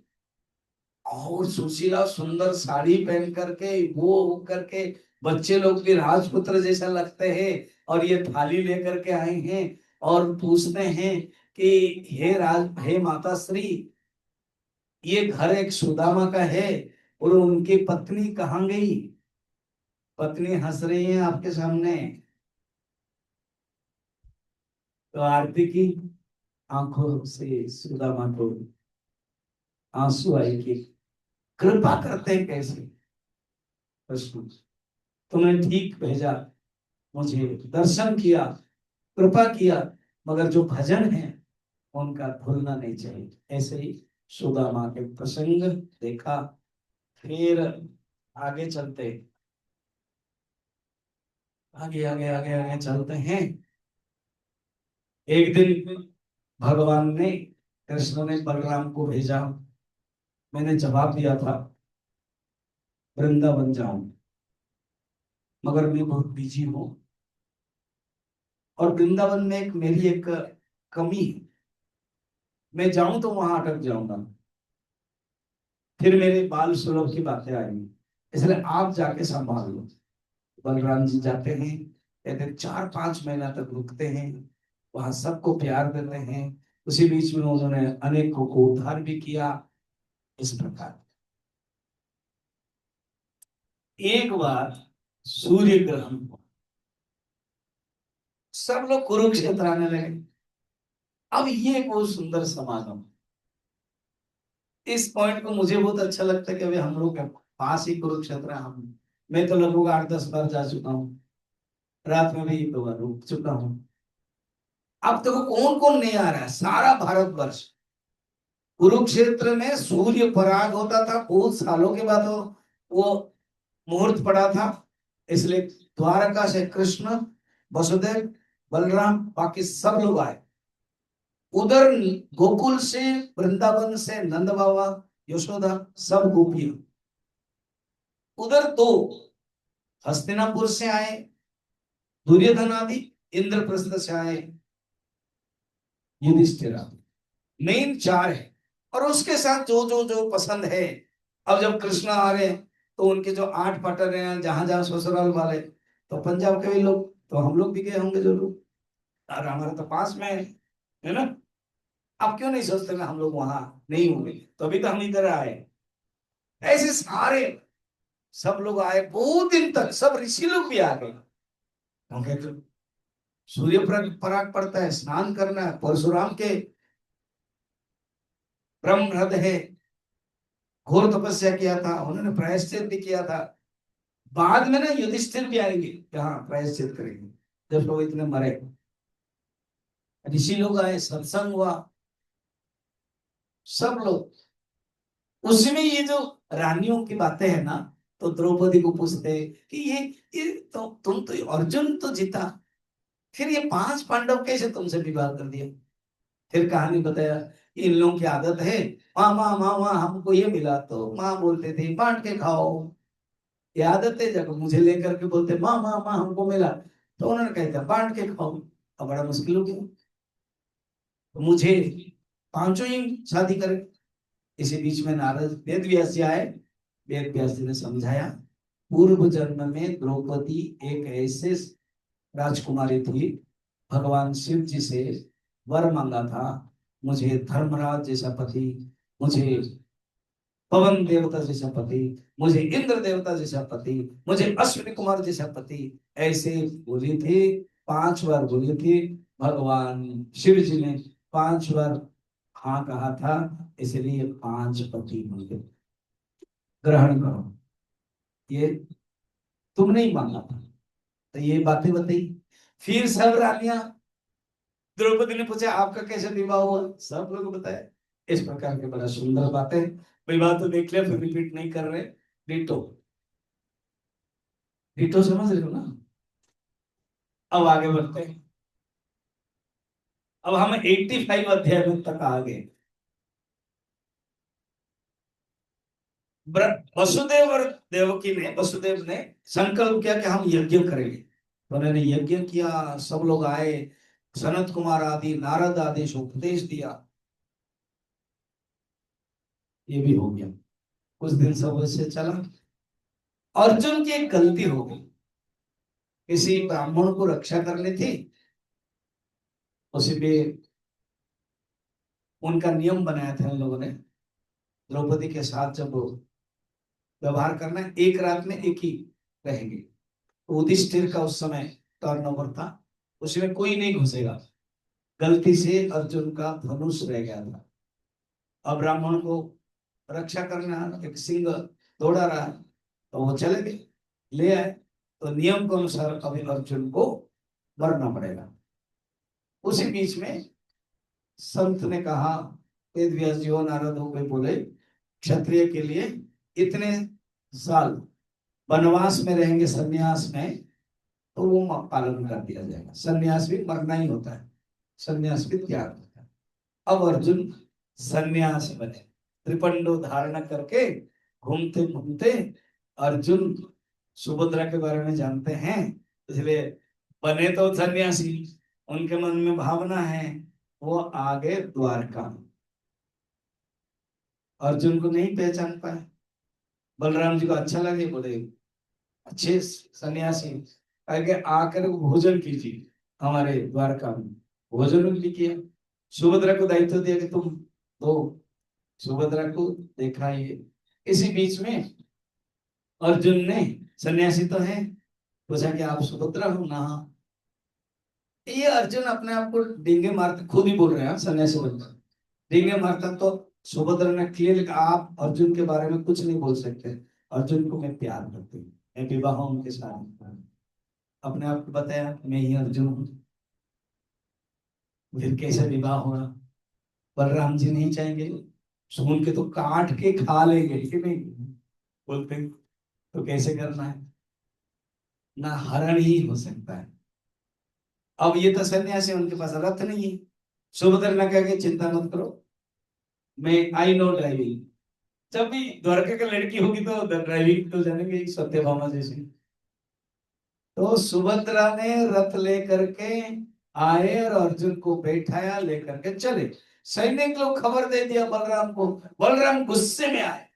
और सुशीला सुंदर साड़ी पहन करके वो करके, बच्चे लोग भी राजपुत्र जैसा लगते हैं, और ये थाली लेकर के आए हैं और पूछते हैं कि हे राज, हे माता श्री, ये घर एक सुदामा का है, और उनकी पत्नी कहाँ गई? पत्नी हंस रही है आपके सामने। तो आरती की आंखों से सुदामा को आंसू आई कि कृपा करते हैं कैसे कृष्ण, तुमने ठीक भेजा, मुझे दर्शन किया, कृपा किया, मगर जो भजन है उनका भूलना नहीं चाहिए। ऐसे ही सुदामा के प्रसंग देखा। फिर आगे चलते, आगे आगे आगे आगे चलते हैं। एक दिन भगवान ने, कृष्ण ने बलराम को भेजा। मैंने जवाब दिया था वृंदावन जाऊं, मगर मैं बहुत बिजी हूं, और वृंदावन में एक मेरी एक कमी है, मैं जाऊं तो वहां अटक जाऊंगा, फिर मेरे बाल सुलभ की बातें आएंगी, इसलिए आप जाके संभाल लो। बलराम जी जाते हैं, कहते 4-5 महीना तक रुकते हैं, वहां सबको प्यार देते हैं। उसी बीच में उन्होंने अनेकों को उद्धार भी किया। इस प्रकार एक बार सूर्य ग्रहण हुआ, सब लोग कुरुक्षेत्र आने लगे। अब ये एक बहुत सुंदर समागम, इस पॉइंट को मुझे बहुत अच्छा लगता है कि अभी हम लोग के पास ही कुरुक्षेत्र है। हम, मैं तो लगभग 8-10 बार जा चुका हूँ, रात में भी 2 बार रुक चुका हूँ। अब देखो कौन कौन नहीं आ रहा है, सारा भारतवर्ष। कुरुक्षेत्र में सूर्य पराग होता था, बहुत सालों के बाद वो मुहूर्त पड़ा था, इसलिए द्वारका से कृष्ण, वसुदेव, बलराम, बाकी सब लोग आए। उधर गोकुल से, वृंदावन से नंद बाबा, यशोदा, सब गोपियां। उधर दो हस्तिनापुर से आए, दुर्योधन आदि, इंद्रप्रस्थ से आए युधिष्ठिर। मेन 4 है, और उसके साथ जो जो जो पसंद है अब जब कृष्ण आ रहे हैं तो उनके जो 8 पटर हैं, जहां जहां ससुराल वाले, तो पंजाब के भी लोग, तो हम लोग भी गए होंगे जो लोग, और हमारे तो पास में है ना। आप क्यों नहीं सोचते ना हम लोग वहां नहीं होंगे, तो अभी तो हम इधर आए। ऐसे सारे सब लोग आए, बहुत दिन तक सब ऋषि लोग भी आ गए, क्योंकि तो सूर्य पराग पड़ता है, स्नान करना है, परशुराम के ब्रह्म हृदय है, घोर तपस्या किया था उन्होंने, प्रायश्चित भी किया था। बाद में ना युधिष्ठिर भी आएंगे, यहाँ प्रायश्चित करेंगे, जब लोग इतने मरे, ऋषि लोग आए, सत्संग हुआ, सब लोग। उसमें ये जो रानियों की बातें है ना, तो द्रौपदी को पूछते कि ये तो तुम तो, अर्जुन तो जीता, फिर ये 5 पांडव कैसे तुमसे विवाह कर दिया। फिर कहानी बताया, इन लोगों की आदत है, माँ माँ माँ माँ हमको ये मिला, तो माँ बोलते थे बांट के खाओ। ये आदत है, जब मुझे लेकर के बोलते माँ माँ माँ हमको मिला, तो उन्होंने कहता बांट के खाओ। अब बड़ा मुश्किल हो गया, तो मुझे पांचों ही शादी करें। इसी बीच में नारद वेद व्यास जी आए, वेद व्यास जी ने समझाया, पूर्व जन्म में द्रौपदी एक ऐसे राजकुमारी थी, भगवान शिव जी से वर मांगा था, मुझे धर्मराज जैसा पति, मुझे पवन देवता जैसा पति, मुझे इंद्र देवता जैसा पति, मुझे अश्विनी कुमार जैसा पति, ऐसे बोली थी। 5 बार बोली थी, भगवान शिव जी ने 5 बार हाँ कहा था, इसलिए 5 पति मिले, ग्रहण करो। ये तुमने ही मांगा था, तो ये बातें बताई। फिर सब रानियां, द्रौपदी ने पूछा आपका कैसे विवाह हुआ, सब लोग बताए। इस प्रकार के बड़ा सुंदर बातें, विवाह तो देख लिया, फिर रिपीट नहीं कर रहे। डिटो, डिटो समझ रहे हो ना। अब आगे बढ़ते हैं, अब हम 85 अध्याय में तक आ गए। वसुदेव और देवकी ने, वसुदेव ने संकल्प किया कि हम यज्ञ करेंगे, तो उन्होंने यज्ञ किया, सब लोग आए, सनत कुमार आदि, नारद आदि से उपदेश दिया, ये भी हो गया। कुछ दिन सब वैसे चला। अर्जुन की एक गलती हो गई, किसी ब्राह्मण को रक्षा करनी थी, उसी पे उनका नियम बनाया था उन लोगों ने, द्रौपदी के साथ जब व्यवहार करना है, एक रात में एक ही रहेंगे। तो युधिष्ठिर का उस समय टर्न ओवर था, उसमें कोई नहीं घुसेगा। गलती से अर्जुन का धनुष रह गया था, अब ब्राह्मण को रक्षा करना, एक सिंह दौड़ा रहा, तो वो चले गए, ले आए, तो नियम के अनुसार अभी अर्जुन को मरना पड़ेगा। उसी बीच में संत ने कहा, वेद व्यास जी हो, नारद हो गए, बोले क्षत्रिय के लिए इतने साल वनवास में रहेंगे, सन्यास में, तो वो पालन कर दिया जाएगा। सन्यास भी मरना ही होता है, सन्यास भी त्याग होता है। अब अर्जुन सन्यास बने, त्रिपंडो धारण करके घूमते घूमते, अर्जुन सुभद्रा के बारे में जानते हैं, इसलिए बने तो सन्यासी, उनके मन में भावना है, वो आगे द्वारका। अर्जुन को नहीं पहचान पाए, बलराम जी को अच्छा लगे, बोले अच्छे सन्यासी, आगे आकर भोजन कीजिए हमारे द्वारका में। भोजन भी किया, सुभद्रा को दायित्व दिया कि तुम दो, सुभद्रा को देखा। ये इसी बीच में अर्जुन ने, सन्यासी तो है, पूछा कि आप सुभद्रा हो ना। ये अर्जुन अपने आप को डींगे मारते, खुद ही बोल रहे हैं सन्यासी बनकर डींगे मारता, तो सुभद्रा ने क्लियर कहा आप अर्जुन के बारे में कुछ नहीं बोल सकते, अर्जुन को मैं प्यार करती हूँ, मैं विवाह उनके साथ। अपने आप को बताया मैं ही अर्जुन हूँ। फिर कैसे विवाह होगा, बलराम जी नहीं चाहेंगे, सुन के तो काट के खा लेंगे कि नहीं, बोलते हैं, तो कैसे करना है, ना हरण ही हो सकता है। अब ये तो सन्यासी, उनके पास रथ नहीं है। सुभद्रा ने कहा कि चिंता मत करो, मैं आई नो ड्राइविंग, जब भी द्वारका की लड़की होगी तो ड्राइविंग तो जानेंगे, सत्यभामा जैसी। तो सुभद्रा ने रथ लेकर के आए और अर्जुन को बैठाया, लेकर के चले। सैनिक लोग खबर दे दिया बलराम को, बलराम गुस्से में आए,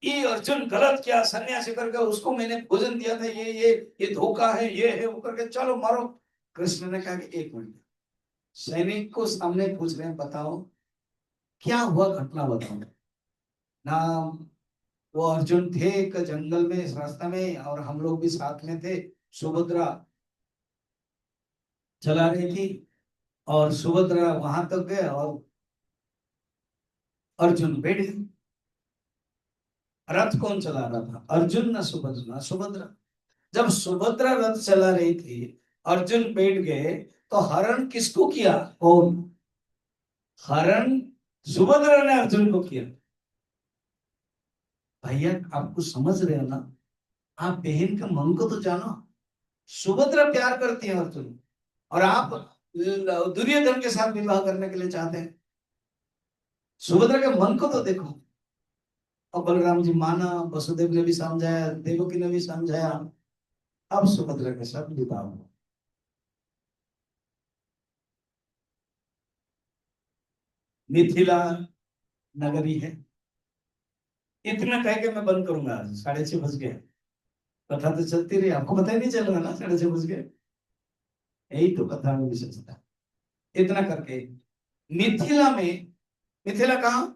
ये अर्जुन गलत किया, सन्यासी करके उसको मैंने भोजन दिया था, ये धोखा है, ये है वो, करके चलो मारो। कृष्ण ने कहा कि एक मिनट, सैनिक को सामने पूछ रहे हैं, बताओ क्या हुआ, घटना बताओ ना। वो अर्जुन थे एक जंगल में, इस रास्ता में, और हम लोग भी साथ में थे। सुभद्रा चला रही थी, और सुभद्रा वहां तक गए और अर्जुन बैठ गए। रथ कौन चला रहा था, अर्जुन ना सुभद्रा? सुभद्रा। जब सुभद्रा रथ चला रही थी, अर्जुन बैठ गए, तो हरण किसको किया? कौन? हरण सुभद्रा ने अर्जुन को किया। भैया आप कुछ समझ रहे हो ना? आप बहन के मन को तो जानो। सुभद्रा प्यार करती है अर्जुन, और आप दुर्योधन के साथ विवाह करने के लिए चाहते हैं। सुभद्रा के मन को तो देखो। और बलराम जी माना, वसुदेव ने भी समझाया, देवकी ने भी समझाया, अब सुभद्रा के साथ विवाह हुआ। मिथिला नगरी है। इतना कह के मैं बंद करूंगा, आज 6:30 बज गए। कथा तो चलती रही, आपको पता ही नहीं चल रहा ना 6:30 बज गए। यही तो कथा में विशेषता। इतना करके मिथिला में, मिथिला कहाँ?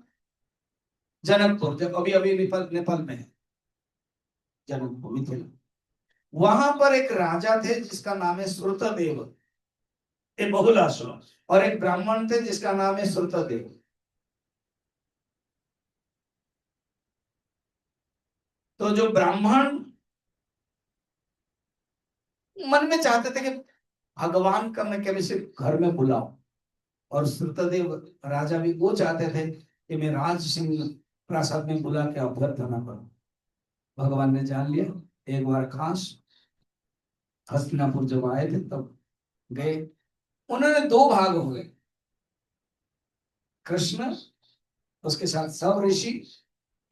जनकपुर, जब अभी अभी नेपाल नेपाल में है जनकपुर, मिथिला। वहां पर एक राजा थे जिसका नाम है श्रुतदेव, ये बहुलाश्रम। और एक ब्राह्मण थे जिसका नाम है श्रुतदेव। तो जो ब्राह्मण मन में चाहते थे कि भगवान का मैं कभी से घर में बुलाऊं, और श्रुतदेव राजा भी वो चाहते थे कि मैं राज सिंह प्रासाद में बुला के अभ्यर्थना करूं। भगवान ने जान लिया। एक बार खास हस्तिनापुर जब आए थे तब गए। उन्होंने दो भाग हो गए, कृष्ण उसके साथ सब ऋषि,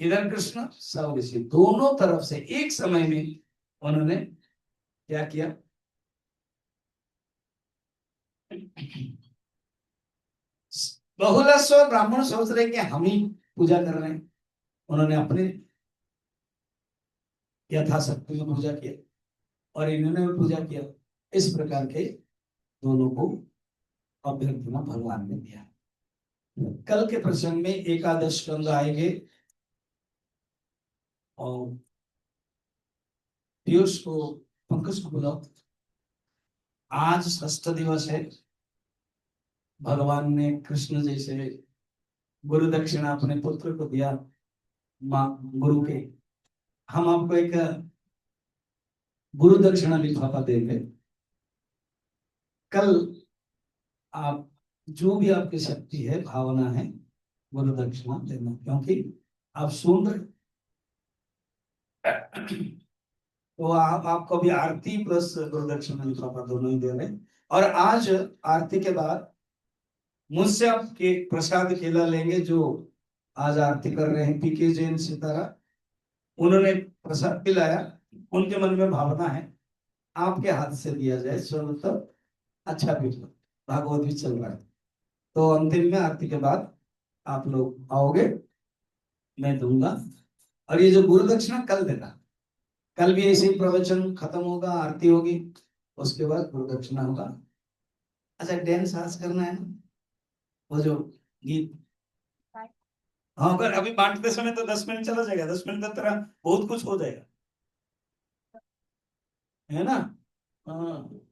इधर कृष्ण सब ऋषि, दोनों तरफ से एक समय में उन्होंने क्या किया? बहुलस्व ब्राह्मण सोच रहे कि हम ही पूजा कर रहे हैं। उन्होंने अपने यथाशक्ति में पूजा किया, और इन्होंने भी पूजा किया। इस प्रकार के दोनों को अभ्यर्थना भगवान ने दिया। कल के प्रसंग में एकादश स्कंद आएंगे, और पीयूष को, पंकज को बुलाओ। आज षष्ठ दिवस है। भगवान ने कृष्ण जैसे गुरु दक्षिणा अपने पुत्र को दिया, माँ गुरु के। हम आपको एक गुरु दक्षिणा लिफाफा देंगे। कल आप जो भी आपकी शक्ति है, भावना है, गुरु दक्षिणा देना, क्योंकि आप सुन रहे। तो आप आपको भी आरती प्लस गुरु दक्षिणा लिफाफा दोनों ही दे रहे हैं। और आज आरती के बाद मुझसे आप के प्रसाद केला लेंगे, जो आज आरती कर रहे हैं पीके जैन सितारा, उन्होंने प्रसाद पिलाया। उनके मन में भावना है आपके हाथ से दिया जाए, चलो तो अच्छा भी हो, भागवत भी चल रहा है। तो अंतिम में आरती के बाद आप लोग आओगे, मैं दूंगा। और ये जो गुरु दक्षिणा कल देना, कल भी ऐसे ही प्रवचन खत्म होगा, आरती होगी, उसके बाद गुरु दक्षिणा होगा। अच्छा, डांस आज करना है ना, वो जो गीत। हाँ, अगर अभी बांटते समय तो 10 मिनट चला जाएगा, 10 मिनट तक तेरा बहुत कुछ हो जाएगा, है ना? हाँ।